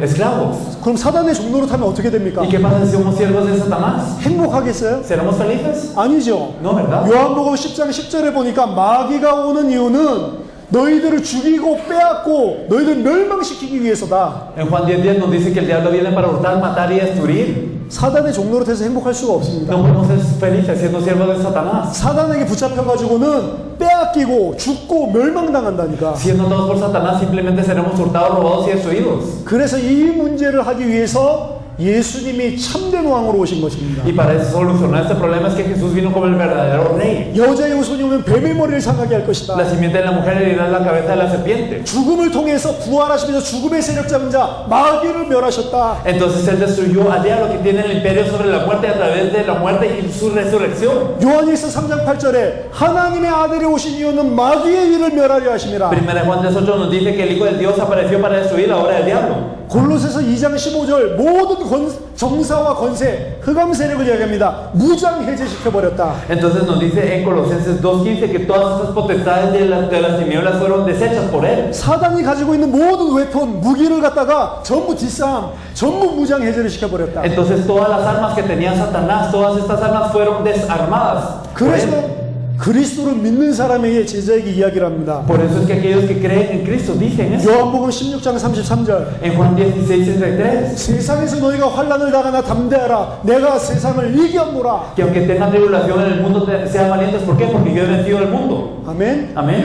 [SPEAKER 2] esclavos.
[SPEAKER 1] 그럼 사단의 종로로 타면 어떻게 됩니까?
[SPEAKER 2] ¿Y qué pasa si somos siervos de Satanás?
[SPEAKER 1] 행복하겠어요?
[SPEAKER 2] ¿Seremos felices?
[SPEAKER 1] 아니죠.
[SPEAKER 2] No, ¿verdad?
[SPEAKER 1] 요한복음 10장 10절에 보니까 마귀가 오는 이유는 너희들을 죽이고 빼앗고 너희들 멸망시키기 위해서다.
[SPEAKER 2] En Juan 10:10 nos dice que el diablo viene para hurtar, matar y destruir.
[SPEAKER 1] 사단의 종로로 돼서 행복할 수가 없습니다.
[SPEAKER 2] No podemos ser felices siendo siervos de Satanás.
[SPEAKER 1] 사단에게 붙잡혀가지고는 빼앗기고 죽고 멸망당한다니까.
[SPEAKER 2] Siendo todos por Satanás, simplemente seremos hurtados, robados y destruidos.
[SPEAKER 1] 그래서 이 문제를 하기 위해서 예수님이 참된 왕으로 오신 것입니다.
[SPEAKER 2] Y para eso solucionar este problema es que Jesús vino como el verdadero rey.
[SPEAKER 1] 여자의 후손이 오면 뱀의 머리를 상하게 할 것이다.
[SPEAKER 2] La simiente de la mujer herirá la cabeza de la serpiente.
[SPEAKER 1] 죽음을 통해서 부활하시면서 죽음의 세력 잡은 자 마귀를 멸하셨다.
[SPEAKER 2] Entonces él destruyó al diablo que tiene el imperio sobre la muerte a través de la muerte y su resurrección.
[SPEAKER 1] 요한일서 3장 8절에 하나님의 아들이 오신 이유는 마귀의 일을 멸하려 하심이라.
[SPEAKER 2] Primera de Juan 3:8 nos dice que el Hijo de Dios apareció para destruir la obra del diablo.
[SPEAKER 1] 골로새서 2장 15절 모든 정사와 권세 흑암 세력을 이야기합니다. 무장 해제시켜버렸다.
[SPEAKER 2] Entonces nos dice en Colosenses 2:15 que todas esas potestades de las tinieblas fueron deshechas por él.
[SPEAKER 1] 사단이 가지고 있는 모든 웨폰 무기를 갖다가 전부 뒷싸움 전부 무장 해제를 시켜버렸다.
[SPEAKER 2] Entonces todas las armas que tenía Satanás, todas estas armas fueron desarmadas. por
[SPEAKER 1] 그래서
[SPEAKER 2] él.
[SPEAKER 1] 그리스도를 믿는 사람에게 제자에게 이야기를 합니다.
[SPEAKER 2] Por eso es que aquellos que creen en Cristo dicen eso.
[SPEAKER 1] 요한복음 16장 33절
[SPEAKER 2] En Juan 16:33
[SPEAKER 1] 세상에서 너희가 환난을 당하나 담대하라 내가 세상을 이겼노라.
[SPEAKER 2] que aunque tengan tribulación en el mundo sean valientes. ¿Por qué? Porque yo he vencido el mundo.
[SPEAKER 1] 아멘.
[SPEAKER 2] Amén.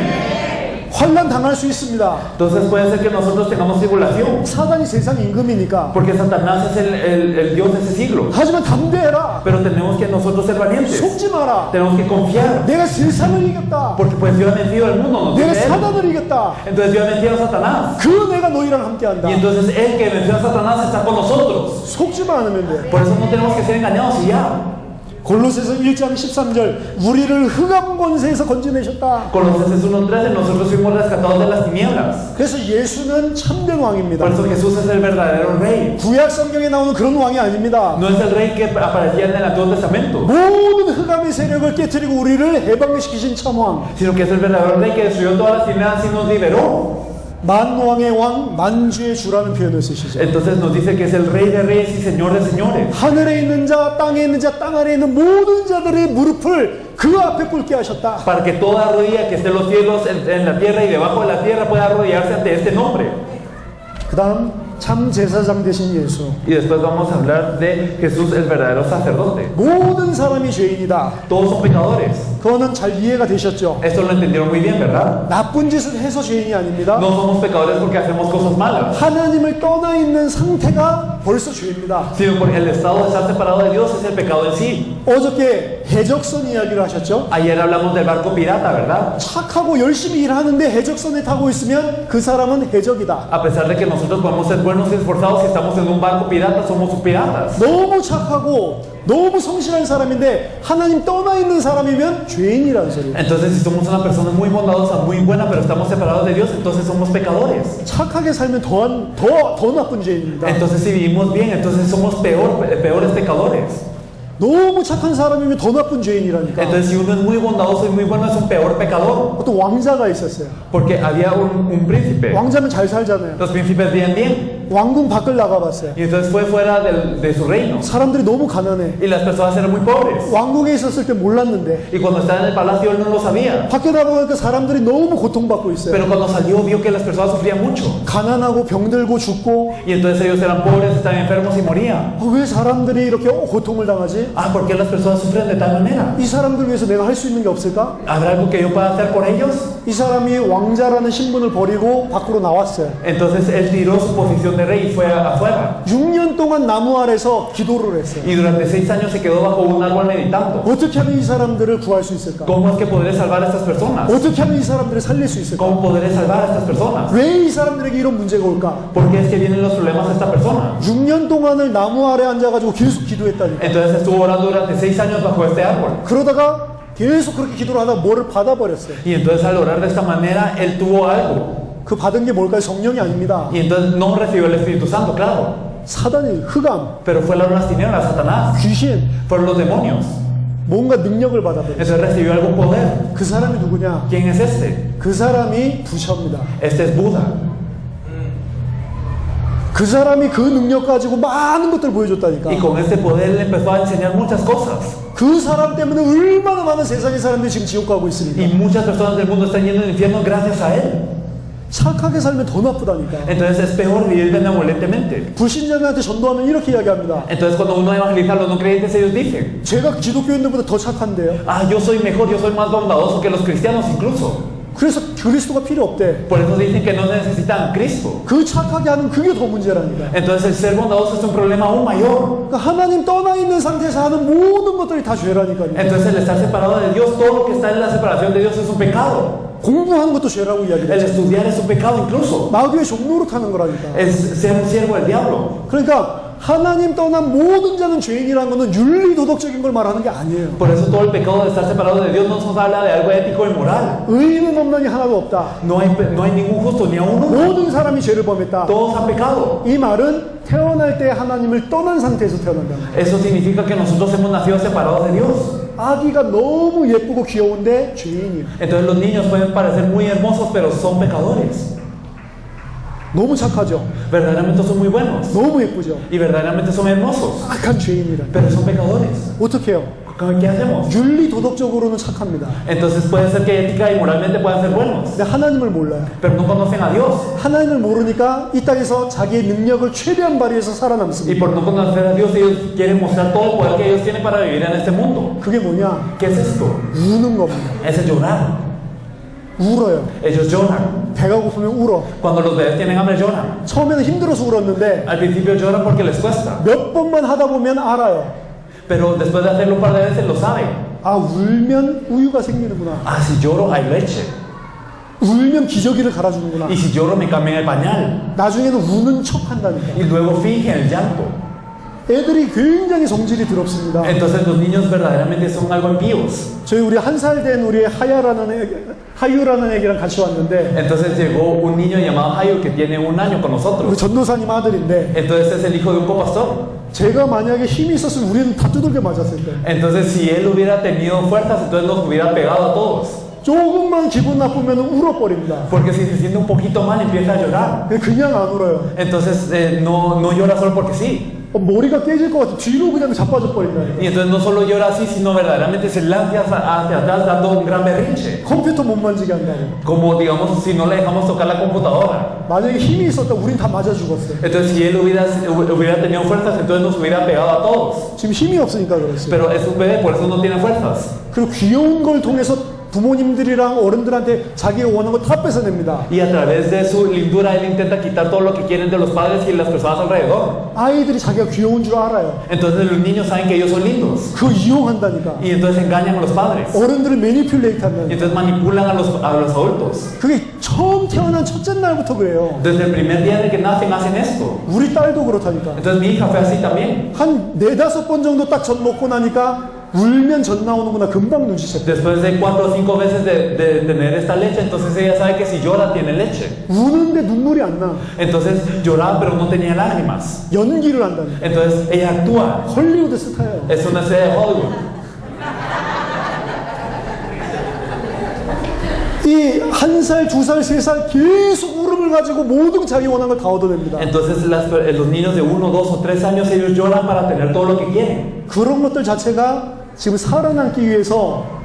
[SPEAKER 1] 환난 당할 수 있습니다.
[SPEAKER 2] Entonces puede ser que nosotros tengamos tribulación.
[SPEAKER 1] 사단이 세상 임금이니까.
[SPEAKER 2] Porque Satanás es el Dios de ese siglo.
[SPEAKER 1] 하지만 담대해라.
[SPEAKER 2] Pero tenemos que nosotros ser valientes.
[SPEAKER 1] 속지 마라.
[SPEAKER 2] Tenemos que confiar.
[SPEAKER 1] 내가 세상을 이겼다.
[SPEAKER 2] Porque pues yo he vencido el mundo, nos
[SPEAKER 1] 내가
[SPEAKER 2] dice él.
[SPEAKER 1] 사단을 이겼다.
[SPEAKER 2] Entonces yo he vencido a Satanás.
[SPEAKER 1] 그 내가 너희랑 함께한다.
[SPEAKER 2] Y entonces él que venció a Satanás está con nosotros.
[SPEAKER 1] 속지만 않으면 돼.
[SPEAKER 2] Por eso no tenemos que ser engañados y ya.
[SPEAKER 1] 골로새서 1장 13절 우리를 흑암 권세에서 건져내셨다.
[SPEAKER 2] Colosenses 1:13 nosotros fuimos rescatados de las tinieblas.
[SPEAKER 1] 그래서 예수는 참된 왕입니다.
[SPEAKER 2] Por eso Jesús es el verdadero rey.
[SPEAKER 1] 구약 성경에 나오는 그런 왕이 아닙니다.
[SPEAKER 2] No es el rey que aparecía en el Antiguo Testamento,
[SPEAKER 1] 모든 흑암의 세력을 깨뜨리고 우리를 해방시키신 참왕.
[SPEAKER 2] sino que es el verdadero rey que destruyó todas las tinieblas y nos liberó.
[SPEAKER 1] 만왕의 왕, 만주의 주라는 표현을 쓰시죠.
[SPEAKER 2] Entonces nos dice que es el rey de reyes y señor de señores.
[SPEAKER 1] 하늘에 있는 자, 땅에 있는 자, 땅 아래에 있는 모든 자들의 무릎을 그 앞에 꿇게 하셨다.
[SPEAKER 2] Para que toda rodilla que esté en los cielos, en la tierra y debajo de la tierra pueda arrodillarse ante este nombre.
[SPEAKER 1] 그 다음 참 제사장 되신 예수.
[SPEAKER 2] Y después vamos a hablar de Jesús, el verdadero sacerdote.
[SPEAKER 1] 모든 사람이 죄인이다.
[SPEAKER 2] Todos son pecadores.
[SPEAKER 1] 그거는 잘 이해가 되셨죠?
[SPEAKER 2] Esto lo entendieron muy bien, ¿verdad?
[SPEAKER 1] 나쁜 짓을 해서 죄인이 아닙니다.
[SPEAKER 2] No somos pecadores porque hacemos cosas malas,
[SPEAKER 1] 하나님을 떠나 있는 상태가 벌써 죄입니다.
[SPEAKER 2] sino porque el estado de estar separado de Dios es el pecado en sí.
[SPEAKER 1] 어저께 해적선 이야기를 하셨죠?
[SPEAKER 2] Ayer hablamos del barco pirata, ¿verdad?
[SPEAKER 1] 착하고 열심히 일하는데 해적선에 타고 있으면 그 사람은 해적이다.
[SPEAKER 2] A pesar de que nosotros podemos ser buenos y esforzados, si estamos en un barco pirata, somos piratas.
[SPEAKER 1] 너무 착하고 너무 성실한 사람인데 하나님 떠나 있는 사람이면 죄인이라는 소리예요.
[SPEAKER 2] Entonces, si somos una persona muy bondadosa, muy buena, pero estamos separados de Dios, entonces somos pecadores.
[SPEAKER 1] 착하게 살면 더 나쁜 죄인입니다.
[SPEAKER 2] Entonces, si vivimos bien, entonces somos peores pecadores.
[SPEAKER 1] 너무 착한 사람이면 더 나쁜 죄인이라니까.
[SPEAKER 2] Entonces, si uno es muy bondadoso y muy bueno, es un peor pecador.
[SPEAKER 1] 또 왕자가 있었어요.
[SPEAKER 2] Porque había un príncipe.
[SPEAKER 1] 왕자는 잘 살잖아요.
[SPEAKER 2] Los príncipes vivían bien.
[SPEAKER 1] 왕궁 밖을 나가봤어요.
[SPEAKER 2] Y entonces fue fuera de su reino.
[SPEAKER 1] 사람들이 너무 가난해.
[SPEAKER 2] Y las personas eran muy pobres.
[SPEAKER 1] 왕궁에 있었을 때 몰랐는데
[SPEAKER 2] Y cuando estaba en el palacio, él no lo sabía.
[SPEAKER 1] 밖에 나가보니까 사람들이 너무 고통받고 있어요.
[SPEAKER 2] Pero cuando salió, vio que las personas sufrían mucho.
[SPEAKER 1] 가난하고 병들고 죽고.
[SPEAKER 2] Y entonces ellos eran pobres, estaban enfermos y morían.
[SPEAKER 1] 왜 사람들이 이렇게 고통을 당하지?
[SPEAKER 2] Ah, ¿por qué las personas sufren de tal manera?
[SPEAKER 1] 이 사람들 위해서 내가 할 수 있는 게 없을까?
[SPEAKER 2] ¿Habrá algo que yo pueda hacer por ellos?
[SPEAKER 1] 이 사람이 왕자라는 신분을 버리고 밖으로 나왔어요.
[SPEAKER 2] Entonces él tiró su posición de rey y fue afuera.
[SPEAKER 1] 6년 동안 나무 아래서 기도를 했어요.
[SPEAKER 2] Y durante 6 años se quedó bajo un árbol meditando.
[SPEAKER 1] 어떻게 하면 이 사람들을 구할 수 있을까?
[SPEAKER 2] ¿Cómo es que podré salvar a estas personas?
[SPEAKER 1] 어떻게 하면 이 사람들을 살릴 수 있을까?
[SPEAKER 2] ¿Cómo podré salvar a estas personas?
[SPEAKER 1] 왜 이 사람들에게 이런 문제가 올까?
[SPEAKER 2] ¿Por qué es que vienen los problemas a esta persona?
[SPEAKER 1] 6년 동안을 나무 아래 앉아가지고 계속 기도했다니까.
[SPEAKER 2] Entonces estuvo orando durante 6 años bajo este árbol.
[SPEAKER 1] 그러다가 계속 그렇게 기도를 하다가 뭐를 받아버렸어요.
[SPEAKER 2] Y entonces al orar de esta manera, él tuvo algo.
[SPEAKER 1] 그 받은 게 뭘까요? 성령이 아닙니다.
[SPEAKER 2] Y entonces no recibió el Espíritu Santo, claro.
[SPEAKER 1] 사단이, 흑암,
[SPEAKER 2] Pero fueron las tinieblas, Satanás.
[SPEAKER 1] 귀신,
[SPEAKER 2] Fueron los demonios.
[SPEAKER 1] 뭔가 능력을 받아버렸어요.
[SPEAKER 2] Entonces recibió algún poder.
[SPEAKER 1] 그 사람이 누구냐?
[SPEAKER 2] ¿Quién es este?
[SPEAKER 1] 그 사람이 부처입니다.
[SPEAKER 2] Este es Buda.
[SPEAKER 1] 그 사람이 그 능력 가지고 많은 것들을 보여줬다니까.
[SPEAKER 2] Y con este poder le empezó a enseñar muchas cosas.
[SPEAKER 1] 그 사람 때문에 얼마나 많은 세상의 사람들이 지금 지옥 가고
[SPEAKER 2] Y
[SPEAKER 1] 있습니까?
[SPEAKER 2] muchas personas del mundo están yendo al infierno gracias a él.
[SPEAKER 1] 착하게 살면 더 나쁘다니까.
[SPEAKER 2] Entonces es peor vivir benevolentemente.
[SPEAKER 1] 불신자들한테 전도하면 이렇게 이야기합니다.
[SPEAKER 2] Entonces cuando uno evangeliza a los no creyentes, ellos dicen,
[SPEAKER 1] 제가 기독교인들보다 더 착한데요.
[SPEAKER 2] ah, yo soy mejor, yo soy más bondadoso que los cristianos incluso.
[SPEAKER 1] 그래서 그리스도가 필요 없대.
[SPEAKER 2] Por eso dicen que no necesitan Cristo.
[SPEAKER 1] 그 착하게 하는 그게 더 문제라니까.
[SPEAKER 2] Entonces el ser bondadoso es un problema aún mayor.
[SPEAKER 1] 그러니까 하나님 떠나 있는 상태에서 하는 모든 것들이 다 죄라니까요.
[SPEAKER 2] Entonces el estar separado de Dios, todo lo que está en la separación de Dios es un pecado.
[SPEAKER 1] 공부하는 것도 죄라고
[SPEAKER 2] El
[SPEAKER 1] 이야기해요.
[SPEAKER 2] estudiar es un pecado incluso.
[SPEAKER 1] 마귀의 종로로 타는 거라니까.
[SPEAKER 2] Es ser un siervo del diablo.
[SPEAKER 1] 그러니까 하나님 떠난 모든 자는 죄인이라는 것은 윤리 도덕적인 걸 말하는 게 아니에요.
[SPEAKER 2] Por eso todo el pecado de estar separado de Dios no nos habla de algo ético y moral.
[SPEAKER 1] 의인은 없나니 하나도 없다.
[SPEAKER 2] No hay ningún justo ni a uno.
[SPEAKER 1] 모든 사람이 죄를 범했다.
[SPEAKER 2] Todos han pecado.
[SPEAKER 1] 이 말은 태어날 때 하나님을 떠난 상태에서 태어난다.
[SPEAKER 2] Eso significa que nosotros hemos nacido separados de Dios.
[SPEAKER 1] 아기가 너무 예쁘고 귀여운데 죄인이에요.
[SPEAKER 2] Entonces los niños pueden parecer muy hermosos, pero son pecadores.
[SPEAKER 1] 너무 착하죠.
[SPEAKER 2] Verdaderamente son muy buenos.
[SPEAKER 1] 너무 예쁘죠.
[SPEAKER 2] Y verdaderamente son hermosos.
[SPEAKER 1] 악한 죄인이라.
[SPEAKER 2] Pero son pecadores.
[SPEAKER 1] 어떻게 해요?
[SPEAKER 2] ¿Qué hacemos?
[SPEAKER 1] 윤리 도덕적으로는 착합니다.
[SPEAKER 2] Entonces puede ser que ética y moralmente puedan ser buenos,
[SPEAKER 1] 근데 하나님을 몰라요.
[SPEAKER 2] pero no conocen a Dios.
[SPEAKER 1] 하나님을 모르니까 이 땅에서 자기의 능력을 최대한 발휘해서
[SPEAKER 2] Y
[SPEAKER 1] 살아남습니다.
[SPEAKER 2] por no conocer a Dios, ellos quieren mostrar todo el poder que ellos tienen para vivir en este mundo.
[SPEAKER 1] 그게 뭐냐?
[SPEAKER 2] ¿Qué es esto?
[SPEAKER 1] 우는 겁니다.
[SPEAKER 2] Es el llorar.
[SPEAKER 1] 울어요.
[SPEAKER 2] Ellos lloran.
[SPEAKER 1] 배가 고프면 울어.
[SPEAKER 2] Cuando los bebés tienen hambre, lloran.
[SPEAKER 1] 처음에는 힘들어서 울었는데
[SPEAKER 2] Al principio lloran porque les cuesta,
[SPEAKER 1] 몇 번만 하다 보면 알아요.
[SPEAKER 2] pero después de hacerlo un par de veces lo saben.
[SPEAKER 1] 아, 울면 우유가 생기는구나.
[SPEAKER 2] Ah, si lloro hay leche.
[SPEAKER 1] 울면 기저귀를 갈아주는구나.
[SPEAKER 2] Y si lloro me cambian el pañal.
[SPEAKER 1] 나중에는 우는 척 한다니까.
[SPEAKER 2] Y luego fingen el llanto.
[SPEAKER 1] 애들이 굉장히 성질이 더럽습니다.
[SPEAKER 2] Entonces los niños verdaderamente son algo impíos.
[SPEAKER 1] 저희 우리 한 살 된 우리 하유라는 애기랑 같이 왔는데
[SPEAKER 2] Entonces llegó un niño llamado Hayo que tiene 1 año con
[SPEAKER 1] 우리
[SPEAKER 2] nosotros.
[SPEAKER 1] 전도사님 아들인데
[SPEAKER 2] Entonces es el hijo de un copastor.
[SPEAKER 1] 제가 만약에 힘이 있었으면 우리는 다 두들겨 맞았을 때
[SPEAKER 2] Entonces si él hubiera tenido fuerzas, entonces nos hubiera pegado a todos.
[SPEAKER 1] 조금만 기분 나쁘면 울어버립니다.
[SPEAKER 2] Porque si se siente un poquito mal empieza a llorar.
[SPEAKER 1] 그냥 안 울어요.
[SPEAKER 2] Entonces no llora solo porque sí.
[SPEAKER 1] 머리가 깨질 것 같아. 뒤로 그냥 자빠져 버린다.
[SPEAKER 2] Y entonces no solo llora así, sino verdaderamente se lanza hacia atrás dando un gran berrinche.
[SPEAKER 1] 컴퓨터 못 만지게 한다고.
[SPEAKER 2] Como digamos si no le dejamos tocar la computadora.
[SPEAKER 1] 만약에 힘이 있었다 우린 다 맞아 죽었어요.
[SPEAKER 2] Entonces si él hubiera tenido fuerzas, entonces nos hubiera pegado a todos.
[SPEAKER 1] 지금 힘이 없으니까 그랬어요.
[SPEAKER 2] Pero es un bebé, por eso no tiene fuerzas.
[SPEAKER 1] 그리고 귀여운 걸 통해서 부모님들이랑 어른들한테 자기가 원하는 거 다 뺏어냅니다.
[SPEAKER 2] Y a través de su lindura él intenta quitar todo lo que quieren de los padres y las personas alrededor.
[SPEAKER 1] 아이들이 자기가 귀여운 줄 알아요.
[SPEAKER 2] Entonces los niños saben que ellos son lindos.
[SPEAKER 1] 그거 이용한다니까.
[SPEAKER 2] Y entonces engañan a los padres.
[SPEAKER 1] 어른들을 매니플레이트
[SPEAKER 2] Y
[SPEAKER 1] 한다니까.
[SPEAKER 2] entonces manipulan a los adultos.
[SPEAKER 1] 그게 처음 태어난 첫째 날부터 그래요.
[SPEAKER 2] Desde el primer día en que nacen hacen esto.
[SPEAKER 1] 우리 딸도 그렇다니까.
[SPEAKER 2] Entonces mi hija fue así también.
[SPEAKER 1] 한 4-5번 정도 딱 젖 먹고 나니까 울면 젖 나오는구나 금방 눈치챘대.
[SPEAKER 2] Después de 4 o 5 veces de tener esta leche, entonces ella sabe que si llora tiene leche.
[SPEAKER 1] 우는데 눈물이 안 나.
[SPEAKER 2] Entonces lloraba pero no tenía lágrimas.
[SPEAKER 1] 연기를 한다니까.
[SPEAKER 2] Entonces ella actúa.
[SPEAKER 1] 헐리우드 스타예요.
[SPEAKER 2] Es una serie de Hollywood.
[SPEAKER 1] 이 1살, 2살, 3살 계속 울음을 가지고 모든 자기 원하는 걸 다 얻어냅니다.
[SPEAKER 2] Entonces los niños de 1, 2 o 3 años ellos lloran para tener todo lo que quieren.
[SPEAKER 1] 그런 것들 자체가 지금 살아남기 위해서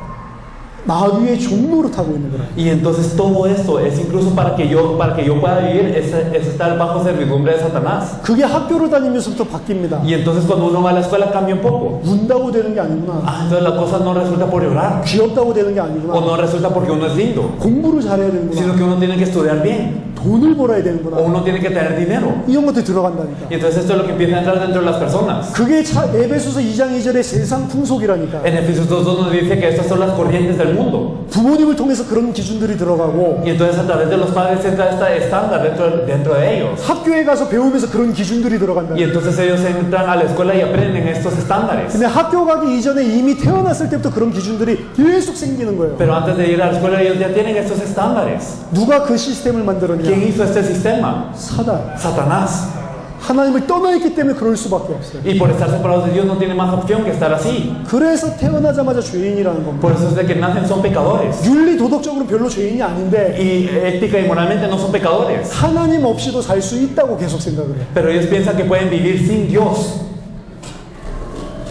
[SPEAKER 1] 마귀의 종로를 타고 있는 거라.
[SPEAKER 2] Y entonces todo esto es incluso para que yo pueda vivir es estar bajo servidumbre de Satanás.
[SPEAKER 1] 그게 학교를 다니면서부터 바뀝니다.
[SPEAKER 2] Y entonces cuando uno va a la escuela cambia un poco.
[SPEAKER 1] 운다고 되는 게 아니구나.
[SPEAKER 2] Ah, entonces la cosa no resulta por llorar.
[SPEAKER 1] 귀엽다고 되는 게
[SPEAKER 2] O
[SPEAKER 1] 아니구나.
[SPEAKER 2] no resulta porque uno es lindo.
[SPEAKER 1] 공부를 잘해야
[SPEAKER 2] Sino
[SPEAKER 1] 되는구나.
[SPEAKER 2] que uno tiene que estudiar bien.
[SPEAKER 1] 돈을 벌어야
[SPEAKER 2] O
[SPEAKER 1] 되는구나.
[SPEAKER 2] uno tiene que tener dinero.
[SPEAKER 1] 이런 것들이 들어간다니까.
[SPEAKER 2] Y entonces esto es lo que empieza a entrar dentro de las personas.
[SPEAKER 1] 그게 에베소서 2장 2절의 세상 풍속이라니까.
[SPEAKER 2] En Efesios 2 nos dice que estas son las corrientes del mundo.
[SPEAKER 1] 부모님을 통해서 그런 기준들이 들어가고
[SPEAKER 2] Y entonces a través de los padres entra esta estándar dentro de ellos.
[SPEAKER 1] 학교에 가서 배우면서 그런 기준들이 들어간다.
[SPEAKER 2] Y entonces ellos entran a la escuela y aprenden estos estándares.
[SPEAKER 1] 근데 학교 가기 이전에 이미 태어났을 때부터 그런 기준들이 계속 생기는 거예요.
[SPEAKER 2] Pero antes de ir a la escuela ellos ya tienen estos estándares.
[SPEAKER 1] 누가 그 시스템을 만들었냐?
[SPEAKER 2] ¿Quién hizo este sistema?
[SPEAKER 1] 사단.
[SPEAKER 2] Satanás.
[SPEAKER 1] 하나님을 떠나 있기 때문에 그럴 수밖에 없어요.
[SPEAKER 2] Y por estar separados de Dios no tiene más opción que estar así.
[SPEAKER 1] 그래서 태어나자마자 죄인이라는 겁니다.
[SPEAKER 2] Por eso es de que nacen son pecadores.
[SPEAKER 1] 윤리 도덕적으로 별로 죄인이 아닌데
[SPEAKER 2] Y ética y moralmente no son pecadores.
[SPEAKER 1] 하나님 없이도 살 수 있다고 계속 생각을 해요.
[SPEAKER 2] Pero ellos piensan que pueden vivir sin Dios.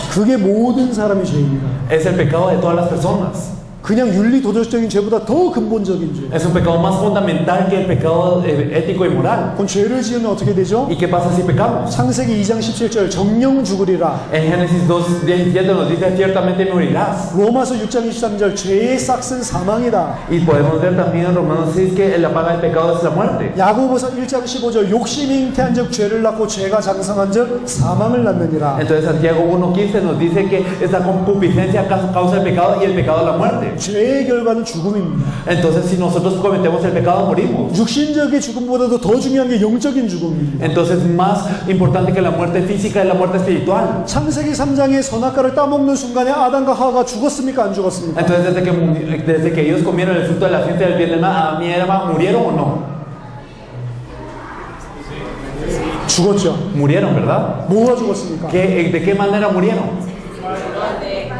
[SPEAKER 1] 그게 모든 사람의 죄입니다.
[SPEAKER 2] Es el pecado de todas las personas.
[SPEAKER 1] 그냥 윤리 도덕적인 죄보다 더 근본적인 죄.
[SPEAKER 2] Es un pecado más fundamental que el pecado ético y moral.
[SPEAKER 1] 그럼 죄를 지으면 어떻게 되죠?
[SPEAKER 2] ¿Y qué pasa si pecamos?
[SPEAKER 1] 창세기 2장 17절 정령 죽으리라.
[SPEAKER 2] En Génesis 2:17 nos dice ciertamente morirás.
[SPEAKER 1] 로마서 6장 23절 죄의 싹은 사망이다.
[SPEAKER 2] Y podemos ver también en Romanos 6 que la paga del pecado es la muerte.
[SPEAKER 1] 야고보서 1장 15절 욕심이 잉태한즉 죄를 낳고 죄가 장성한즉 사망을 낳느니라.
[SPEAKER 2] Entonces Santiago 1:15 nos dice que esta concupiscencia causa el pecado y el pecado la muerte.
[SPEAKER 1] 죄의 결과는 죽음입니다.
[SPEAKER 2] Entonces si nosotros cometemos el pecado morimos.
[SPEAKER 1] 육신적인 죽음보다도 더 중요한 게 영적인 죽음입니다.
[SPEAKER 2] Entonces más importante que la muerte física es la muerte espiritual.
[SPEAKER 1] 창세기 3장에 선악과를 따먹는 순간에 아담과 하와가 죽었습니까? 안 죽었습니까?
[SPEAKER 2] Entonces desde que ellos comieron el fruto de la ciencia del bien y del mal, Adán y Eva murieron o no?
[SPEAKER 1] 죽었죠.
[SPEAKER 2] Murieron, ¿verdad?
[SPEAKER 1] 뭐가 죽었습니까?
[SPEAKER 2] ¿De qué manera murieron?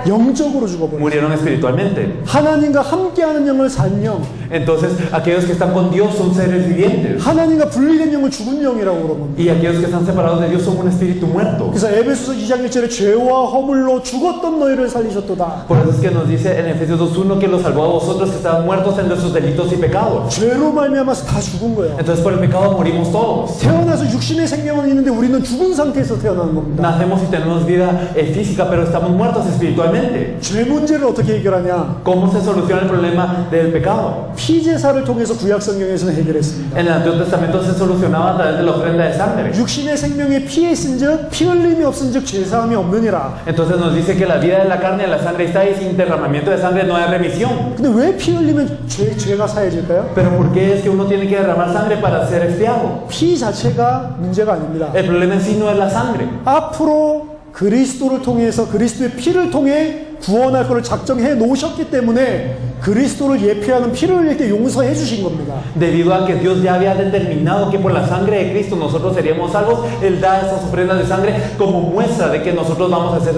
[SPEAKER 1] 영적으로 죽어버렸어요.
[SPEAKER 2] Murieron espiritualmente.
[SPEAKER 1] 하나님과 함께하는 영을 산 영,
[SPEAKER 2] Entonces aquellos que están con Dios son seres vivientes.
[SPEAKER 1] 하나님과 분리된 영을 죽은 영이라고 그런 겁니다.
[SPEAKER 2] Y aquellos que están separados de Dios son un espíritu muerto.
[SPEAKER 1] 그래서 에베소서 2장 1절에 죄와 허물로 죽었던 너희를 살리셨도다.
[SPEAKER 2] Por eso es que nos dice en Efesios 2:1 que los salvó a vosotros que estaban muertos en nuestros delitos y pecados.
[SPEAKER 1] 죄로 말미암아서 다 죽은 거예요.
[SPEAKER 2] Entonces por el pecado morimos todos.
[SPEAKER 1] 태어나서 육신의 생명은 있는데 우리는 죽은 상태에서 태어나는 겁니다.
[SPEAKER 2] Nacemos y tenemos vida física, pero estamos muertos espiritualmente.
[SPEAKER 1] 죄 문제를 어떻게 해결하냐?
[SPEAKER 2] ¿Cómo se soluciona el problema del pecado?
[SPEAKER 1] 피제사를 통해서 구약 성경에서는 해결했습니다.
[SPEAKER 2] En el Antiguo Testamento se solucionaba a través de la ofrenda de sangre.
[SPEAKER 1] 육신의 생명에 피해 있은즉 피 흘림이 없은즉 죄사함이 없느니라.
[SPEAKER 2] Entonces nos dice que la vida de la carne y de la sangre está y sin derramamiento de sangre no hay remisión.
[SPEAKER 1] 근데 왜 피 흘리면 죄가 사해질까요?
[SPEAKER 2] Pero ¿por qué es que uno tiene que derramar sangre para ser expiado?
[SPEAKER 1] 피 자체가 문제가 아닙니다.
[SPEAKER 2] El problema en sí no es la sangre.
[SPEAKER 1] 앞으로 그리스도를 통해서 그리스도의 피를 통해 구원할 것을 작정해 놓으셨기 때문에 그리스도를 예표하는 피를 흘릴 때 용서해 주신 겁니다.
[SPEAKER 2] Debido a que Dios ya había determinado que por la sangre de Cristo nosotros seríamos salvos, Él da esas ofrendas de sangre como muestra de que nosotros vamos a ser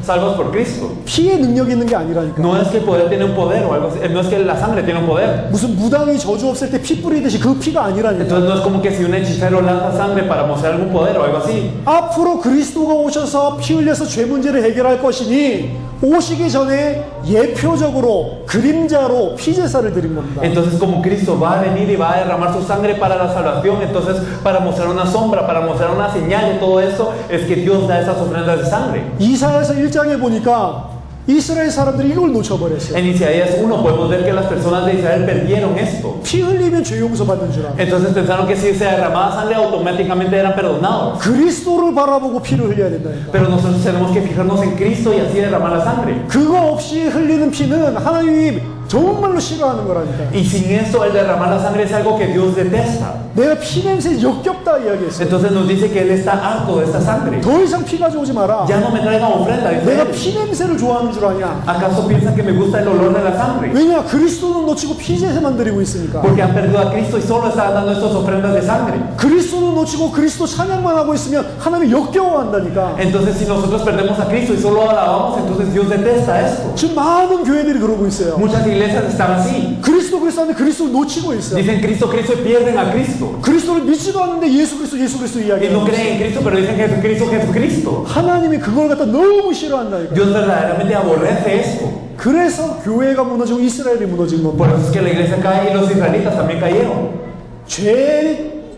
[SPEAKER 2] salvos por Cristo.
[SPEAKER 1] 피의 능력이 있는 게 아니라니까.
[SPEAKER 2] No es que el poder tiene un poder o algo así, no es que la sangre tiene un poder.
[SPEAKER 1] 무슨 무당이 저주 없앨 때 피 뿌리듯이 그 피가 아니라니까.
[SPEAKER 2] Entonces no es como que si un hechicero lanza sangre para mostrar algún poder o algo así.
[SPEAKER 1] 앞으로 그리스도가 오셔서 피 흘려서 죄 문제를 해결할 것이니 오시기 전에 예표적으로 그림자로 피제사를 드린 겁니다.
[SPEAKER 2] Entonces como Cristo va a venir y va a derramar su sangre para la salvación, entonces para mostrar una sombra, para mostrar una señal de todo esto, es que Dios da esas ofrendas de sangre.
[SPEAKER 1] 이사야서 1장에 보니까 이스라엘 사람들이 이걸 놓쳐버렸어요.
[SPEAKER 2] En Isaías 1 podemos ver que las personas de Israel perdieron esto.
[SPEAKER 1] 피 흘리면 죄 용서 받는 줄 알아.
[SPEAKER 2] Entonces pensaron que si se derramaba sangre automáticamente eran perdonados.
[SPEAKER 1] 그리스도를 바라보고 피를 흘려야 된다니까.
[SPEAKER 2] Pero nosotros tenemos que fijarnos en Cristo y así derramar la sangre.
[SPEAKER 1] 그거 없이 흘리는 피는 하나님이 정말로 싫어하는 거라니까.
[SPEAKER 2] Y sin esto el derramar la sangre es algo que Dios detesta.
[SPEAKER 1] 내가 피 냄새 역겹다 이야기했어요.
[SPEAKER 2] Entonces nos dice que Él está harto de esta sangre.
[SPEAKER 1] 더 이상 피 가져오지 마라.
[SPEAKER 2] Ya no me traigan ofrenda, dice
[SPEAKER 1] 내가
[SPEAKER 2] Él.
[SPEAKER 1] 피 냄새를 좋아하는 줄 아냐?
[SPEAKER 2] ¿Acaso piensan que me gusta el olor de la sangre?
[SPEAKER 1] 왜냐? 그리스도는 놓치고 피제사만 드리고 있으니까.
[SPEAKER 2] Porque han perdido a Cristo y solo están dando estas ofrendas de sangre.
[SPEAKER 1] 그리스도는 놓치고 그리스도 찬양만 하고 있으면 하나님이 역겨워한다니까.
[SPEAKER 2] Entonces si nosotros perdemos a Cristo y solo alabamos, entonces Dios detesta esto.
[SPEAKER 1] 지금 많은 교회들이 그러고 있어요.
[SPEAKER 2] Muchas iglesias están así.
[SPEAKER 1] 그리스도 하는데 그리스도를 놓치고 있어요.
[SPEAKER 2] Dicen Cristo, Cristo y pierden a Cristo.
[SPEAKER 1] 그리스도를 믿지도 않는데 예수 그리스도
[SPEAKER 2] Y no
[SPEAKER 1] 이야기해요.
[SPEAKER 2] creen en Cristo, pero dicen Jesucristo, Jesucristo.
[SPEAKER 1] 하나님이 그걸 갖다 너무 싫어한다니까.
[SPEAKER 2] Dios verdaderamente aborrece esto.
[SPEAKER 1] 그래서 교회가 무너지고 이스라엘이 무너진
[SPEAKER 2] Por
[SPEAKER 1] 겁니다.
[SPEAKER 2] eso es que la iglesia cae y los israelitas también cayeron.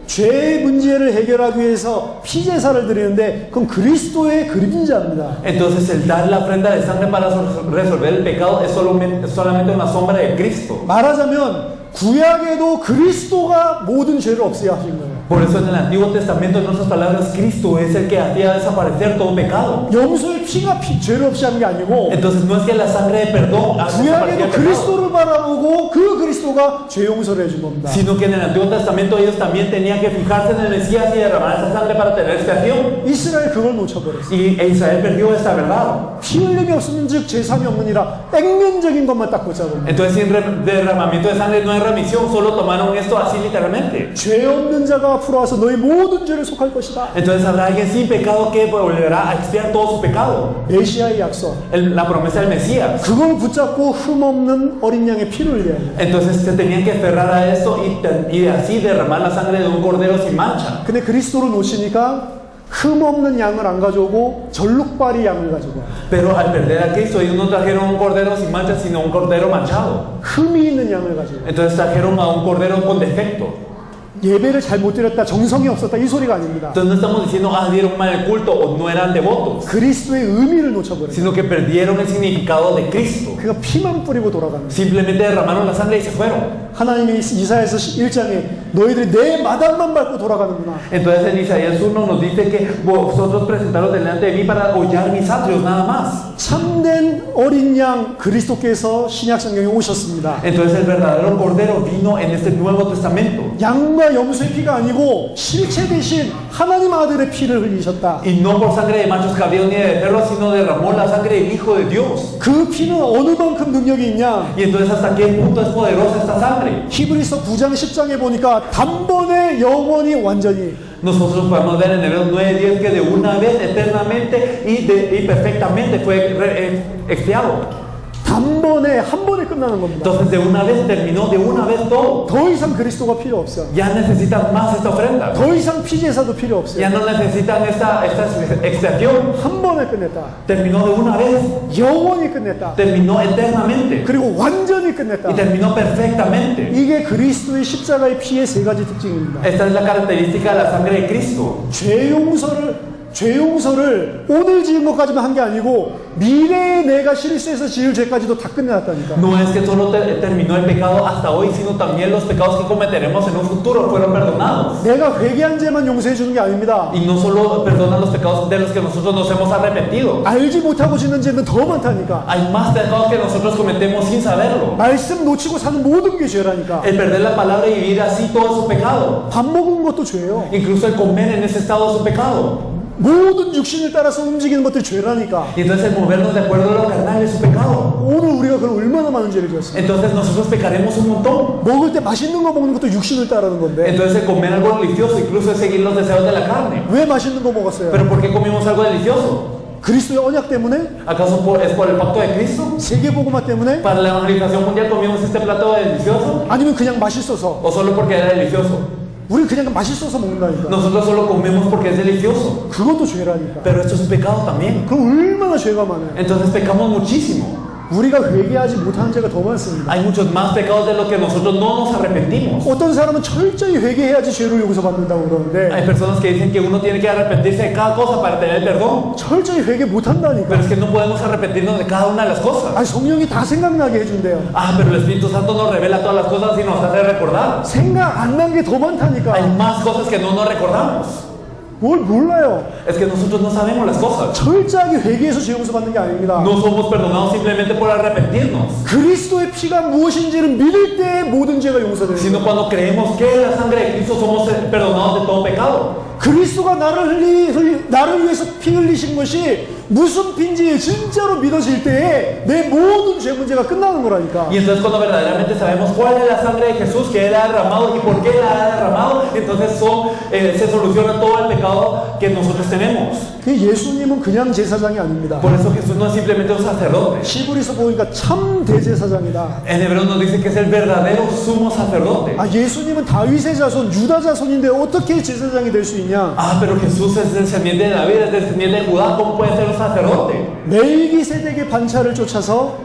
[SPEAKER 1] 죄 문제를 해결하기 위해서 피제사를 드리는데 그건 그리스도의 그림자입니다.
[SPEAKER 2] Entonces el dar la ofrenda de sangre para resolver el pecado es solamente una sombra de Cristo.
[SPEAKER 1] 말하자면 구약에도 그리스도가 모든 죄를 없애야 하신 거예요.
[SPEAKER 2] Por eso en el Antiguo Testamento, en nuestras palabras, Cristo es el que hacía desaparecer todo pecado.
[SPEAKER 1] 염소의 피가 죄를 없이 하는 게 아니고
[SPEAKER 2] Entonces no es que la sangre de perdón hace desaparecer
[SPEAKER 1] 구약에도
[SPEAKER 2] el pecado,
[SPEAKER 1] 그리스도를 바라보고 그 그리스도가 죄 용서를 해준 겁니다.
[SPEAKER 2] sino que en el Antiguo Testamento ellos también tenían que fijarse en el Mesías y derramar esa sangre para tener expiación.
[SPEAKER 1] 이스라엘 그걸 놓쳐버렸어요.
[SPEAKER 2] Y Israel perdió esta verdad.
[SPEAKER 1] 피 흘림이 없으면 즉 제삼이 없느니라 액면적인 것만 딱 보자고.
[SPEAKER 2] Entonces sin derramamiento de sangre no hay remisión, solo tomaron esto así literalmente.
[SPEAKER 1] 죄 없는 자가 앞으로 와서 너희 모든 죄를 속할 것이다.
[SPEAKER 2] Entonces habrá alguien sin pecado que volverá a expiar todo su pecado.
[SPEAKER 1] 메시아의 약속.
[SPEAKER 2] La promesa del Mesías.
[SPEAKER 1] 그걸 붙잡고 흠없는 어린 양의 피를 흘려야 돼.
[SPEAKER 2] Entonces se tenían que aferrar a esto y así derramar la sangre de un cordero sin mancha.
[SPEAKER 1] 근데 그리스도를 놓치니까 흠없는 양을 안 가져오고 절룩발이 양을 가져와요.
[SPEAKER 2] Pero al perder a Cristo, ellos no trajeron un cordero sin mancha, sino un cordero manchado.
[SPEAKER 1] 흠이 있는 양을 가져와요.
[SPEAKER 2] Entonces trajeron a un cordero con defecto.
[SPEAKER 1] 예배를 잘 못 드렸다, 정성이 없었다, 이 소리가 아닙니다.
[SPEAKER 2] Entonces no estamos diciendo, dieron mal el culto o no eran devotos,
[SPEAKER 1] 그리스도의 의미를 놓쳐버려요.
[SPEAKER 2] sino que perdieron el significado de Cristo.
[SPEAKER 1] 그가 피만 뿌리고 돌아갑니다.
[SPEAKER 2] Simplemente derramaron la sangre y se fueron.
[SPEAKER 1] 하나님이 이사야서 1장에 너희들이 내 마당만 밟고 돌아가는구나.
[SPEAKER 2] Entonces en Isaías 1 nos dice que vosotros presentaros delante de mí para hollar mis atrios, nada más.
[SPEAKER 1] 참된 어린 양 그리스도께서 신약 성경에 오셨습니다.
[SPEAKER 2] Entonces el verdadero cordero vino en este Nuevo Testamento.
[SPEAKER 1] 양과 염소의 피가 아니고 실체 대신 하나님 아들의 피를 흘리셨다.
[SPEAKER 2] Y no por sangre de machos cabríos ni de becerros, sino derramó la sangre del Hijo de Dios.
[SPEAKER 1] 그 피는 어느 만큼 능력이 있냐?
[SPEAKER 2] Y entonces hasta qué punto es poderosa esta sangre.
[SPEAKER 1] 히브리서 9장 10장에 보니까 단번에 영원히 완전히
[SPEAKER 2] Nosotros podemos ver en Hebreos 9:10 que de una vez eternamente y perfectamente fue expiado.
[SPEAKER 1] 단번에 한 번에 끝나는 겁니다.
[SPEAKER 2] Entonces de una vez terminó, de una vez todo.
[SPEAKER 1] 더 이상 그리스도가 필요 없어요.
[SPEAKER 2] Ya necesitan más esta ofrenda.
[SPEAKER 1] 더 이상 피제사도 필요 없어요.
[SPEAKER 2] Ya no necesitan esta expiación.
[SPEAKER 1] 한 번에 끝냈다.
[SPEAKER 2] Terminó de una vez.
[SPEAKER 1] 영원히 끝냈다.
[SPEAKER 2] Terminó eternamente.
[SPEAKER 1] 그리고 완전히 끝냈다.
[SPEAKER 2] Y terminó perfectamente.
[SPEAKER 1] 이게 그리스도의 십자가의 피의 세 가지 특징입니다.
[SPEAKER 2] Esta es la característica de la sangre de Cristo.
[SPEAKER 1] 죄용서를 오늘 지은 것까지만 한 게 아니고 미래에 내가 실수해서 지을 죄까지도 다 끝내놨다니까.
[SPEAKER 2] No es que solo terminó el pecado hasta hoy, sino también los pecados que cometeremos en un futuro fueron perdonados.
[SPEAKER 1] 내가 회개한 죄만 용서해 주는 게 아닙니다.
[SPEAKER 2] Y no solo perdonan los pecados de los que nosotros nos hemos arrepentido.
[SPEAKER 1] 알지 못하고 짓는 죄는 더 많다니까.
[SPEAKER 2] Hay más pecados que nosotros cometemos sin saberlo.
[SPEAKER 1] 말씀 놓치고 사는 모든 게 죄라니까.
[SPEAKER 2] El perder la palabra y vivir así, todo es un pecado.
[SPEAKER 1] 밥 먹은 것도 죄예요.
[SPEAKER 2] Incluso el comer en ese estado es un pecado.
[SPEAKER 1] 모든 육신을 따라서 움직이는 것들이 죄라니까.
[SPEAKER 2] Y entonces el movernos de acuerdo a lo carnal es un pecado.
[SPEAKER 1] 오늘 우리가 그럼 얼마나 많은 죄를 지었어요.
[SPEAKER 2] Entonces nosotros pecaremos un montón.
[SPEAKER 1] 먹을 때 맛있는 거 먹는 것도 육신을 따르는 건데.
[SPEAKER 2] Entonces el comer algo delicioso incluso es seguir los deseos de la carne.
[SPEAKER 1] 왜 맛있는 거 먹었어요?
[SPEAKER 2] ¿Pero por qué comimos algo delicioso?
[SPEAKER 1] 그리스도의 언약 때문에?
[SPEAKER 2] ¿Acaso es por el pacto de Cristo?
[SPEAKER 1] 세계복음화 때문에?
[SPEAKER 2] ¿Para la evangelización mundial comimos este plato delicioso?
[SPEAKER 1] 아니면 그냥 맛있어서?
[SPEAKER 2] ¿O solo porque era delicioso?
[SPEAKER 1] 우리 그냥 맛있어서 먹는다니까.
[SPEAKER 2] Nosotros solo comemos porque es delicioso.
[SPEAKER 1] 그것도 죄라니까.
[SPEAKER 2] Pero esto es un pecado también.
[SPEAKER 1] 그럼 얼마나 죄가 많아요.
[SPEAKER 2] Entonces pecamos muchísimo.
[SPEAKER 1] 우리가 회개하지 못하는 죄가 더 많습니다.
[SPEAKER 2] Hay muchos más pecados de los que nosotros no nos arrepentimos.
[SPEAKER 1] 어떤 사람은 철저히 회개해야지 죄를 용서받는다고 그러는데
[SPEAKER 2] Hay personas que dicen que uno tiene que arrepentirse de cada cosa para tener el perdón.
[SPEAKER 1] 철저히 회개 못한다니까.
[SPEAKER 2] Pero es que no podemos arrepentirnos de cada una de las cosas.
[SPEAKER 1] 아니 성령이 다 생각나게 해준대요.
[SPEAKER 2] Pero el Espíritu Santo nos revela todas las cosas y nos hace recordar.
[SPEAKER 1] 생각 안 난 게 더
[SPEAKER 2] Hay
[SPEAKER 1] 많다니까.
[SPEAKER 2] más cosas que no nos recordamos.
[SPEAKER 1] 뭘 몰라요.
[SPEAKER 2] Es que nosotros no sabemos las cosas.
[SPEAKER 1] 철저하게 회개해서 죄 용서받는 게 아닙니다.
[SPEAKER 2] No somos perdonados simplemente por arrepentirnos,
[SPEAKER 1] 그리스도의 피가 무엇인지를 믿을 때 모든 죄가 용서되는
[SPEAKER 2] sino
[SPEAKER 1] 거예요.
[SPEAKER 2] cuando creemos que en la sangre de Cristo somos perdonados de todo pecado.
[SPEAKER 1] 그리스도가 나를 위해서 피 흘리신 것이 무슨 피인지 진짜로 믿어질 때에 내 모든 죄 문제가 끝나는 거라니까.
[SPEAKER 2] Y entonces cuando verdaderamente sabemos cuál es la sangre de Jesús que Él ha derramado y por qué la ha derramado, entonces se soluciona todo el pecado que nosotros tenemos.
[SPEAKER 1] 그 예수님은 그냥 제사장이 아닙니다.
[SPEAKER 2] Por eso Jesús no es simplemente un sacerdote.
[SPEAKER 1] 히브리서 보니까 참 대제사장이다.
[SPEAKER 2] En hebreo nos dice que es el verdadero sumo sacerdote.
[SPEAKER 1] 예수님은 다윗의 자손, 유다 자손인데 어떻게 제사장이 될 수 있냐?
[SPEAKER 2] Pero Jesús es descendiente de David, es descendiente de Judá, ¿cómo puede ser un sacerdote?
[SPEAKER 1] 멜기세덱의 반차를 쫓아서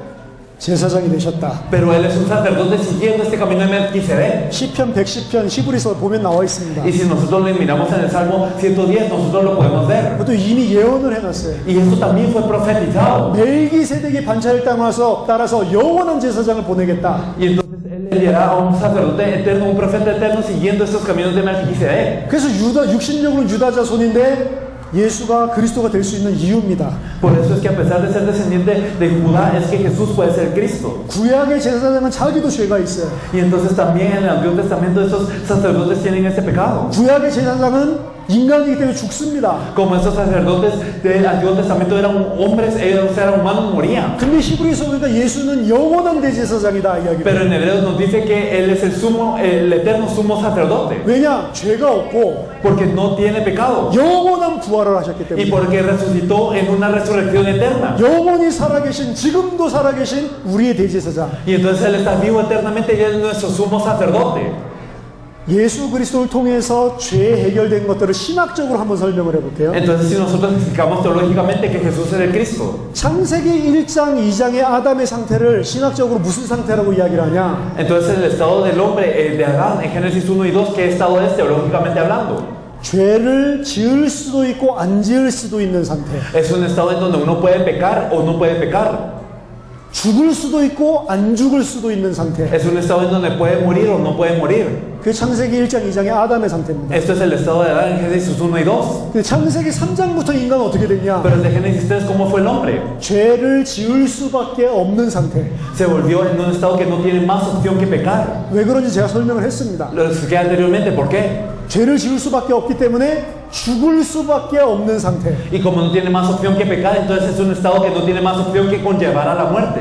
[SPEAKER 1] 제사장이 되셨다.
[SPEAKER 2] Pero él es un sacerdote siguiendo este camino de Melquisedec.
[SPEAKER 1] 시편 110편 히브리서 보면 나와 있습니다.
[SPEAKER 2] Y si nosotros lo miramos en el Salmo 110, nosotros lo podemos ver.
[SPEAKER 1] 그것도 이미 예언을 해놨어요.
[SPEAKER 2] Y esto también fue profetizado.
[SPEAKER 1] 멜기세덱의 반차를 따라서 영원한 제사장을 보내겠다.
[SPEAKER 2] Y entonces él enviará a un sacerdote eterno, un profeta eterno, siguiendo estos caminos de Melquisedec.
[SPEAKER 1] 그래서 육신적으로는 유다 자손인데 예수가 그리스도가 될 수 있는 이유입니다.
[SPEAKER 2] Por eso es que a pesar de ser descendiente de Judá, es que Jesús puede ser Cristo.
[SPEAKER 1] 구약의 제사장은 자기도 죄가 있어요.
[SPEAKER 2] Y entonces también en el Antiguo Testamento estos sacerdotes tienen ese pecado.
[SPEAKER 1] 구약의 제사장은 인간이기 때문에 죽습니다.
[SPEAKER 2] Como estos sacerdotes del Antiguo Testamento eran hombres, ellos eran humanos, morían.
[SPEAKER 1] 근데 히브리서 보니까 예수는 영원한 대제사장이다 이야기를.
[SPEAKER 2] Pero en Hebreos nos dice que Él es el eterno sumo sacerdote.
[SPEAKER 1] 왜냐? 죄가 없고
[SPEAKER 2] Porque no tiene pecado.
[SPEAKER 1] 영원한 부활을 하셨기
[SPEAKER 2] Y
[SPEAKER 1] 때문에.
[SPEAKER 2] porque resucitó en una resurrección eterna.
[SPEAKER 1] 영원히 살아계신, 지금도 살아계신 우리의 대제사장.
[SPEAKER 2] Y entonces Él está vivo eternamente y Él es nuestro sumo sacerdote.
[SPEAKER 1] 예수 그리스도를 통해서 죄 해결된 것들을 신학적으로 한번 설명을 해볼게요.
[SPEAKER 2] Entonces, si nosotros explicamos teológicamente que Jesús es el Cristo,
[SPEAKER 1] 창세기 1장, 2장의 아담의 상태를 신학적으로 무슨 상태라고 이야기를 하냐?
[SPEAKER 2] entonces el estado del hombre de Adán en Génesis 1 y 2, ¿qué estado es teológicamente hablando?
[SPEAKER 1] 죄를 지을 수도 있고 안 지을 수도 있는 상태.
[SPEAKER 2] Es un estado en donde uno puede pecar o no puede pecar.
[SPEAKER 1] 죽을 수도 있고 안 죽을 수도 있는 상태.
[SPEAKER 2] Es un estado en donde puede morir o no puede morir.
[SPEAKER 1] 그게 창세기 1장, 2장의 아담의 상태입니다.
[SPEAKER 2] Esto es el estado de Adán en Génesis 1 y 2.
[SPEAKER 1] 근데 창세기 3장부터 인간은 어떻게 됐냐?
[SPEAKER 2] Pero desde Génesis 3, ¿cómo fue el hombre?
[SPEAKER 1] 죄를 지을 수밖에 없는 상태.
[SPEAKER 2] Se volvió en un estado que no tiene más opción que pecar.
[SPEAKER 1] 왜 그런지 제가 설명을 했습니다.
[SPEAKER 2] Lo expliqué anteriormente, ¿por qué?
[SPEAKER 1] 죄를 지을 수밖에 없기 때문에 죽을 수밖에 없는 상태.
[SPEAKER 2] Y como no tiene más opción que pecar, entonces es un estado que no tiene más opción que conllevar a la muerte.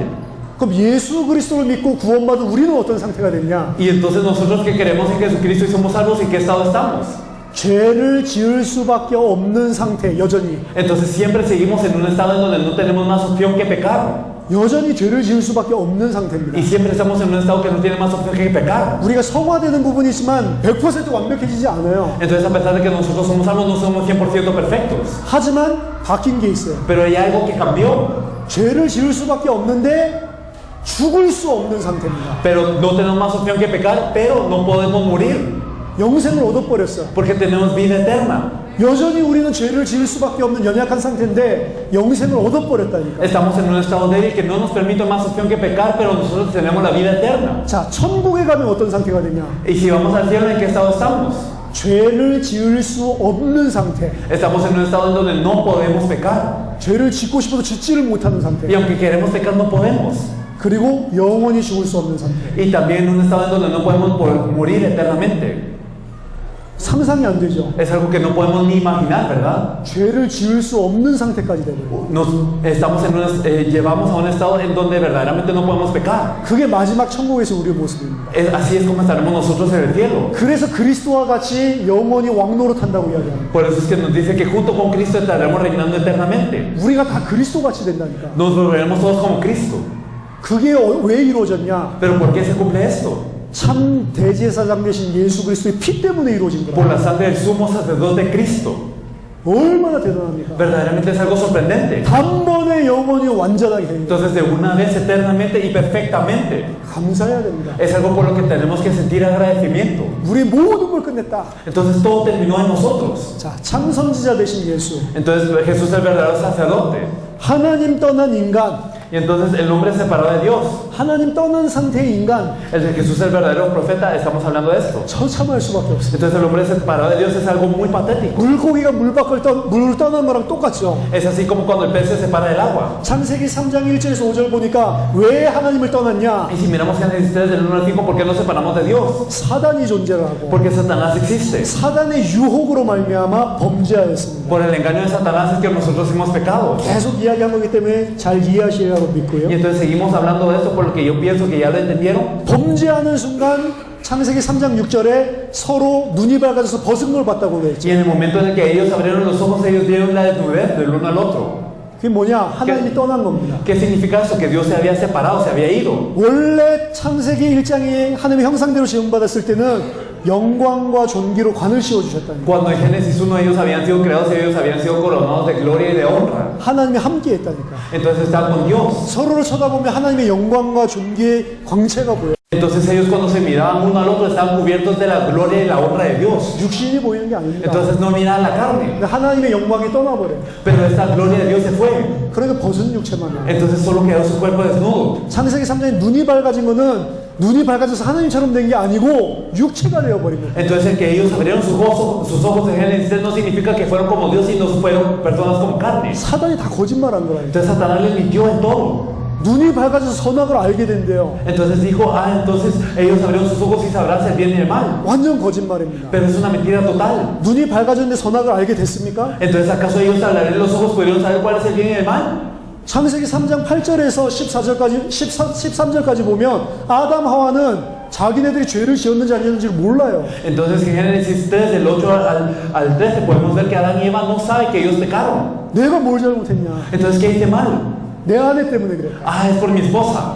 [SPEAKER 1] 그럼 예수 그리스도를 믿고 구원받은 우리는 어떤 상태가 됐냐?
[SPEAKER 2] Y entonces nosotros que creemos en Jesucristo y somos salvos, ¿en qué estado estamos?
[SPEAKER 1] 죄를 지을 수밖에 없는 상태, 여전히.
[SPEAKER 2] Entonces siempre seguimos en un estado en donde no tenemos más opción que pecar.
[SPEAKER 1] 여전히 죄를 지을 수밖에 없는 상태입니다.
[SPEAKER 2] Y siempre estamos en un estado que no tiene más opción que pecar.
[SPEAKER 1] 우리가 성화되는 부분이 있지만 100% 완벽해지지 않아요.
[SPEAKER 2] Entonces, a pesar de que nosotros somos salvos, no somos 100% perfectos.
[SPEAKER 1] 하지만 바뀐 게 있어요.
[SPEAKER 2] Pero hay algo que cambió.
[SPEAKER 1] 죄를 지을 수밖에 없는데 죽을 수 없는 상태입니다.
[SPEAKER 2] Pero no tenemos más opción que pecar, pero no podemos morir.
[SPEAKER 1] 영생을 얻어버렸어요.
[SPEAKER 2] Porque tenemos vida eterna.
[SPEAKER 1] 여전히 우리는 죄를 지을 수밖에 없는 연약한 상태인데 영생을 얻어버렸다니까.
[SPEAKER 2] Estamos en un estado débil que no nos permite más opción que pecar, pero nosotros tenemos la vida eterna.
[SPEAKER 1] 자, 천국에 가면 어떤 상태가 되냐?
[SPEAKER 2] Y si vamos al cielo, ¿en qué estado estamos?
[SPEAKER 1] 죄를 지을 수 없는 상태.
[SPEAKER 2] Estamos en un estado en donde no podemos pecar.
[SPEAKER 1] 죄를 짓고 싶어도 짓지를 못하는 상태.
[SPEAKER 2] Y aunque queremos pecar, no podemos.
[SPEAKER 1] 그리고 영원히 죽을 수 없는 상태.
[SPEAKER 2] Y también en un estado en donde no podemos morir eternamente.
[SPEAKER 1] 상상이 안 되죠.
[SPEAKER 2] Es algo que no podemos ni imaginar, ¿verdad?
[SPEAKER 1] 죄를 지을 수 없는 상태까지 되고.
[SPEAKER 2] Llevamos a un estado en donde verdaderamente no podemos pecar.
[SPEAKER 1] 그게 마지막 천국에서 우리의 모습입니다.
[SPEAKER 2] Así es como estaremos nosotros en el cielo.
[SPEAKER 1] 그래서 그리스도와 같이 영원히 왕노릇한다고 이야기합니다.
[SPEAKER 2] Por eso es que nos dice que junto con Cristo estaremos reinando eternamente.
[SPEAKER 1] 우리가 다 그리스도 같이 된다니까.
[SPEAKER 2] Nos volveremos todos como Cristo.
[SPEAKER 1] 그게 왜 이루어졌냐?
[SPEAKER 2] Pero ¿por qué se cumple esto?
[SPEAKER 1] 참 대제사장 되신 예수 그리스도의 피 때문에 이루어진
[SPEAKER 2] Por
[SPEAKER 1] 거라.
[SPEAKER 2] la sangre del sumo sacerdote de Cristo.
[SPEAKER 1] 얼마나 대단합니까?
[SPEAKER 2] Verdaderamente es algo sorprendente.
[SPEAKER 1] 단번에 영원히 완전하게 됩니다.
[SPEAKER 2] Entonces, de una vez eternamente y perfectamente.
[SPEAKER 1] 감사해야 됩니다.
[SPEAKER 2] Es algo por lo que tenemos que sentir agradecimiento.
[SPEAKER 1] 우리 모든 걸 끝냈다.
[SPEAKER 2] Entonces, todo terminó en nosotros.
[SPEAKER 1] 자, 참 선지자 되신 예수.
[SPEAKER 2] Entonces, Jesús es el verdadero sacerdote.
[SPEAKER 1] 하나님 떠난 인간.
[SPEAKER 2] Y entonces, el hombre separado de Dios.
[SPEAKER 1] 하나님 떠난 상태의 인간.
[SPEAKER 2] El de Jesús, el verdadero profeta, estamos hablando de esto.
[SPEAKER 1] 처참할 수밖에 없어요.
[SPEAKER 2] Entonces, el hombre separado de Dios es algo muy patético.
[SPEAKER 1] 물고기가 물을 떠난 거랑 똑같죠.
[SPEAKER 2] Es así como cuando el pez se separa del agua.
[SPEAKER 1] 창세기 3장 1절에서 5절 보니까 왜 하나님을 떠났냐?
[SPEAKER 2] Y si miramos Génesis 3 del 1 al 5, ¿por qué nos separamos de Dios?
[SPEAKER 1] 사단이 존재를 하고
[SPEAKER 2] Porque Satanás existe.
[SPEAKER 1] 사단의 유혹으로 말미암아 범죄하였습니다.
[SPEAKER 2] Por el engaño de Satanás es que nosotros hemos pecado.
[SPEAKER 1] 계속 이야기한 거기 때문에 잘 이해하시리라고
[SPEAKER 2] Y
[SPEAKER 1] 믿고요.
[SPEAKER 2] entonces seguimos hablando de esto por lo que yo pienso que ya lo entendieron.
[SPEAKER 1] 범죄하는 순간 창세기 3장 6절에 서로 눈이 밝아져서 벗은 걸 봤다고 그랬죠.
[SPEAKER 2] Y en el momento en el que ellos abrieron los ojos, ellos vieron la desnudez del uno al otro.
[SPEAKER 1] 그게 뭐냐? 하나님이 떠난 겁니다.
[SPEAKER 2] ¿Qué significa eso? Que Dios se había separado, se había ido.
[SPEAKER 1] 원래 창세기 1장에 하나님의 형상대로 지음받았을 때는 영광과 존귀로 관을 씌워주셨다는 거예요.
[SPEAKER 2] Cuando en Génesis 1 ellos habían sido creados y ellos habían sido coronados de gloria y de honra.
[SPEAKER 1] 하나님이 함께 했다니까.
[SPEAKER 2] Entonces estaban con Dios.
[SPEAKER 1] 서로를 쳐다보면 하나님의 영광과 존귀의 광채가 보여요.
[SPEAKER 2] Entonces ellos cuando se miraban uno al otro estaban cubiertos de la gloria y la honra de Dios.
[SPEAKER 1] 육신이 보이는 게 아닙니다.
[SPEAKER 2] Entonces no miraban la carne.
[SPEAKER 1] 근데 하나님의 영광이 떠나버려요.
[SPEAKER 2] Pero esta gloria de Dios se fue.
[SPEAKER 1] 그러니까 벗은 육체만 나와요.
[SPEAKER 2] Entonces solo quedó su cuerpo desnudo.
[SPEAKER 1] 창세기 3장에 눈이 밝아진 거는 눈이 밝아져서 하나님처럼 된 게 아니고 육체가 되어버린 거예요.
[SPEAKER 2] Entonces el que ellos abrieron sus ojos en Génesis 3 no significa que fueron como Dios, sino fueron personas como carne.
[SPEAKER 1] 사단이 다 거짓말한 거라니까.
[SPEAKER 2] Entonces Satanás les mintió en todo.
[SPEAKER 1] 눈이 밝아져서 선악을 알게 된대요.
[SPEAKER 2] Entonces dijo, entonces ellos abrieron sus ojos y sabrán el bien y el mal.
[SPEAKER 1] 완전 거짓말입니다.
[SPEAKER 2] Pero es una mentira total.
[SPEAKER 1] 눈이 밝아졌는데 선악을 알게 됐습니까?
[SPEAKER 2] Entonces ¿acaso ellos al abrir los ojos pudieron saber cuál es el bien y el mal?
[SPEAKER 1] 창세기 3장 8절에서 13절까지 보면 아담 하와는 자기네들이 죄를 지었는지 안 지었는지를 몰라요.
[SPEAKER 2] Entonces en Génesis 3 del 8 al 13 podemos ver que Adán y Eva no saben que ellos pecaron.
[SPEAKER 1] 내가 뭘 잘못했냐?
[SPEAKER 2] Entonces ¿qué hice mal?
[SPEAKER 1] 내 아내 때문에 그래.
[SPEAKER 2] Es por mi esposa.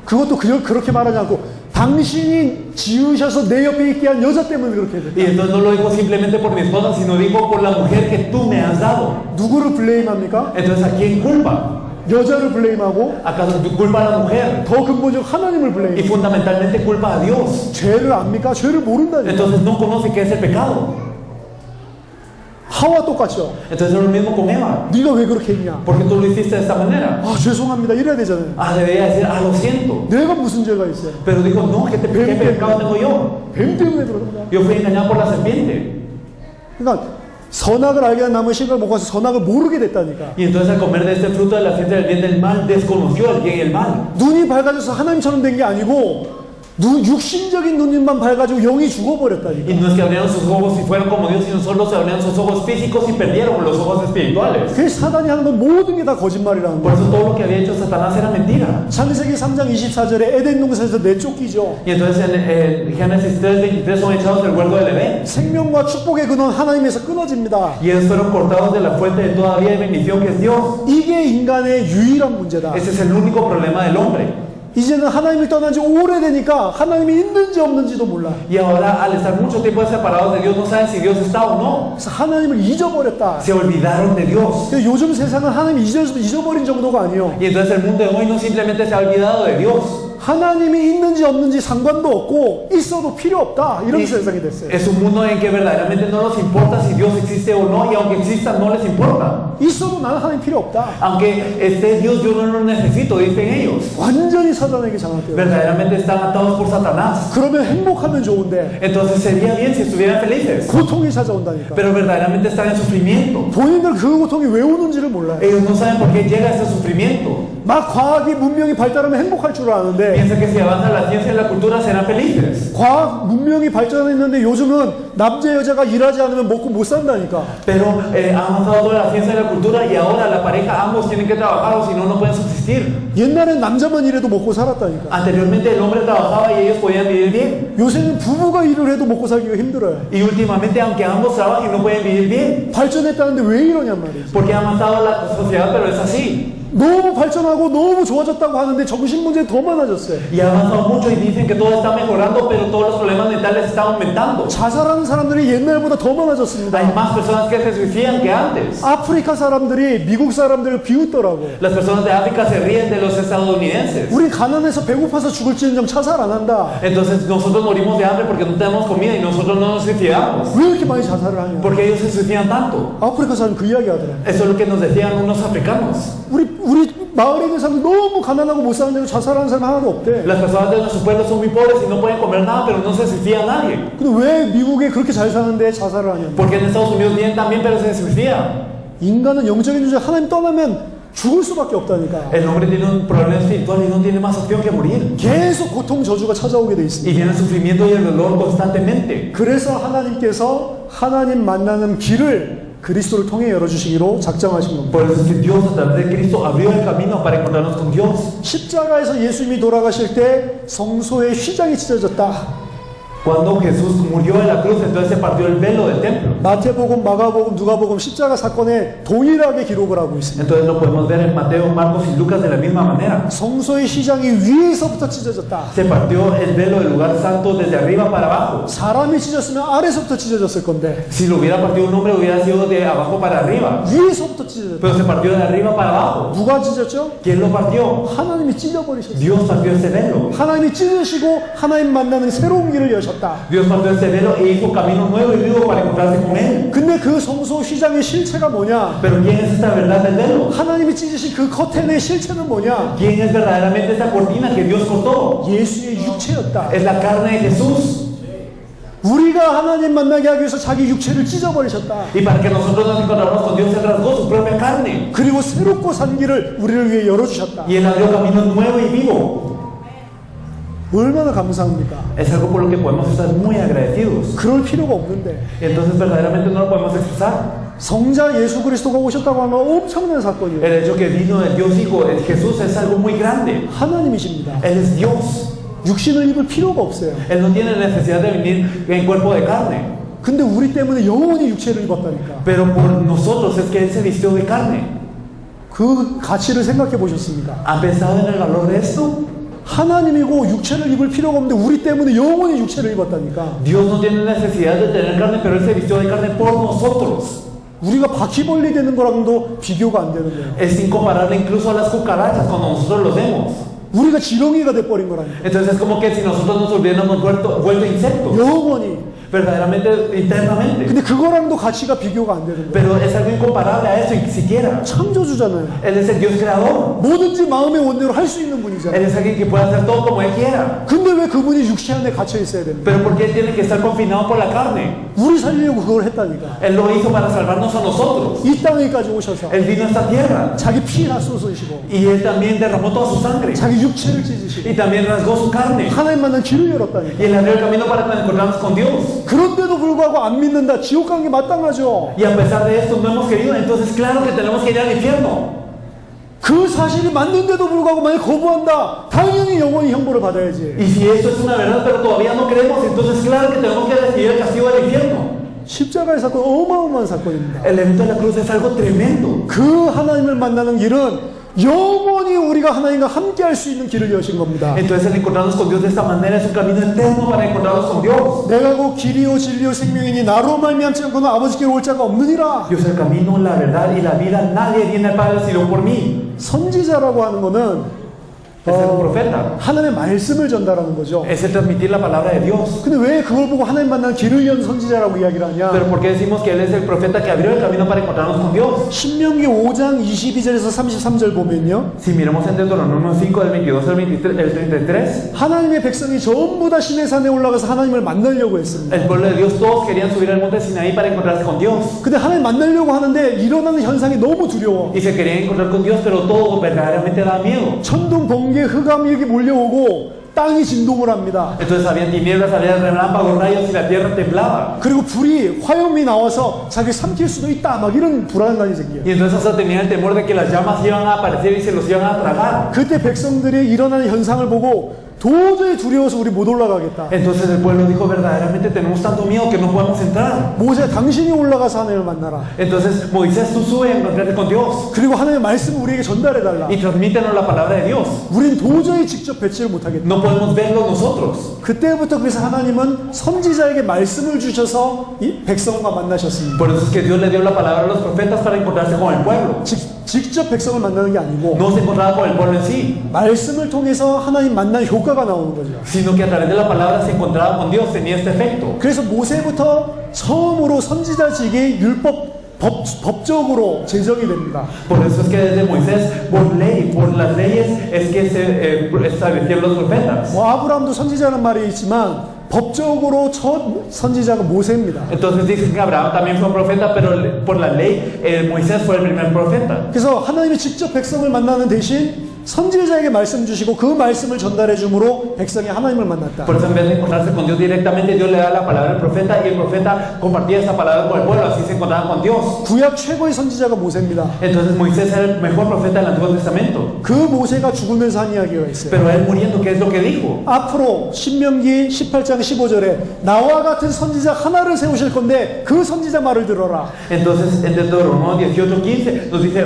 [SPEAKER 1] 그것도 그렇게 말하지 않고 당신이 지으셔서 내 옆에 있게 한 여자 때문에 그렇게 됐다.
[SPEAKER 2] Y entonces no lo dijo simplemente por mi esposa, sino dijo por la mujer que tú me has dado.
[SPEAKER 1] 누구를 블레임합니까?
[SPEAKER 2] Entonces, ¿a quién culpa?
[SPEAKER 1] 여자를 블레임하고
[SPEAKER 2] ¿Acaso tú culpa a la mujer?
[SPEAKER 1] 더 근본적 하나님을
[SPEAKER 2] Y
[SPEAKER 1] 블레임.
[SPEAKER 2] fundamentalmente culpa a Dios.
[SPEAKER 1] 죄를 압니까? 죄를 모른다니까.
[SPEAKER 2] Entonces no conoce qué es el pecado.
[SPEAKER 1] 하와 똑같죠.
[SPEAKER 2] Entonces es lo mismo con Eva.
[SPEAKER 1] 네가 왜 그렇게 했냐?
[SPEAKER 2] ¿Por qué tú lo hiciste de esta manera?
[SPEAKER 1] 아 죄송합니다 이래야 되잖아요.
[SPEAKER 2] Ah, debería decir, ah, lo siento.
[SPEAKER 1] 내가 무슨 죄가 있어요?
[SPEAKER 2] Pero dijo, no, ¿qué pecado tengo yo?
[SPEAKER 1] 뱀 때문에 그러는 거야.
[SPEAKER 2] Yo fui engañado por la serpiente.
[SPEAKER 1] 그러니까 선악을 알게 한 나무의 씨를 먹어서 선악을 모르게 됐다니까.
[SPEAKER 2] Y entonces al comer de este fruto de la ciencia del bien y del mal, desconoció el bien y el mal.
[SPEAKER 1] 눈이 밝아져서 하나님처럼 된 게 아니고 육신적인 눈만 밝아지고 영이 죽어버렸다니까.
[SPEAKER 2] Y no es que abrieron sus ojos y fueron como Dios, sino solo se abrieron sus ojos físicos y perdieron los ojos espirituales.
[SPEAKER 1] 그래서 사단이 하는 건 모든 게 다 거짓말이라는
[SPEAKER 2] Por
[SPEAKER 1] 거야.
[SPEAKER 2] eso todo lo que había hecho Satanás era mentira.
[SPEAKER 1] 창세기 3장 24절에 에덴 동산에서 내쫓기죠.
[SPEAKER 2] Y entonces en Génesis 3:23 son echados del huerto del Edén.
[SPEAKER 1] 생명과 축복의 근원 하나님에서 끊어집니다.
[SPEAKER 2] Y ellos fueron cortados de la fuente de toda vida y bendición que es Dios.
[SPEAKER 1] 이게 인간의 유일한 문제다.
[SPEAKER 2] Ese es el único problema del hombre.
[SPEAKER 1] 이제는 하나님을 떠난 지 오래되니까 하나님이 있는지 없는지도 몰라.
[SPEAKER 2] Y ahora, al estar mucho tiempo separados de Dios, no saben si Dios está o no.
[SPEAKER 1] 그래서 하나님을 잊어버렸다.
[SPEAKER 2] Se olvidaron de Dios.
[SPEAKER 1] 근데 요즘 세상은 하나님 잊어버린 정도가 아니에요.
[SPEAKER 2] Y entonces el mundo de hoy no simplemente se ha olvidado de Dios.
[SPEAKER 1] 하나님이 있는지 없는지 상관도 없고 있어도 필요 없다. 이런 세상이 됐어요.
[SPEAKER 2] Es un mundo en que verdaderamente no nos importa si Dios existe o no, y aunque exista, no les importa.
[SPEAKER 1] 있어도 나는 하나님 필요 없다.
[SPEAKER 2] Aunque esté Dios, yo no lo necesito, dicen ellos.
[SPEAKER 1] 완전히 사단에게 장악돼요.
[SPEAKER 2] Verdaderamente están atados por Satanás.
[SPEAKER 1] 그러면 행복하면 좋은데
[SPEAKER 2] Entonces sería bien si estuvieran felices.
[SPEAKER 1] 고통이 찾아온다니까.
[SPEAKER 2] Pero verdaderamente están en sufrimiento.
[SPEAKER 1] 본인들 그 고통이 왜 오는지를 몰라요.
[SPEAKER 2] Ellos no saben por qué llega ese sufrimiento.
[SPEAKER 1] 막 과학이 문명이 발달하면 행복할 줄 아는데
[SPEAKER 2] Piensan que si avanza la ciencia y la cultura serán felices.
[SPEAKER 1] 과학 문명이 발전했는데 요즘은 남자 여자가 일하지 않으면 먹고 못 산다니까.
[SPEAKER 2] Pero ha avanzado toda la ciencia y la cultura y ahora la pareja ambos tienen que trabajar o si no, no pueden subsistir.
[SPEAKER 1] 옛날엔 남자만 일해도 먹고 살았다니까.
[SPEAKER 2] Anteriormente el hombre trabajaba y ellos podían vivir bien.
[SPEAKER 1] 요새는 부부가 일을 해도 먹고 살기가 힘들어요.
[SPEAKER 2] Y últimamente, aunque ambos trabajan, no pueden vivir bien.
[SPEAKER 1] 발전했다는데 왜 이러냔 말이지.
[SPEAKER 2] Porque ha avanzado la sociedad, pero es así.
[SPEAKER 1] 너무 발전하고 너무 좋아졌다고 하는데 정신 문제 더 많아졌어요.
[SPEAKER 2] Y ha avanzado mucho y dicen que todo está mejorando, pero todos los problemas mentales están aumentando.
[SPEAKER 1] 자살하는 사람들이 옛날보다 더 많아졌습니다.
[SPEAKER 2] Hay más personas que se suicidan que antes.
[SPEAKER 1] 아프리카 사람들이 미국 사람들을 비웃더라고.
[SPEAKER 2] Las personas de África se ríen de los estadounidenses.
[SPEAKER 1] 우리 가난해서 배고파서 죽을지언정 자살 안 한다.
[SPEAKER 2] Entonces nosotros morimos de hambre porque no tenemos comida y nosotros no nos suicidamos.
[SPEAKER 1] 왜 이렇게 많이 자살을 하냐?
[SPEAKER 2] Porque ellos se suicidan tanto.
[SPEAKER 1] 아프리카 사람 그 이야기 하더라.
[SPEAKER 2] Eso es lo que nos decían unos africanos.
[SPEAKER 1] 우리 마을에 있는 사람들 너무 가난하고 못 사는데 자살하는 사람 하나도 없대.
[SPEAKER 2] Las personas de nuestro pueblo son muy pobres y no pueden comer nada, pero no se suicida nadie.
[SPEAKER 1] 근데 왜 미국에 그렇게 잘 사는데 자살을 하냐?
[SPEAKER 2] Porque en Estados Unidos viven también, pero se suicidan.
[SPEAKER 1] 인간은 영적인 존재 하나님 떠나면 죽을 수밖에 없다니까.
[SPEAKER 2] El hombre tiene un problema espiritual y no tiene más opción que morir.
[SPEAKER 1] 계속 고통 저주가 찾아오게 돼
[SPEAKER 2] Y
[SPEAKER 1] 있습니다.
[SPEAKER 2] viene el sufrimiento y el dolor constantemente.
[SPEAKER 1] 그래서 하나님께서 하나님 만나는 길을 그리스도를 통해 열어주시기로 작정하신 겁니다.
[SPEAKER 2] Por eso es que Dios a través de Cristo abrió el camino para encontrarnos con Dios.
[SPEAKER 1] 십자가에서 예수님이 돌아가실 때 성소의 휘장이 찢어졌다.
[SPEAKER 2] Cuando Jesús murió en la cruz, entonces se partió el velo del templo.
[SPEAKER 1] 마태복음, 마가복음, 누가복음 십자가 사건에 동일하게 기록을 하고 있습니다.
[SPEAKER 2] Entonces lo podemos ver en Mateo, Marcos y Lucas de la misma manera.
[SPEAKER 1] 성소의 휘장이 위에서부터 찢어졌다.
[SPEAKER 2] Se partió el velo del lugar santo desde arriba para abajo.
[SPEAKER 1] 사람이 찢었으면 아래서부터 찢어졌을 건데
[SPEAKER 2] Si lo hubiera partido un hombre, hubiera sido de abajo para arriba.
[SPEAKER 1] 위에서부터 찢어졌다.
[SPEAKER 2] Pero se partió de arriba para abajo.
[SPEAKER 1] 누가 찢었죠?
[SPEAKER 2] ¿Quién lo partió?
[SPEAKER 1] 하나님이 찢어버리셨어요.
[SPEAKER 2] Dios partió ese velo.
[SPEAKER 1] 하나님이 찢으시고 하나님 만나는 새로운 길을 여셨다.
[SPEAKER 2] Dios partió ese velo e hizo camino nuevo y vivo para encontrarse con Él.
[SPEAKER 1] 근데 그 성소 휘장의 실체가 뭐냐?
[SPEAKER 2] Pero ¿quién es esta verdad del velo?
[SPEAKER 1] 하나님이 찢으신 그 커튼의 실체는 뭐냐?
[SPEAKER 2] ¿Quién es verdaderamente esta cortina que Dios cortó?
[SPEAKER 1] 예수의 육체였다.
[SPEAKER 2] Es la carne de Jesús.
[SPEAKER 1] 우리가 하나님 만나게 하기 위해서 자기 육체를 찢어버리셨다.
[SPEAKER 2] Y para que nosotros nos encontráramos con Dios, Él rasgó su propia carne.
[SPEAKER 1] 그리고 새롭고 산 길을 우리를 위해 열어주셨다.
[SPEAKER 2] Y Él abrió camino nuevo y vivo.
[SPEAKER 1] 얼마나 감사합니까?
[SPEAKER 2] Es algo por lo que podemos estar muy agradecidos.
[SPEAKER 1] 그럴 필요가 없는데
[SPEAKER 2] Entonces verdaderamente no lo podemos expresar.
[SPEAKER 1] 성자 예수 그리스도가 오셨다고 하는 건 엄청난 사건이에요.
[SPEAKER 2] El hecho que vino el Dios Hijo, el Jesús, es algo muy grande.
[SPEAKER 1] 하나님이십니다.
[SPEAKER 2] Él es Dios.
[SPEAKER 1] 육신을 입을 필요가 없어요.
[SPEAKER 2] Él no tiene necesidad de venir en cuerpo de carne.
[SPEAKER 1] 근데 우리 때문에 영원히 육체를 입었다니까.
[SPEAKER 2] Pero por nosotros es que Él se vistió de carne.
[SPEAKER 1] 그 가치를 생각해 보셨습니까?
[SPEAKER 2] ¿Han pensado en el valor de esto?
[SPEAKER 1] 하나님이고 육체를 입을 필요가 없는데 우리 때문에 영원히 육체를 입었다니까.
[SPEAKER 2] Dios no tiene necesidad de tener carne, pero Él se vistió de carne por nosotros.
[SPEAKER 1] 우리가 바퀴벌레 되는 거랑도 비교가 안 되는 거예요.
[SPEAKER 2] Es incomparable incluso a las cucarachas cuando nosotros los vemos.
[SPEAKER 1] 우리가 지렁이가 돼버린 거라니까.
[SPEAKER 2] Entonces es como que si nosotros nos hubiéramos vuelto insectos,
[SPEAKER 1] 영원히.
[SPEAKER 2] verdaderamente, internamente.
[SPEAKER 1] 근데 그거랑도 가치가 비교가 안 되는 거예요.
[SPEAKER 2] Pero es algo incomparable a eso, siquiera.
[SPEAKER 1] 창조주잖아요.
[SPEAKER 2] Él es el Dios creador.
[SPEAKER 1] 뭐든지 마음의 원대로 할 수 있는
[SPEAKER 2] Él
[SPEAKER 1] 분이잖아요.
[SPEAKER 2] es alguien que puede hacer todo como Él quiera.
[SPEAKER 1] 근데 왜 그분이 육체 안에 갇혀 있어야 됩니까?
[SPEAKER 2] Pero ¿por qué tiene que estar confinado por la carne?
[SPEAKER 1] 우리 살리려고 그걸 했다니까.
[SPEAKER 2] Él lo hizo para salvarnos a nosotros.
[SPEAKER 1] 이 땅에까지 오셔서
[SPEAKER 2] Él vino a esta tierra
[SPEAKER 1] 자기 피 다 쏟으시고
[SPEAKER 2] y Él también derramó toda su sangre
[SPEAKER 1] 자기 육체를 찢으시고
[SPEAKER 2] y también rasgó su carne.
[SPEAKER 1] 하나님 만난 길을 열었다니까.
[SPEAKER 2] Y Él abrió el camino para encontrarnos con Dios.
[SPEAKER 1] 그런데도 불구하고 안 믿는다. 지옥 간 게 마땅하죠.
[SPEAKER 2] Y a pesar de esto no hemos querido, entonces claro que tenemos que ir al infierno.
[SPEAKER 1] 그 사실이 맞는데도 불구하고 만약 거부한다. 당연히 영원히 형벌을 받아야지.
[SPEAKER 2] Y si esto es una verdad pero todavía no creemos, entonces claro que tenemos que recibir el castigo del infierno.
[SPEAKER 1] 십자가의 사건 어마어마한 사건입니다.
[SPEAKER 2] El evento de la cruz es algo tremendo.
[SPEAKER 1] 그 하나님을 만나는 길은 영원히 우리가 하나님과 함께 할 수 있는 길을 여신 겁니다.
[SPEAKER 2] Entonces el encontrarnos con Dios de esta manera es un camino eterno para encontrarnos con Dios.
[SPEAKER 1] 내가 곧 길이요 진리요 생명이니 나로 말미암지 않고는 아버지께로 올 자가 없느니라.
[SPEAKER 2] Yo soy el camino, la verdad y la vida. Nadie viene al Padre sino por mí.
[SPEAKER 1] 선지자라고 하는 거는
[SPEAKER 2] Es ser un profeta.
[SPEAKER 1] 하나님의 말씀을 전달하는 거죠.
[SPEAKER 2] Es el transmitir la palabra de Dios.
[SPEAKER 1] 근데 왜 그걸 보고 하나님 만나는 길을 연 선지자라고 이야기를 하냐?
[SPEAKER 2] Pero ¿por qué decimos que Él es el profeta que abrió el camino para encontrarnos con Dios?
[SPEAKER 1] 신명기 5장 22절에서 33절 보면요.
[SPEAKER 2] Si miramos en Deuteronomio 5 del 22 al 23, el 33,
[SPEAKER 1] 하나님의 백성이 전부 다 시내 산에 올라가서 하나님을 만나려고 했습니다.
[SPEAKER 2] el pueblo de Dios todos querían subir al monte Sinaí para encontrarse con Dios.
[SPEAKER 1] 근데 하나님 만나려고 하는데 일어나는 현상이 너무 두려워.
[SPEAKER 2] Y se querían encontrar con Dios, pero todo verdaderamente da miedo.
[SPEAKER 1] 천둥, 번개, 흑암이 이렇게 몰려오고 땅이 진동을 합니다.
[SPEAKER 2] Entonces había tinieblas, había relámpagos, rayos y la tierra temblaba.
[SPEAKER 1] 그리고 불이 화염이 나와서 자기 삼킬 수도 있다. 막 이런 불안감이 생겨요.
[SPEAKER 2] Y entonces hasta tenían el temor de que las llamas iban a aparecer y se los iban a tragar.
[SPEAKER 1] 그때 백성들이 일어나는 현상을 보고 도저히 두려워서 우리 못 올라가겠다.
[SPEAKER 2] Entonces el pueblo dijo, verdaderamente tenemos tanto miedo que no podemos entrar.
[SPEAKER 1] 모세 당신이 올라가서 하나님을 만나라.
[SPEAKER 2] Entonces Moisés, tú sube a encontrarte con Dios
[SPEAKER 1] 그리고 하나님의 말씀을 우리에게 전달해 달라.
[SPEAKER 2] y transmítenos la palabra de Dios.
[SPEAKER 1] 우린 도저히 직접 뵙지를 못하겠다.
[SPEAKER 2] No podemos verlo nosotros.
[SPEAKER 1] 그때부터 그래서 하나님은 선지자에게 말씀을 주셔서 이 백성과 만나셨습니다.
[SPEAKER 2] Por eso es que Dios le dio la palabra a los profetas para encontrarse con el pueblo.
[SPEAKER 1] 직접 백성을 만나는 게 아니고
[SPEAKER 2] No se encontraba con el pueblo en sí,
[SPEAKER 1] 말씀을 통해서 하나님 만난 효과가 나오는 거죠.
[SPEAKER 2] sino que a través de la palabra se encontraba con Dios, tenía este efecto.
[SPEAKER 1] 그래서 모세부터 처음으로 선지자직이 법적으로 제정이 됩니다.
[SPEAKER 2] Por eso es que desde Moisés, por ley, por las leyes, es que se establecieron los profetas.
[SPEAKER 1] 뭐 아브라함도 선지자라는 말이 있지만 법적으로 첫 선지자가 모세입니다.
[SPEAKER 2] Entonces dicen que Abraham también fue un profeta, pero por la ley, Moisés fue el primer profeta.
[SPEAKER 1] 그래서 하나님이 직접 백성을 만나는 대신 선지자에게 말씀 주시고 그 말씀을 전달해 줌으로 백성이 하나님을 만났다.
[SPEAKER 2] Por eso en vez de encontrarse con Dios directamente, Dios le da la palabra al profeta y el profeta compartía esa palabra con el pueblo, así se encontraban con Dios.
[SPEAKER 1] 구약 최고의 선지자가 모세입니다.
[SPEAKER 2] Entonces Moisés era el mejor profeta del Antiguo Testamento.
[SPEAKER 1] 그 모세가 죽으면서 한 이야기가 있어요.
[SPEAKER 2] Pero él muriendo, ¿qué es lo que dijo?
[SPEAKER 1] 앞으로 신명기 18장 15절에 나와 같은 선지자 하나를 세우실 건데 그 선지자 말을 들어라.
[SPEAKER 2] Entonces en Deuteronomio 18:15 nos dice,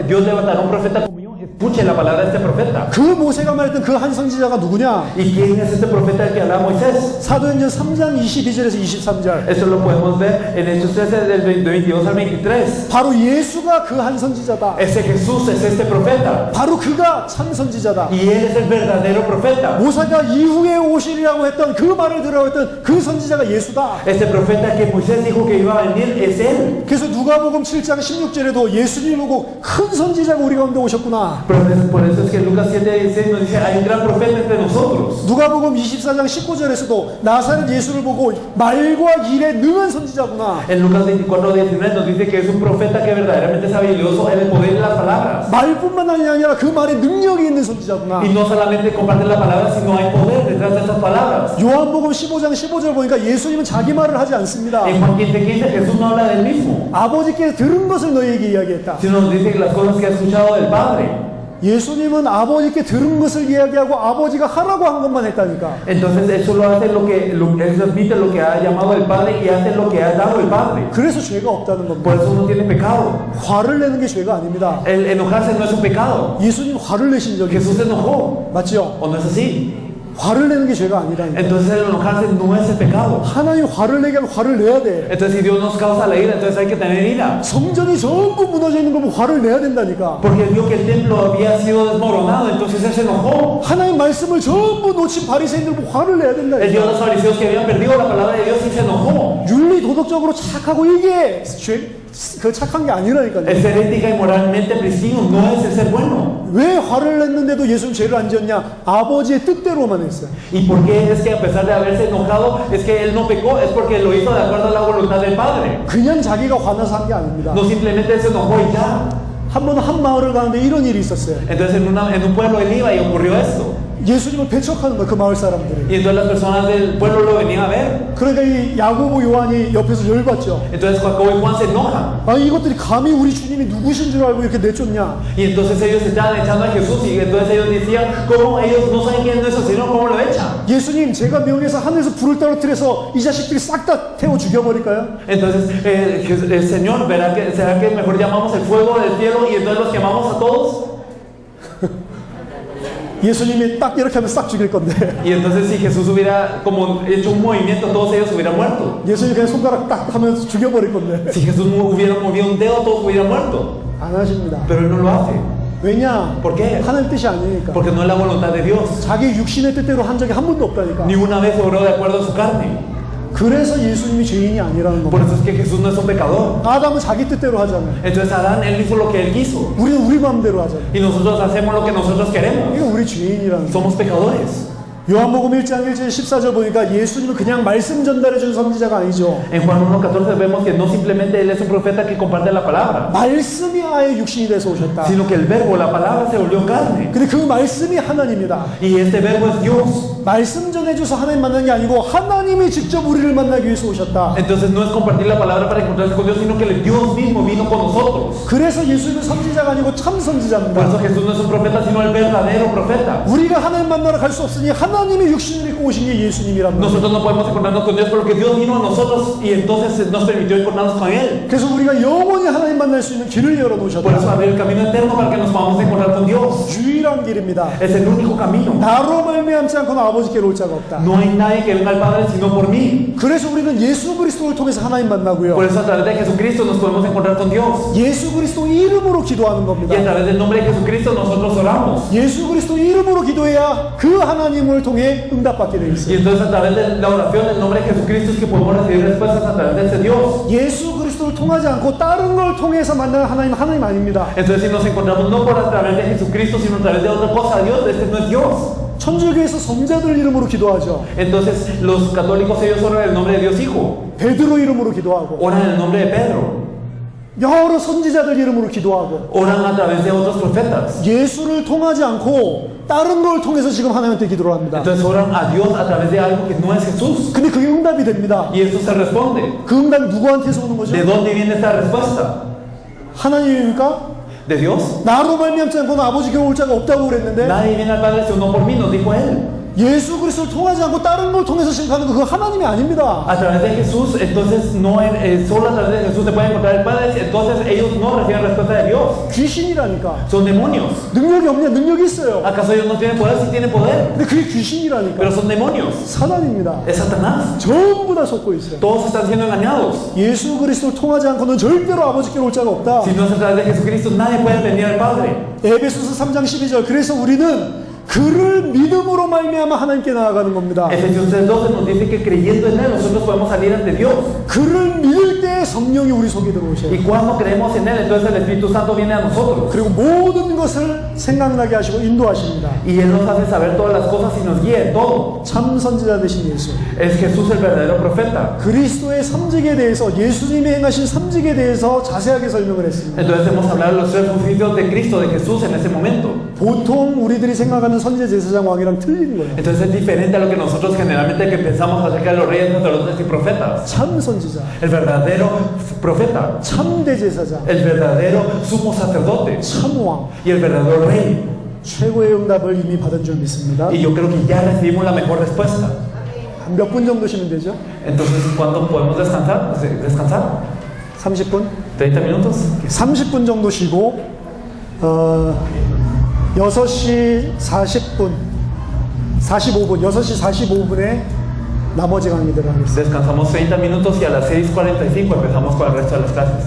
[SPEAKER 2] Dios levantará un profeta como yo, escuche la palabra de este profeta.
[SPEAKER 1] 그 모세가 말했던 그 한 선지자가 누구냐?
[SPEAKER 2] ¿Y quién es este profeta del que hablaba Moisés?
[SPEAKER 1] 사도행전 3장 22절에서 23절.
[SPEAKER 2] Esto lo podemos ver en Hechos 13 del 22 al 23.
[SPEAKER 1] 바로 예수가 그 한 선지자다.
[SPEAKER 2] Ese Jesús es este profeta.
[SPEAKER 1] 바로 그가 참 선지자다.
[SPEAKER 2] Y él es el verdadero profeta.
[SPEAKER 1] 모세가 이후에 오시리라고 했던 그 말을 들으라고 했던 그 선지자가 예수다.
[SPEAKER 2] Este profeta que Moisés dijo que iba a venir es él.
[SPEAKER 1] 그래서 누가복음 7장 16절에도 예수님 보고 큰 선지자가 우리 가운데 오셨구나.
[SPEAKER 2] Por eso es que Lucas 7:16 nos dice, hay un gran profeta entre nosotros.
[SPEAKER 1] 누가복음 24장 19절에서도 나사렛 예수를 보고 말과 일에 능한 선지자구나.
[SPEAKER 2] En Lucas 24:19 nos dice que es un profeta que verdaderamente es habilidoso en el poder de las palabras.
[SPEAKER 1] 말뿐만 아니라 그 말에 능력이 있는 선지자구나.
[SPEAKER 2] Y no solamente comparte la palabra, sino hay poder detrás de estas palabras.
[SPEAKER 1] 요한복음 15장 15절 보니까 예수님은 자기 말을 하지 않습니다.
[SPEAKER 2] En Juan 15:15 Jesús no habla del mismo,
[SPEAKER 1] 아버지께 들은 것을 너희에게 이야기했다.
[SPEAKER 2] sino nos dice que las cosas que ha escuchado del Padre.
[SPEAKER 1] 예수님은 아버지께 들은 것을 이야기하고 아버지가 하라고 한 것만 했다니까.
[SPEAKER 2] Entonces él solo hace él transmite lo que ha llamado el Padre y hace lo que ha dado el Padre.
[SPEAKER 1] 그래서 죄가 없다는
[SPEAKER 2] Por
[SPEAKER 1] 겁니다.
[SPEAKER 2] eso no tiene pecado.
[SPEAKER 1] 화를 내는 게 죄가 아닙니다.
[SPEAKER 2] El enojarse no es un pecado.
[SPEAKER 1] 예수님 화를 내신 적이
[SPEAKER 2] Jesús
[SPEAKER 1] 있어요.
[SPEAKER 2] se enojó.
[SPEAKER 1] 맞죠?
[SPEAKER 2] ¿O no es así?
[SPEAKER 1] 화를 내는 게 죄가 아니라니까.
[SPEAKER 2] Entonces el enojarse no es el pecado.
[SPEAKER 1] 하나님 화를 내게 하면 화를 내야 돼.
[SPEAKER 2] Entonces si Dios nos causa la ira, entonces hay que tener ira.
[SPEAKER 1] 성전이 전부 무너져 있는 거면 화를 내야 된다니까.
[SPEAKER 2] Porque él vio que el templo había sido desmoronado, entonces él se enojó.
[SPEAKER 1] 하나님 말씀을 전부 놓친 바리새인들 보고 화를 내야
[SPEAKER 2] Él vio a
[SPEAKER 1] 된다니까.
[SPEAKER 2] los fariseos que habían perdido la palabra de Dios y se enojó.
[SPEAKER 1] 윤리 도덕적으로 착하고 이게 그 착한 게 a니라니까요.
[SPEAKER 2] El ser ética y moralmente pristino no es el ser bueno.
[SPEAKER 1] 왜 화를 냈는데도 예수님 죄를 안 지었냐? 아버지의 뜻대로만 했어요.
[SPEAKER 2] ¿Y por qué es que a pesar de haberse enojado, es que él no pecó? Es porque lo hizo de acuerdo a la voluntad del Padre.
[SPEAKER 1] 그냥 자기가 화나서 한 게 아닙니다.
[SPEAKER 2] No simplemente se enojó y ya.
[SPEAKER 1] 한 번은 한 마을을 가는데 이런 일이 있었어요.
[SPEAKER 2] Entonces en un pueblo él iba y ocurrió esto.
[SPEAKER 1] 예수님을 배척하는 거예요, 그 마을 사람들이.
[SPEAKER 2] Y entonces las personas del pueblo lo venían a ver.
[SPEAKER 1] 그러니까 이 야고보 요한이 옆에서 열받죠.
[SPEAKER 2] Entonces Jacobo y Juan se enojan.
[SPEAKER 1] 아, 이것들이 감히 우리 주님이 누구신 줄 알고 이렇게 내쫓냐?
[SPEAKER 2] Y entonces ellos se estaban echando a Jesús y entonces ellos decían, ¿cómo ellos no saben quién es nuestro Señor? ¿Cómo lo echan?
[SPEAKER 1] 예수님, 제가 명해서 하늘에서 불을 떨어뜨려서 이 자식들이 싹 다 태워 죽여버릴까요?
[SPEAKER 2] Entonces el Señor, ¿será que mejor llamamos el fuego del cielo y entonces los quemamos a todos?
[SPEAKER 1] 예수님이 딱 이렇게 하면 싹 죽일 건데.
[SPEAKER 2] Y entonces si Jesús hubiera como hecho un movimiento, todos ellos hubieran muerto.
[SPEAKER 1] 예수님이 그냥 손가락 딱 하면 죽여버릴 건데.
[SPEAKER 2] Si Jesús hubiera movido un dedo, todos hubieran muerto.
[SPEAKER 1] 안 하십니다.
[SPEAKER 2] Pero Él no lo hace.
[SPEAKER 1] 왜냐?
[SPEAKER 2] ¿Por qué?
[SPEAKER 1] 하나님 뜻이 아니니까.
[SPEAKER 2] Porque no es la voluntad de Dios.
[SPEAKER 1] 자기 육신의 뜻대로 한 적이 한 번도 없다니까.
[SPEAKER 2] Ni una vez obró de acuerdo a su carne.
[SPEAKER 1] 그래서 예수님이 죄인이 아니라는
[SPEAKER 2] Por
[SPEAKER 1] 겁니다.
[SPEAKER 2] eso es que Jesús no es un pecador.
[SPEAKER 1] 아담은 자기 뜻대로 하잖아요.
[SPEAKER 2] Entonces Adán, él hizo lo que él quiso.
[SPEAKER 1] 우리는 우리 마음대로 하잖아요.
[SPEAKER 2] Y nosotros hacemos lo que nosotros queremos.
[SPEAKER 1] 이거 우리 죄인이라는 거예요.
[SPEAKER 2] Somos pecadores.
[SPEAKER 1] 요한복음 1장 1절 14절 보니까 예수님은 그냥 말씀 전달해 준 선지자가 아니죠.
[SPEAKER 2] En Juan 1:14 vemos que no simplemente él es un profeta que comparte la palabra,
[SPEAKER 1] 말씀이 아예 육신이 돼서 오셨다.
[SPEAKER 2] sino que el verbo, la palabra se volvió carne.
[SPEAKER 1] 근데 그 말씀이 하나님이다.
[SPEAKER 2] Y este verbo es Dios.
[SPEAKER 1] 말씀 전해줘서 하나님 만난 게 아니고 하나님이 직접 우리를 만나기 위해서 오셨다.
[SPEAKER 2] Entonces no es compartir la palabra para encontrarse con Dios, sino que el Dios mismo vino con nosotros.
[SPEAKER 1] 그래서 예수님은 선지자가 아니고 참
[SPEAKER 2] Por eso
[SPEAKER 1] 선지자입니다.
[SPEAKER 2] Jesús no es un profeta, sino el verdadero profeta.
[SPEAKER 1] 우리가 하나님 만나러 갈 수 없으니 하나님이 육신을 입고 오신 게 예수님이란 말이에요.
[SPEAKER 2] Nosotros no podemos encontrarnos con Dios porque Dios vino a nosotros y entonces nos permitió encontrarnos con Él.
[SPEAKER 1] 그래서 우리가 영원히 하나님 만날 수 있는 길을 열어
[SPEAKER 2] Por eso
[SPEAKER 1] 놓으셨다.
[SPEAKER 2] abrió el camino eterno para que nos podamos encontrar con Dios.
[SPEAKER 1] 유일한 길입니다.
[SPEAKER 2] Es el único camino.
[SPEAKER 1] 나로 말미암지 않고는 아버지께로 올 자가 없다.
[SPEAKER 2] No hay nadie que venga al Padre sino por mí.
[SPEAKER 1] 그래서 우리는 예수 그리스도를 통해서 하나님 만나고요.
[SPEAKER 2] Por eso a través de Jesucristo nos podemos encontrar con Dios.
[SPEAKER 1] 예수 그리스도 이름으로 기도하는
[SPEAKER 2] Y a
[SPEAKER 1] 겁니다.
[SPEAKER 2] través del nombre de Jesucristo nosotros oramos.
[SPEAKER 1] 예수 그리스도 이름으로 기도해야 그 하나님을 통해 응답받게 돼
[SPEAKER 2] Y
[SPEAKER 1] 있어요.
[SPEAKER 2] entonces a través de la oración del nombre de Jesucristo es que podemos recibir respuestas a través de ese Dios.
[SPEAKER 1] 예수 그리스도를 통하지 않고 다른 걸 통해서 만나는 하나님 아닙니다.
[SPEAKER 2] Entonces si nos encontramos no por a través de Jesucristo sino a través de otra cosa, Dios, este no es Dios.
[SPEAKER 1] 천주교에서 성자들 이름으로 기도하죠.
[SPEAKER 2] Entonces los católicos ellos oran en el nombre de Dios Hijo,
[SPEAKER 1] 베드로 이름으로 기도하고
[SPEAKER 2] oran en el nombre de Pedro,
[SPEAKER 1] 여러 선지자들 이름으로 기도하고
[SPEAKER 2] oran a través de otros profetas.
[SPEAKER 1] 예수를 통하지 않고 다른 걸 통해서 지금 하나님한테 기도를 합니다.
[SPEAKER 2] Entonces oran a Dios a través de algo que no es Jesús.
[SPEAKER 1] 근데 그게 응답이 됩니다.
[SPEAKER 2] Y eso se responde.
[SPEAKER 1] 그 응답이 누구한테서 오는 거죠?
[SPEAKER 2] ¿De dónde viene esta respuesta?
[SPEAKER 1] 하나님입니까?
[SPEAKER 2] ¿De Dios?
[SPEAKER 1] 나로 말미암지 않고는 아버지께로 올 자가 없다고 그랬는데
[SPEAKER 2] Nadie viene al Padre sino por mí, nos dijo Él.
[SPEAKER 1] 예수 그리스도를 통하지 않고 다른 걸 통해서 지금 가는 거 그거 하나님이 아닙니다.
[SPEAKER 2] A través de Jesús, entonces no solo a través de Jesús se puede encontrar el Padre, entonces ellos no reciben respuesta de Dios.
[SPEAKER 1] 귀신이라니까.
[SPEAKER 2] Son demonios.
[SPEAKER 1] 능력이 없냐? 능력이 있어요.
[SPEAKER 2] ¿Acaso ellos no tienen poder? Sí tienen poder,
[SPEAKER 1] 근데 그게 귀신이라니까.
[SPEAKER 2] pero son demonios.
[SPEAKER 1] 사단입니다.
[SPEAKER 2] Es Satanás.
[SPEAKER 1] 전부 다 속고 있어요.
[SPEAKER 2] Todos están siendo engañados.
[SPEAKER 1] 예수 그리스도를 통하지 않고는 절대로 아버지께로 올 자가 없다.
[SPEAKER 2] Si no es a través de Jesucristo, nadie puede venir al Padre.
[SPEAKER 1] 에베소서 3장 12절. 그래서 우리는 그를 믿음으로 말미암아 하나님께 나아가는 겁니다.
[SPEAKER 2] Efesios 3:12 nos dice que creyendo en Él nosotros podemos salir ante Dios.
[SPEAKER 1] 그를 믿을 때 성령이 우리 속에 들어오셔요.
[SPEAKER 2] Y cuando creemos en Él, entonces el Espíritu Santo viene a nosotros.
[SPEAKER 1] 그리고 모든 것을 생각나게 하시고 인도하십니다.
[SPEAKER 2] Y Él nos hace saber todas las cosas y nos guía en todo.
[SPEAKER 1] 참 선지자 되신 예수.
[SPEAKER 2] Es Jesús el verdadero profeta.
[SPEAKER 1] 그리스도의 삼직에 대해서 예수님이 행하신 삼직에 대해서 자세하게 설명을 했습니다.
[SPEAKER 2] Entonces hemos hablado de los tres oficios de Cristo, de Jesús en ese momento.
[SPEAKER 1] 보통 우리들이 생각하는 생각하는 선지자 제사장 왕이랑 틀린 거예요.
[SPEAKER 2] Entonces es diferente a lo que nosotros generalmente que pensamos acerca de los reyes, sacerdotes y profetas.
[SPEAKER 1] 참 선지자,
[SPEAKER 2] El verdadero profeta,
[SPEAKER 1] 참대 제사장,
[SPEAKER 2] el verdadero sumo sacerdote
[SPEAKER 1] 참 왕,
[SPEAKER 2] y el verdadero rey.
[SPEAKER 1] 최고의 응답을 이미 받은 줄 믿습니다.
[SPEAKER 2] Y yo creo que ya recibimos la mejor respuesta.
[SPEAKER 1] 한 몇 분 정도 쉬면 되죠?
[SPEAKER 2] Entonces, ¿cuándo podemos descansar? ¿Descansar?
[SPEAKER 1] 30분?
[SPEAKER 2] 30 minutos.
[SPEAKER 1] 30분 정도 쉬고 6시 40분 45분 6시 45분에 나머지 강의들을 하겠습니다.
[SPEAKER 2] Descansamos 30 minutos y a las 6:45 empezamos con el resto de las clases.